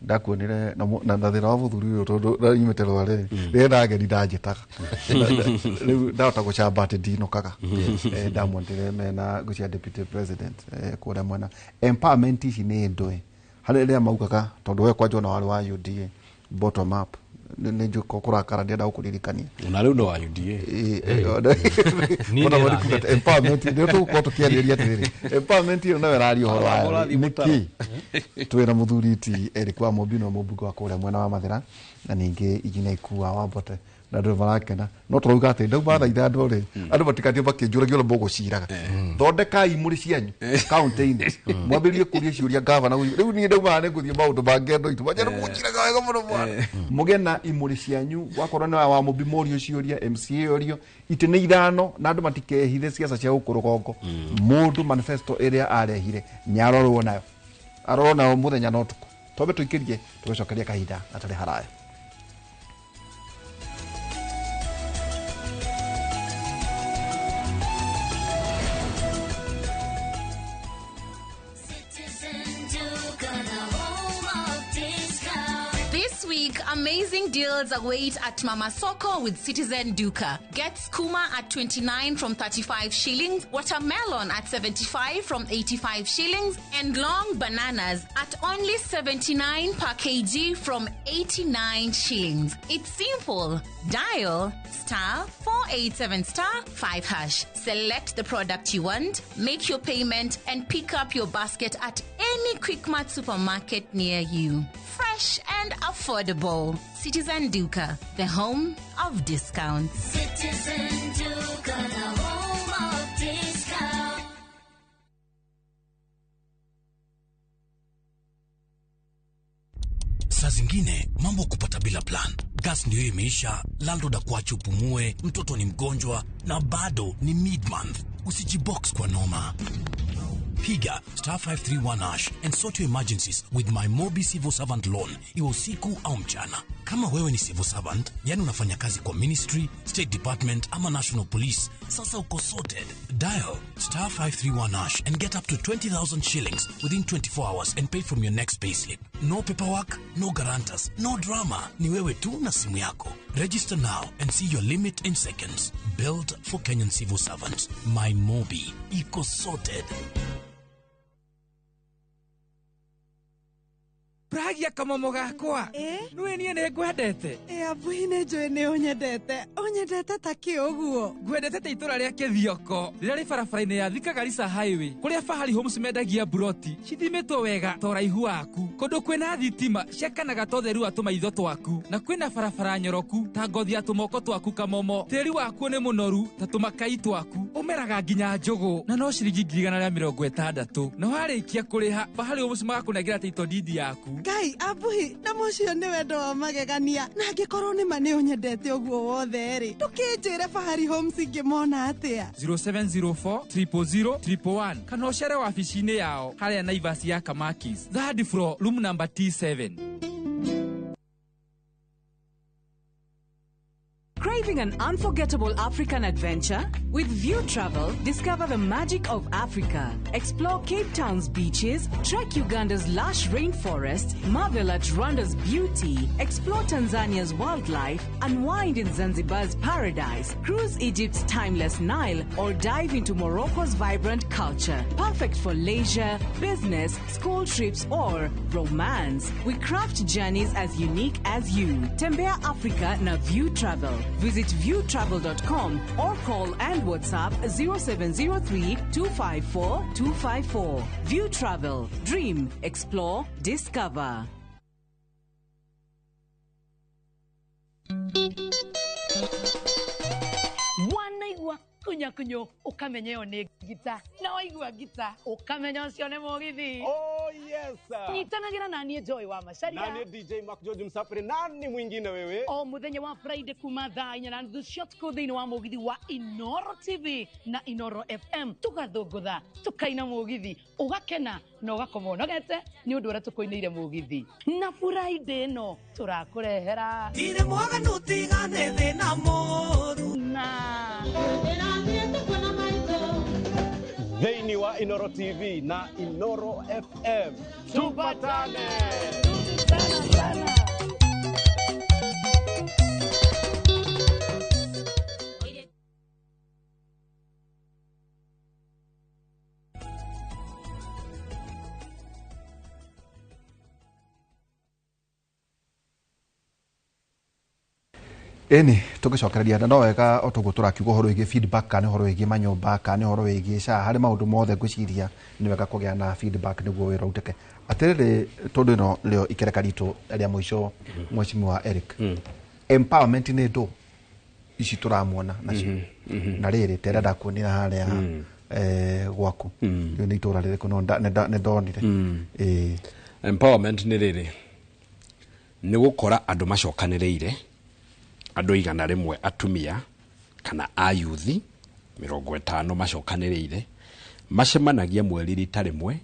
S1: ndakuonire na thira wa buthuri uyu tondu imetero ari renda ngeri ndajitaga riu ndahota gucamba ati ndinokaga ndamwondire mena gucia deputy president kuria mwana empowerment ici ni ndwe hari ria maugaga tondu we kwa jona wari wa UDA bottom up ni njuko kurakara ndenda gukuririkania
S3: na riu ndo wa UDA
S1: Kota wari kuga empowerment ndio tuko kiariria atiriri empowerment iyo nawe rari horo wa niki twira muthuriti erikwa mobino mubugo wa kuria mwena wa Mathira na ningi igina ikuwa wa Bote na ndu barakena no turuga ati ndu batha ithandu ri andu batikatie bakinjuragia mbogo ciraga thondekai muri cianyu county-ini mwambirie kuria ciuria governor riu ni ndu bana nguthie maundu mangendo itu baje muciraga wega muno mwana mugena imuri cianyu wakorwo na wa mobimorio ciuria MCA orio itene ithano na andu matikehithe ciaca cia gukurugongo mundu manifesto area arehire nyarorwo nayo arona muthenya no tuko tobe tuikirie tugicokeria kahinda atari haraya.
S4: Amazing deals await at Mama Soko with Citizen Duka. Get skuma at 29 from 35 shillings, watermelon at 75 from 85 shillings, and long bananas at only 79 per kg from 89 shillings. It's simple. Dial *487*5#. Select the product you want, make your payment, and pick up your basket at any Quickmart supermarket near you. Fresh and affordable. Citizen Duka, the home of discounts.
S9: Citizen Duka, the home of discounts.
S10: Saa zingine mambo kupata bila plan. Gas ndio imeisha, landlord akuache upumue, mtoto ni mgonjwa na bado ni mid-month. Usijibox kwa noma. Piga *531# and sort your emergencies with my Mobi Civil Servant Loan, iwe usiku au mchana. Kama wewe ni civil servant, yani unafanya kazi kwa ministry, state department ama national police, sasa uko sorted. Dial *531# and get up to 20,000 shillings within 24 hours and pay from your next payslip. No paperwork, no guarantors, no drama. Ni wewe tu na simu yako. Register now and see your limit in seconds. Built for Kenyan civil servants. My Mobi. Iko sorted.
S11: Pragia kama mogakwa. Nwe nie ne gwendete.
S12: Abuine njoe ne onyendete. Onyendete taki oguo.
S11: Gwendete te itura ria Kithioko. Rira ri barabara-ini ya Thika Garissa Highway. Kuria Fahari Homes mendagia buroti. Cithimetwo wega to raihu waku. Kundu kwina thitima ciakanaga to theru atuma itho twaku. Na kwina barabara nyoroku ta ngothi atumoko twaku kamomo. Tiri waku ni munoru ta tumakai twaku. Umeraga nginya njogo. Na no ciringi 160. Na warikia kuriha Fahari Homes magakunengira title deed yaku.
S12: Ngai abuhi na mucio ni wendo wa magegania na ngikorwo ni mane onyendete oguo wothe ri tukinjire Fahari Homes ngimona atia
S11: 0704 000 111 kana ucere wabici-ini yao haria Naivas ya Kamakis third floor room number T7.
S13: Craving Planning an unforgettable African adventure? With View Travel, discover the magic of Africa. Explore Cape Town's beaches, trek Uganda's lush rainforest, marvel at Rwanda's beauty, explore Tanzania's wildlife, unwind in Zanzibar's paradise, cruise Egypt's timeless Nile, or dive into Morocco's vibrant culture. Perfect for leisure, business, school trips, or romance. We craft journeys as unique as you. Tembea Africa na View Travel. Visit viewtravel.com or call and WhatsApp 0703 254 254. View Travel. Dream, explore, discover.
S14: Wanaigua kunyakunyo ukamenyeo ni gita na waigua gita ukamenyo sio ne mugithi.
S15: Oh yes sir.
S14: Nyitanagira nani Joy wa Macharia.
S15: Nani DJ Mark George Msafiri, nani mwingine wewe?
S14: O muthenya wa Friday kuma thaa 4 shot ko thini wa mugithi wa Inoro TV na Inoro FM tugathungutha tukaina mugithi ugakena na ugakomonogete ni undu ura tukoineire mugithi na Friday no turakurehera
S9: ire mwaga nutigane thina moru
S14: na
S15: Thini wa Inoro TV na Inoro FM. Tupatane.
S14: Sana.
S1: Eni tugicokereria no wega otugo turakiuga horo igi feedback kana horo igi manyomba kana horo igi sha hari maundu mothe ngwiciria ni wega kugia na feedback niguo wira uteke atiriri tondu no leo ikereka ritu ria mwisho mweshimiwa Eric empowerment ni ndo ici turamuona nacio na riri terenda kuonira haria gwaku ni itura ririku no ne ndonire
S3: empowerment ni riri ni gukora andu macokanireire andu igana rimwe atumia kana ayuthi 50 macokanireire macemanagia mweri rita rimwe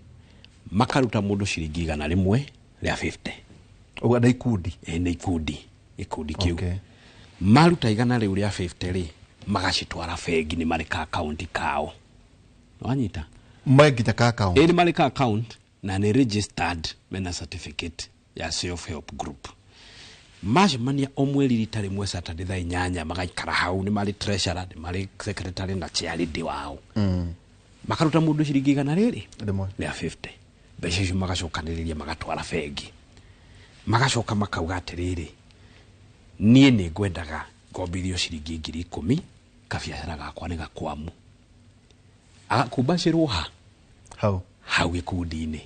S3: makaruta mundu ciringi igana rimwe ria 50
S1: uga na ikundi
S3: na ikundi kiu maruta igana riu ria 50 ri magacitwara bengi ni marika account kao wanyita
S1: magita ka account
S3: ni marika account na ni registered mena certificate ya self help group macemania o mweri rita rimwe Saturday thaa 8 magaikara hau ni mari treasurer ni mari secretary na chairlady wao makaruta mundu ciringi igana riri
S1: rimwe
S3: ria 50 mbeca icio magacokaniriria magatwara bengi magacoka makauga atiriri nie ni ngwendaga ngombithio ciringi 10,000 kabiacara gakwa ni gakwamu agakumbacirwo hau gikundi-ini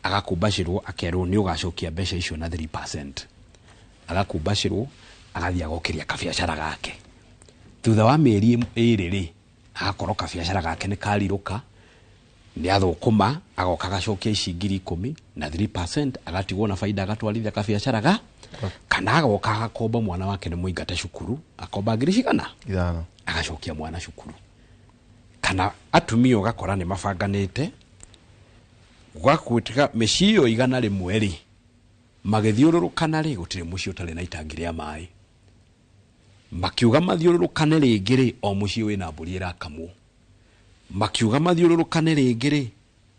S3: agakumbacirwo akerwo ni ugacokia mbeca icio na 3%. Agakumbacirwo agathia gokiria kabiacara gake thutha wa mieri iri agakorwo kabiacara gake ni kariruka ni athukuma agoka gacokia ici 10,000 na 3% agatigwo na faida agatwarithia kabiacara ga kana agoka agakomba mwana wake ni muingate cukuru akomba ngiricigana
S1: ithano
S3: agacokia mwana cukuru kana atumia ugakora ni mabanganite gwakwitika meciyo igana rimwe ri magithiururukana ri gutire muci utari na itangi ria mai makiuga mathiururukane ringi ri o muci wina mburi irakamwo makiuga mathiururukane ringi ri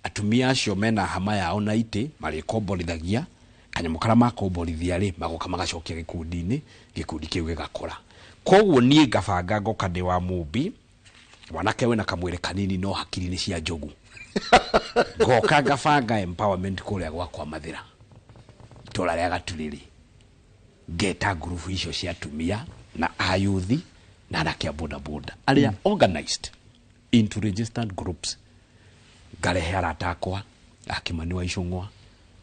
S3: atumia acio mena hama yao na ite marikomborithagia kanyamu kara makomborithia ri magoka magacokia gikundi-ini gikundi kiu gigakora koguo nie ngabanga ngoka ndi wa mumbi mwanake wena kamwire kanini no hakiri ni cia njogu ngoka ngabanga empowerment kuria gwakwa mathira itora ria gaturiri ngeta group icio cia atumia na ayuthi na anake a boda boda aria organized into registered groups ngarehe arata akwa Akimani wa Icung'wa,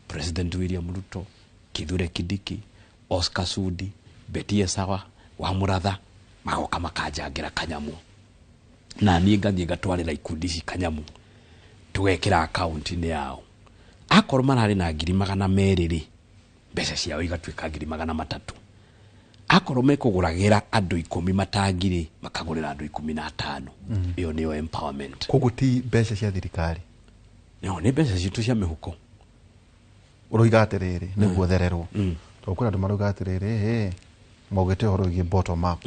S3: President William Ruto, Kithure Kindiki, Oscar Sudi, Betty Esawa wa Muratha magoka makanjangira kanyamu na niĩ ngathiĩ ngatwarĩra ikundi ici kanyamu tugekĩra account-inĩ yao akorwo mararĩ na 200,000 rĩ mbeca ciao igatuĩka 300,000 akorwo mekũgũragĩra andũ 10 matangirĩ makagũrĩra andũ 15 iyo nĩyo empowerment
S1: koguo ti mbeca cia thirikari
S3: no nĩ mbeca citũ cia mĩhuko
S1: uroiga atirĩrĩ nĩguo thererwo to kwĩna andũ marauga atirĩrĩ maugĩte ũhoro wĩgiĩ bottom up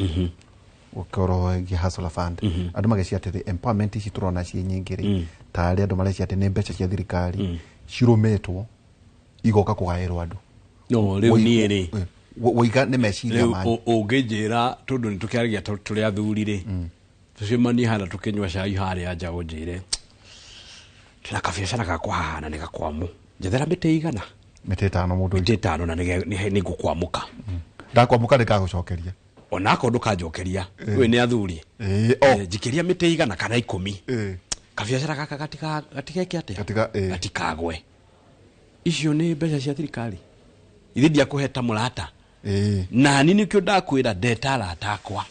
S1: ukoro gi hustler fund andu magacia ati empowerment ici turona ci nyingi ri tari andu maracia ati ni mbeca cia thirikari cirumetwo igoka kugairwo andu
S3: no riu ni ri
S1: woiga ni meciria mani
S3: ungijira tondu ni tukiaragia turi athuri ri tucemani hana tukinywa cai haria nja unjire tuna kabiacara gakwa haha na nigakwamu njethera mite igana
S1: mite 5 mundu
S3: mite 5 na ni ngukwamuka
S1: ndakwamuka ndikagucokeria
S3: onako ndukanjokeria we ni athuri jikiria mite igana kana 10 kabiacara gaka gatigeke atia gatikagwe icio ni mbeca cia thirikari ithindia kuheta murata na nini kyo ndakwira ndetara atakwa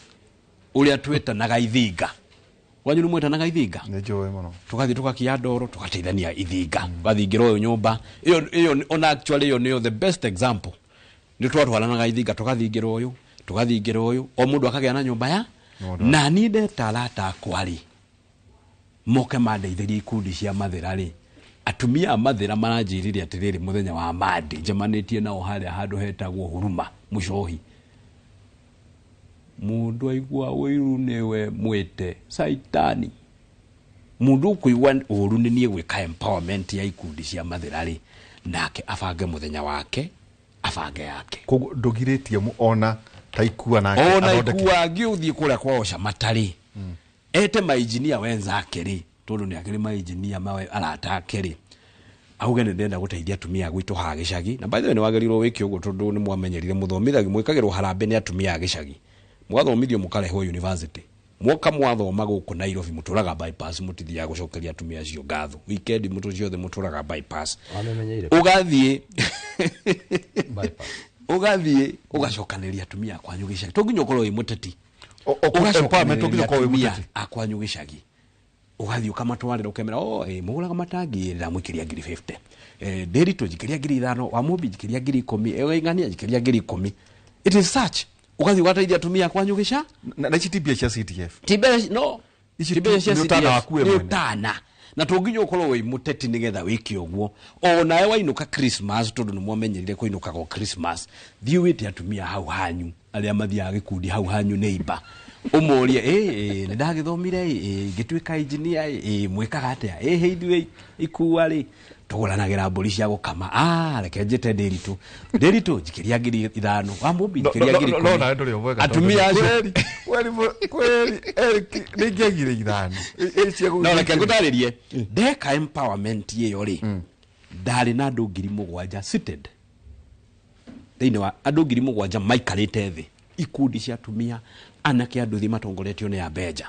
S3: uria twetanaga ithinga wanyu mwetanaga ithinga
S1: nijoe muno
S3: tugathi tugakia ndoro tugateithania ithinga gathingira uyu nyumba iyo on actually iyo ni the best example ni twatwaranaga ithinga tugathingira uyu o mundu akagia na nyumba ya na ni ndetara atakwa ri moke mandeithirie ikundi cia mathira ri atumia mathira maranjirire atiriri muthenya wa madi njamanitie nao haria handu hetagwo huruma mucohi mundu aigua wiru niwe mwite saitani mundu kuigua uru ni nie gwika empowerment ya ikundi cia mathira ri nake afange muthenya wake afange yake
S1: koguo ndugiritie mu ona taikua nake
S3: ona ikua ngiuthie kuria kwaosha matari ete mainjinia wenzake ri tondu ni akiri mainjinia mawe aratake ri auge ni ndenda guteithia atumia gwitu ha gicagi na by the way ni wagerirwo wiki uguo tondu ni mwamenyerire muthomithagi mwikagirwo harambe ni atumia gicagi mwathomithio mukarehwo university mwoka mwathoma guku Nairobi muturaga bypass mutithia gucokeria atumia acio ngatho weekend mutu ciothe muturaga bypass ugathie bypass ugathie ugacokaniria atumia akwanyu gicagi tonginya ukorwo wi muteti ugacokaniria atumia akwanyu gicagi ugathie ukamatwarira ukemera muguraga matangi ndamwikiria 50 derito jikiria 5 wa mubi jikiria 10 ingania jikiria 10 it is such ugathi ugateithia atumia kwanyu gisha
S1: na chitibia cia CTF
S3: tibia no tibia cia CTF ni utana na tunginya ukorwo wi muteti nigetha wiki uguo ona wainuka Christmas tondu ni mwomenyerire kuinuka go Christmas thiuite atumia hau hanyu aria mathia gikundi hau hanyu neighbor umurie ni ndagithomire ngituika engineer mwikaga atia heithwe ikuwa ri tuguranagira mburi cia gukama reke njete nderitu jikiria 5 wa mumbi jikiria 10
S1: no na nduri obwega
S3: atumia
S1: kweli Eric ningegire 5
S3: no reke ngutaririe ndeka empowerment iyo ri ndari na andu 7,000 seated thiini wa andu 7,000 maikarite thi ikundi cia atumia anake andu thi matongoretio ni abeja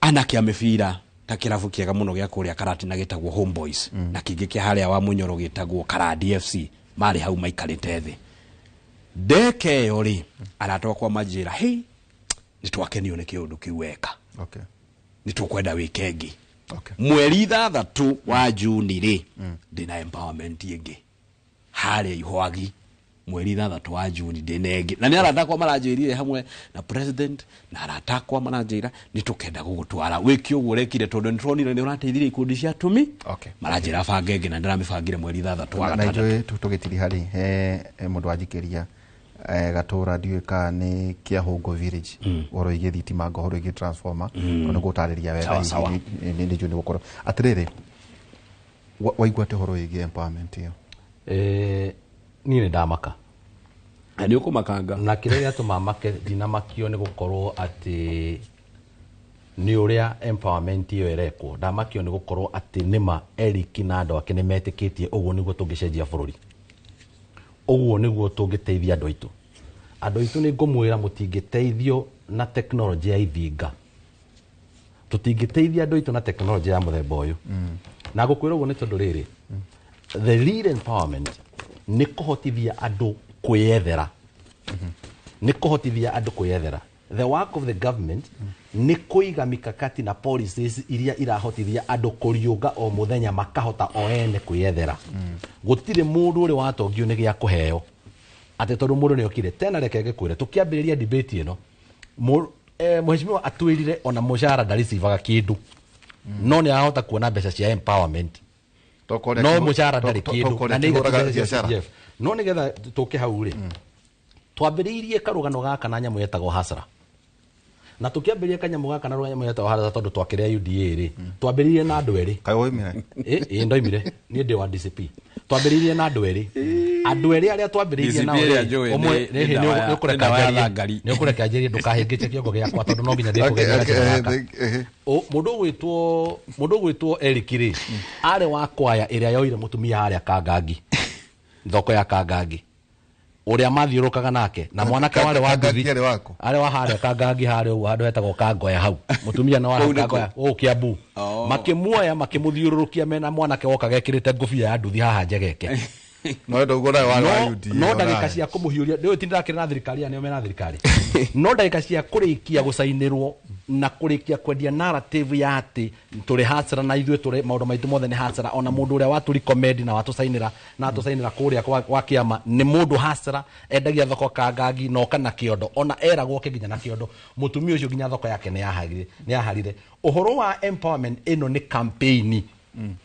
S3: anake amefira ta kiravu kiega muno gya kuria karati na gitagwo Homeboys na kingi kia haria wa Munyoro gitagwo Karadi FC mari hau maikarite thi ndeke yo ri aratoka kwa majira nitwakenio ni kiundu kiweka nitukwenda weekend mweri 3 wa Juni ri ndina empowerment ingi haria ihwagi mweri 3 wa Juni ndinegi na ni aratakwa maranjirire hamwe na president na aratakwa maranjira nitukenda gugutwara wiki uguo rekire tondu nitronire ni urateithire ikundi cia atumi maranjira bangenge na ndiramibangire mweri 3 wa
S1: na njoi tugitiri hari mundu ajikiria gatura ndiwika ni kia Hongo village oro igithitima ngohoro igi transformer ono gutariria wega ni njuni gukora atiriri waigwa te horo igi empowerment iyo
S2: ni ndamaka
S3: ani ukumakanga
S2: na kiria tumamake dinamakio ni gukorwo ati ni uria empowerment iyo erekwo ndamakio ni gukorwo ati nima Eric na andu ake ni metikitie uguo niguo tungicenjia bururi uguo niguo tungiteithia andu aitu ni ngumwira mutingiteithio na technology ya ithinga tutingiteithia andu aitu na technology ya muthemba uyu na gukwira uguo ni tondu riri the real empowerment ni kuhotithia andu kwiyethera ni kuhotithia andu kwiyethera the work of the government ni kuiga mikakati na policies iria irahotithia andu kuriunga o muthenya makahota o ene kwiyethera gutire mundu uri watongio ni gia kuheo ate tondu mundu ni okire tena reke ngikwire tukiambiriria debate ino mheshimiwa atwirire ona mushara ndaricivaga kindu no ni ahota kuona mbeca cia empowerment no mushara ndari kindu na ni biashara no ni getha tuke hau ri twambiriirie karugano gaka na nyamu yetagwo hasara na tukiambiria kanyamu gaka na rwanyamu yatawa hara tondu twakiria UDA ri twambiririe na andu eri
S1: kai oimire
S2: ndoimire ni ndi wa DCP twambiririe na andu eri aria twambiririe na omwe ni ukureka njeri ndukahingice kiongo giakwa tondu no nginya ndikugeria mundu gwitwo Erikiri ari wa kwaya iria yoire mutumia aria Kangangi thoko ya Kangangi uria mathiurukaga nake na mwanake wale wa nduthi ari wa haria Kangangi haria u handu hetagwo Kangoya hau mutumia na wa Kangoya Kiambu makimuoya makimuthiururukia mena mwanake woka gekirite ngufia ya nduthi haha njegeke
S1: no ndogora wa UD
S2: no ndagika cia kumuhiuria ndio tindakira na thirikari ya nio mena thirikari no ndagika cia kurikia gusainirwo na kurikia kwendia narrative ya ati turi hasara na ithuĩ turi maundu maitu mothe ni hasara ona mundu uria watu recommend na watu sainira na tu sainira kuria kwa kiama ni mundu hasara endagia thoko Kangangi no kana kiondo ona eragwo kinginya na kiondo mutumia ucio ginya thoko yake ni yaharire uhoro wa empowerment ino ni campaign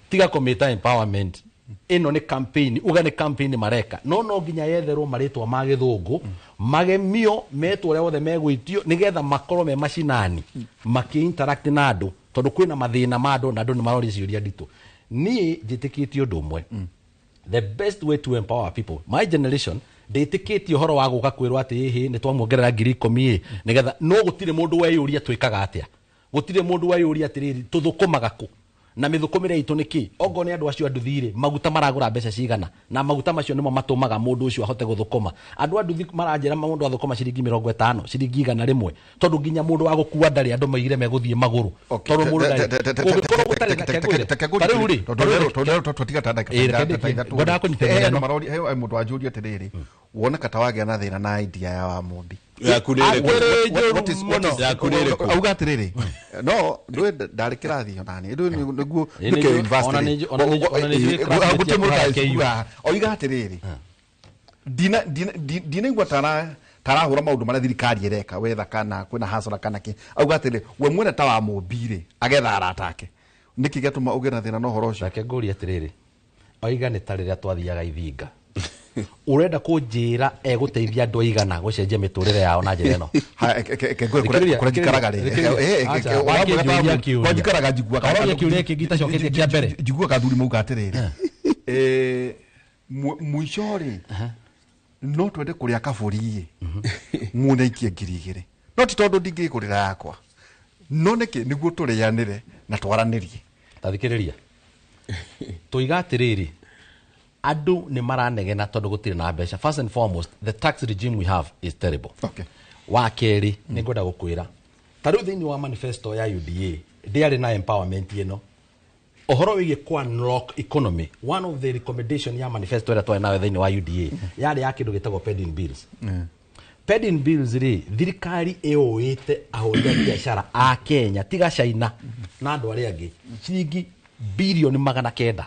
S2: tiga kometa empowerment ino ni campaign uga ni campaign mareka no nginya yetherwo maritwa ma githungu magemio metwo uria wothe megwitio nigetha makorwo me mashinani maki-interact na andu tondu kwina mathina ma andu na andu ni marori ciuria nditu ni njitikitie undu umwe the best way to empower people my generation nditikitie uhoro wa guka kwirwo ati hihi ni twamuongerera 10,000 nigetha no gutire mundu weyuria twikaga atia gutire mundu weyuria atiriri tuthukumaga ku na mithukumire itu niki ongo ni andu acio anduthire maguta maragura mbeca cigana na maguta macio nimo matumaga mundu ucio ahote guthukuma andu anduthi maranjira mundu athukuma ciringi 50 ciringi 100 tondu nginya mundu wa gukua ndari andu maigire meguthie maguru tondu mundu ndari ugikorwo gutari takegwire
S1: tondu tiga tandaka
S2: ngoda kunyitega
S1: no marori he mundu ajuria atiriri wona kata wage na thina na idea ya wa mundi auga atiriri no ndwe ndari kirathi onani niguo nike university oiga atiriri dina igua tarahura maundu maria thirikari ireka wetha kana kwina hasara kana ki auga atiriri we mwene ta wa mumbire agetha aratake niki gatuma ugena thina no horo ucio
S2: reke nguri atiriri oiga ni tariria twathiaga Ithinga urenda kunjira eguteithia andu aigana gucenjia miturire yao na njira ino
S1: kurajikaraga wajikaraga jigua
S2: karoge kiuria kingita coketie kia mbere
S1: jigua kathuri mauga atiriri muicori no twende kuria kaburi mune ikie 2,000 no ti tondu ndingigurira yakwa no niki niguo turianire na twaranirie
S2: tathikiriria tuiga atiriri adu ni maranegena tondu gutire na mbeca. First and foremost, the tax regime we have is terrible.
S1: Okay.
S2: Wa keri ni ngoda gukwira taru thini wa manifesto ya UDA ndiari na empowerment ino ohoro wige kwa unlock economy. One of the recommendation ya manifesto ira twa nawe thini wa UDA yari ya kindu gitagwo pending bills. Pending bills ri thirikari eoite ahoria biashara a Kenya tiga China na andu ari angi ciringi bilioni 900.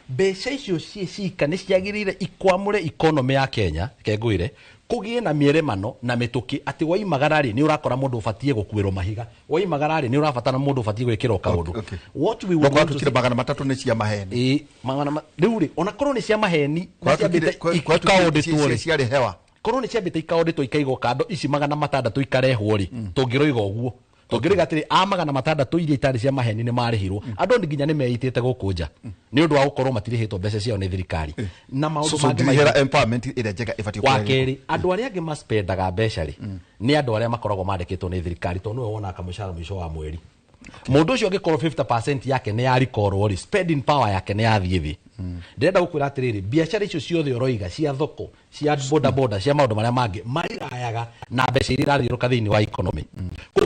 S2: Mbeca icio cika ni ciagirire ikwamure economy ya Kenya kengwire kugie na mieremano na mituki ati waimagarari ni urakora mundu ufatie gukwirwo mahiga waimagarari ni urafatana mundu ufatie gwikirwo kaundu what we would
S1: to magana matatu ni cia maheni
S2: magana riuri ona korwo ni cia maheni
S1: kaundu tuore ciari hewa
S2: korwo ni ciambite ikaundu to ikaigo kando ici magana matandatu ikarehwo ri tungiroiga uguo tongire gatiri amagana matandatu iria itari cia maheni ni marihirwo andu nginya ni meitite gukunja ni undu wa gukorwo matirihitwo mbeca ciao ni thirikari na maundu mangi
S1: mahira empowerment ire njega ifatie
S2: kwa keri andu aria angi maspendaga mbeca ri ni andu aria makoragwo mandikitwo ni thirikari tondu we wona kamushara mwisho wa mweri mundu ucio angikorwo 50% yake ni ya rikorwo ri spending power yake ni yathie thi ndenda gukwira atiriri biashara icio ciothe oroiga cia thoko cia boda cia maundu maria mangi marirayaga na mbeca iria irarirũka thiini wa economy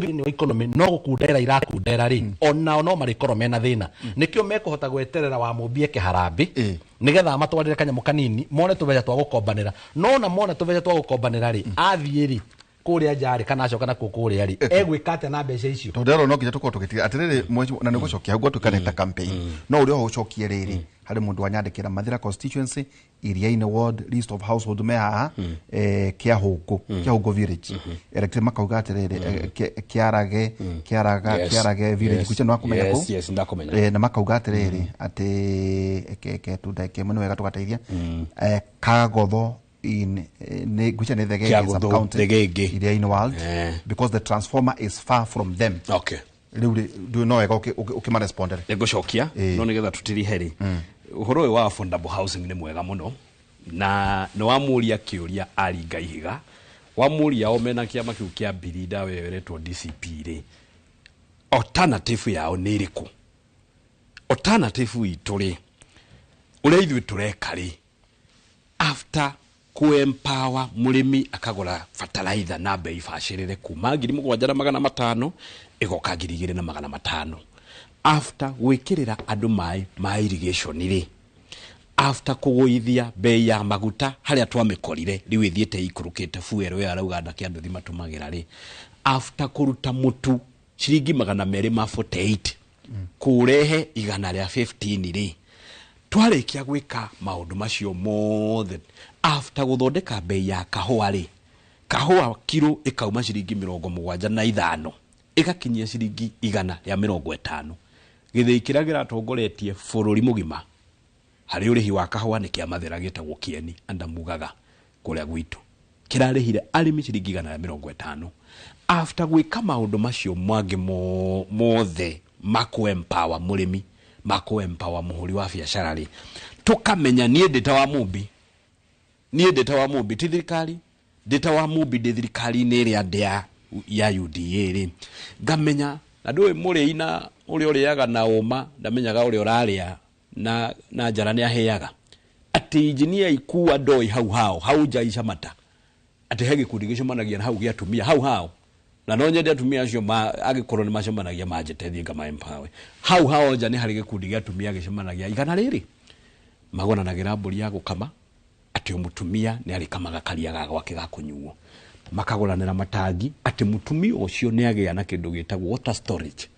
S2: thiini wa economy no gukundera irakundera ri ona no marikoro mena thina nikio mekuhota gweterera wa mumbie kiharambi nigetha matwarire kanyamu kanini mone tubeca twa gukombanira no na mone tubeca twa gukombanira ri athie ri kuria jari kana acoka na kuria ri egwikate na mbeca icio
S1: tondero no kinya tuko tukitiga atiriri na ni gucokia hagu tukareta campaign no uri ho ucokie riri hari mundu wanyandikira Mathira constituency Iriaine ward list of household meha Kiahungu village electric makauga atiriri Kiarage village kuche no akumenya ko
S3: yes ndakumenya
S1: na makauga atiriri ati ke tudake muno wega tugateithia Kagotho in the Gege area in the world because the transformer is far from them.
S3: Okay.
S1: Do you know ukima respondere?
S3: Ego shokia no nigetha tutiri heri. Uhoro we wa affordable housing ni mwega muno na no wamuria kiuria ari ngaihiga wamuria omena kiama kiu kia birida weretwo DCP ri alternative yao ni iriku alternative ituri uria ithu tureka ri after ku empower murimi akagura fertilizer na bei bacirire kuma 7,500 igoka 2,500 after gwikirira andu mai ma irrigation ri after kuguithia bei ya maguta haria twamikorire riu ithiete ikurukite fuel we arauga ndaki andu thi matumagira ri after kuruta mutu ciringi 248 kurehe igana ria 15 ri twarikia gwika maundu macio mothe after guthondeka bei ya kahua ri kahua kilo ikauma ciringi 75 igakinyia ciringi igana ya 50 githii kiria giratongoretie bururi mugima hari urihi wa kahua ni kia mathera gitagwo kieni andamugaga kuria gwitu kirarihire arimi ciringi igana ya 50 after gwika maundu macio mwangi mothe maku empower murimi maku empower muhuri wa biashara ri tukamenya nie ndeta wa mubi thirikari ndeta wa mubi thirikari ni ri andia ya UDA ri ngamenya andu we muri ina uri yaga na uma ndamenyaga uri uraria na njara ni aheaga ati engineer ikuwa doi hau jaisha mata ati hegi kudigisho managia hau gia tumia hau na no nyende atumia acio agikorwo ni macemanagia manjetethie ngama empower hau nja ni hari gikundi gia atumia gicemanagia igana riri magonanagira mburi ya gukama ati umutumia ni ari kamaga kariaga gwake ga kunyuo makagoranira matangi ati mutumia ucio ni agia na kindu gitagwo water storage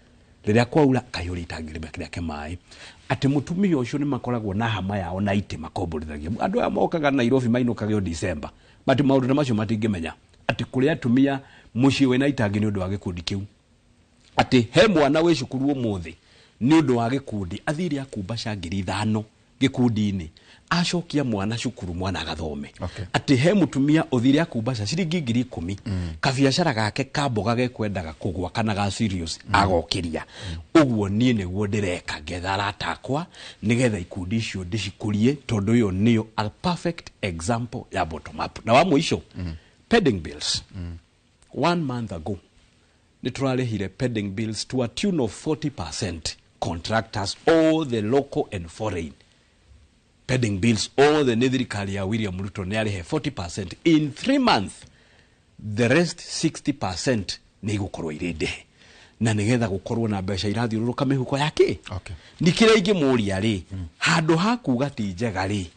S3: riria kwaura kayuri tangire kiria kemai ati mutumia ucio ni makoragwo na hama yao na ite makomborithagia andu aya mokaga Nairobi mainukagio December bati maundu na macio matingimenya ati kuria atumia muci we na itangi ni undu wa gikundi kiu ati he mwana we cukuru umuthi ni undu wa gikundi athiri akumba cangiri 5 gikundi-ini acokia mwana cukuru mwana agathome ati he mutumia uthiri akumba ciringi 10,000 kabiashara gake kamboga gekwendaga kugwa kana ga serious agokiria uguo nie niguo ndireka ngethara atakwa nigetha ikundi icio ndicikurie tondu yo niyo a perfect example ya bottom up na wa mwisho pending bills 1 month ago niturarehire pending bills to a tune of 40% contractors all the local and foreign pending bills all the thirikari ya William Ruto ni arihe 40% in 3 months the rest 60% ni gukorwo irinde na nigetha gukorwo na mbeca irathiururuka mihuko yake nikira ingi muria ri handu hakuga ti njega ri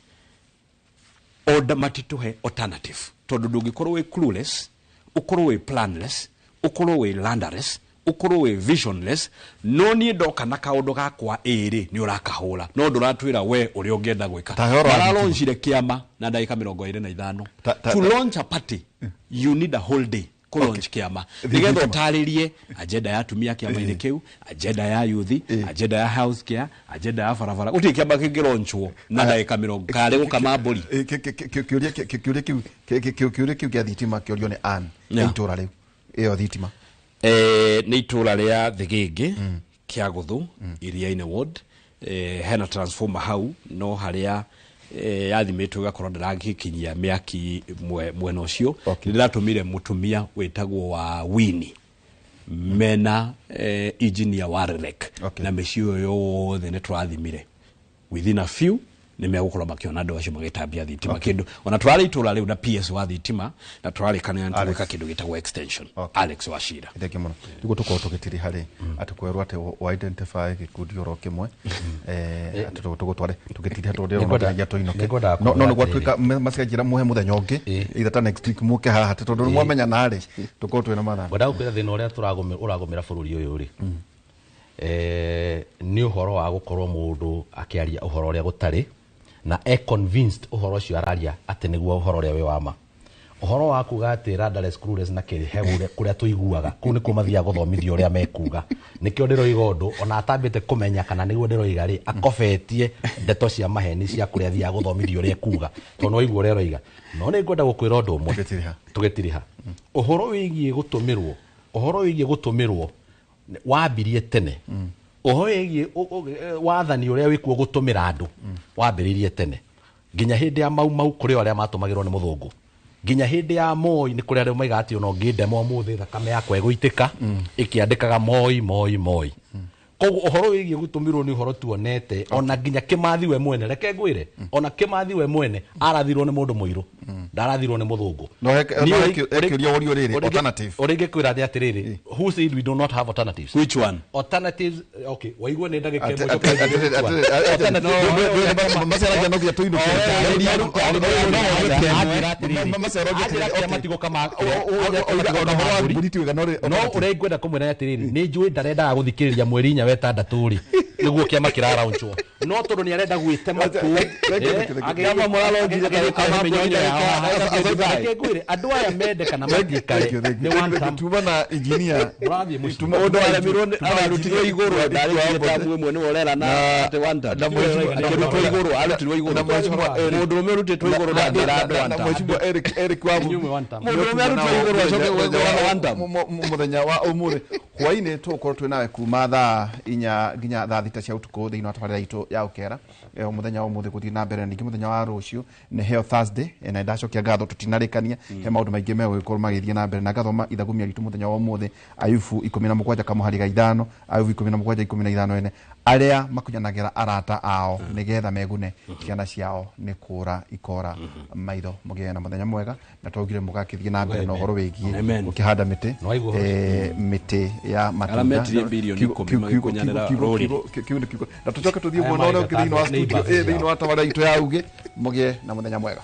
S3: order matituhe alternative tondu ndungikorwo we clueless ukorwo we planless ukorwo we landerless ukorwo we visionless no ni ndoka na kaundu gakwa iri ni urakahura no nduratwira we uri ungenda gwika maralonjire kiama na ndagika 25 to launch a party you need a whole day ku launch kiama nigetha utaririe agenda ya atumia kiama-ini kiu agenda ya youth agenda ya house care agenda ya barabara uti kiama kingironchwo na ndagika 20 kare gukama mburi
S1: kiuria kiu kia thitima kiorio ni an itura riu iyo thitima
S3: ni itura ria Thigigi kia Guthu iria-ini ward hena transformer hau no haria yathimitwo gakorwo ndiragikinyia miaki mwena ucio ndiratumire mutumia wetagwo wa Wini mena engineer wa REC na mecio yothe ne twathimire within a few ni megukorwo makiona andu acio magitambia thitima kindu ona twari itura riu na PS wa thitima na twari kana ntuika kindu gitagwo extension Alex Washira
S1: ndeke muno ndigo tuko tugitiri hari atukwerwa ate wa identify gikundi oro kimwe ate tugo tware tugitiri hatu ndero no ya toinoke no no gwatuika masikajira muhe muthenya ungi ithata next week muke haha ate tondu mwamenya nari tuko twina matha
S2: boda ukwira thina uria uragomera bururi uyu ri ni uhoro wa gukorwo mundu akiaria uhoro uria gutari na convinced uhoro cio araria ate niguo uhoro uria we wama Uhoro wa kuga ati rudderless clueless na Kĩrĩma kuria tuiguaga ku ni kumathia guthomithio uria mekuga nikio ndiro igondo ona atambite kumenya kana niguo ndiro igari akofetie ndeto cia maheni cia kuria thia guthomithio uria ekuga to no igwo rero iga no ni ngwenda gukwira undu umwe tugetiriha uhoro wigie gutumirwo wambirie tene uhoro wigie wathani uria wikuo gutumira andu wambiririe tene nginya hindi ya mau kuri aria matumagirwo ni muthungu nginya hindi ya Moi ni kuri aria maiga ati ono ngindemo muthi thakame yakwa iguitika ikiandikaga Moi koguo uhoro wigie gutumirwo ni uhoro tuonete ona nginya Kimathi we mwene reke ngwire ona Kimathi we mwene arathirwo ni mundu muiru ndarathirwo ni muthungu
S1: no ekiria worio riri alternative
S2: orige kwira ati riri who said we do not have alternatives
S3: which one
S2: alternatives okay waigwa ni ndagike mojo
S1: masera no kia tuino
S2: matigo kama no ure ngwenda kumwira ati riri ni njui ndarenda guthikiriria mweri nya wetandatu ri niguo kiama kiraraunchwo no tondu ni arenda gwitema ku agama muralongire kama menyonya ngwire andu aya mende kana magikare ni
S1: tuma na engineer
S3: mundu aramirwo ararutirwo iguru ndarigita mwe ni orera na ate wanda na mwe iguru arutirwo iguru mundu umerutitwo iguru na ndirando wanda
S1: na mwe Eric wa
S3: mundu umerutitwo iguru acoke wanda
S1: muthenya wa umuthi hwaine tukoro twi nawe kuma thaa 4 nginya thaa 6 cia utuku thiini wa tabarira itu ya ukera muthenya wa umuthi guthii na mbere ningi muthenya wa rucio ni heo Thursday na ndacokia ngatho tutinarikania he maundu maingi megwikorwo magithie na mbere na gathoma ithagumia ritu muthenya wa umuthi Ayubu 17 kamuhariga 5 Ayubu 17:15 ene aria makunyanagira arata ao nigetha megune ciana ciao ni kura ikora maitho mugie na muthenya mwega na tugire mugakithie na mbere na uhoro wigie ukihanda miti ya matunda na tucoke tuthie mwana ule ukithini wa studio thiini wa tabarira itu ya uge mugie na muthenya mwega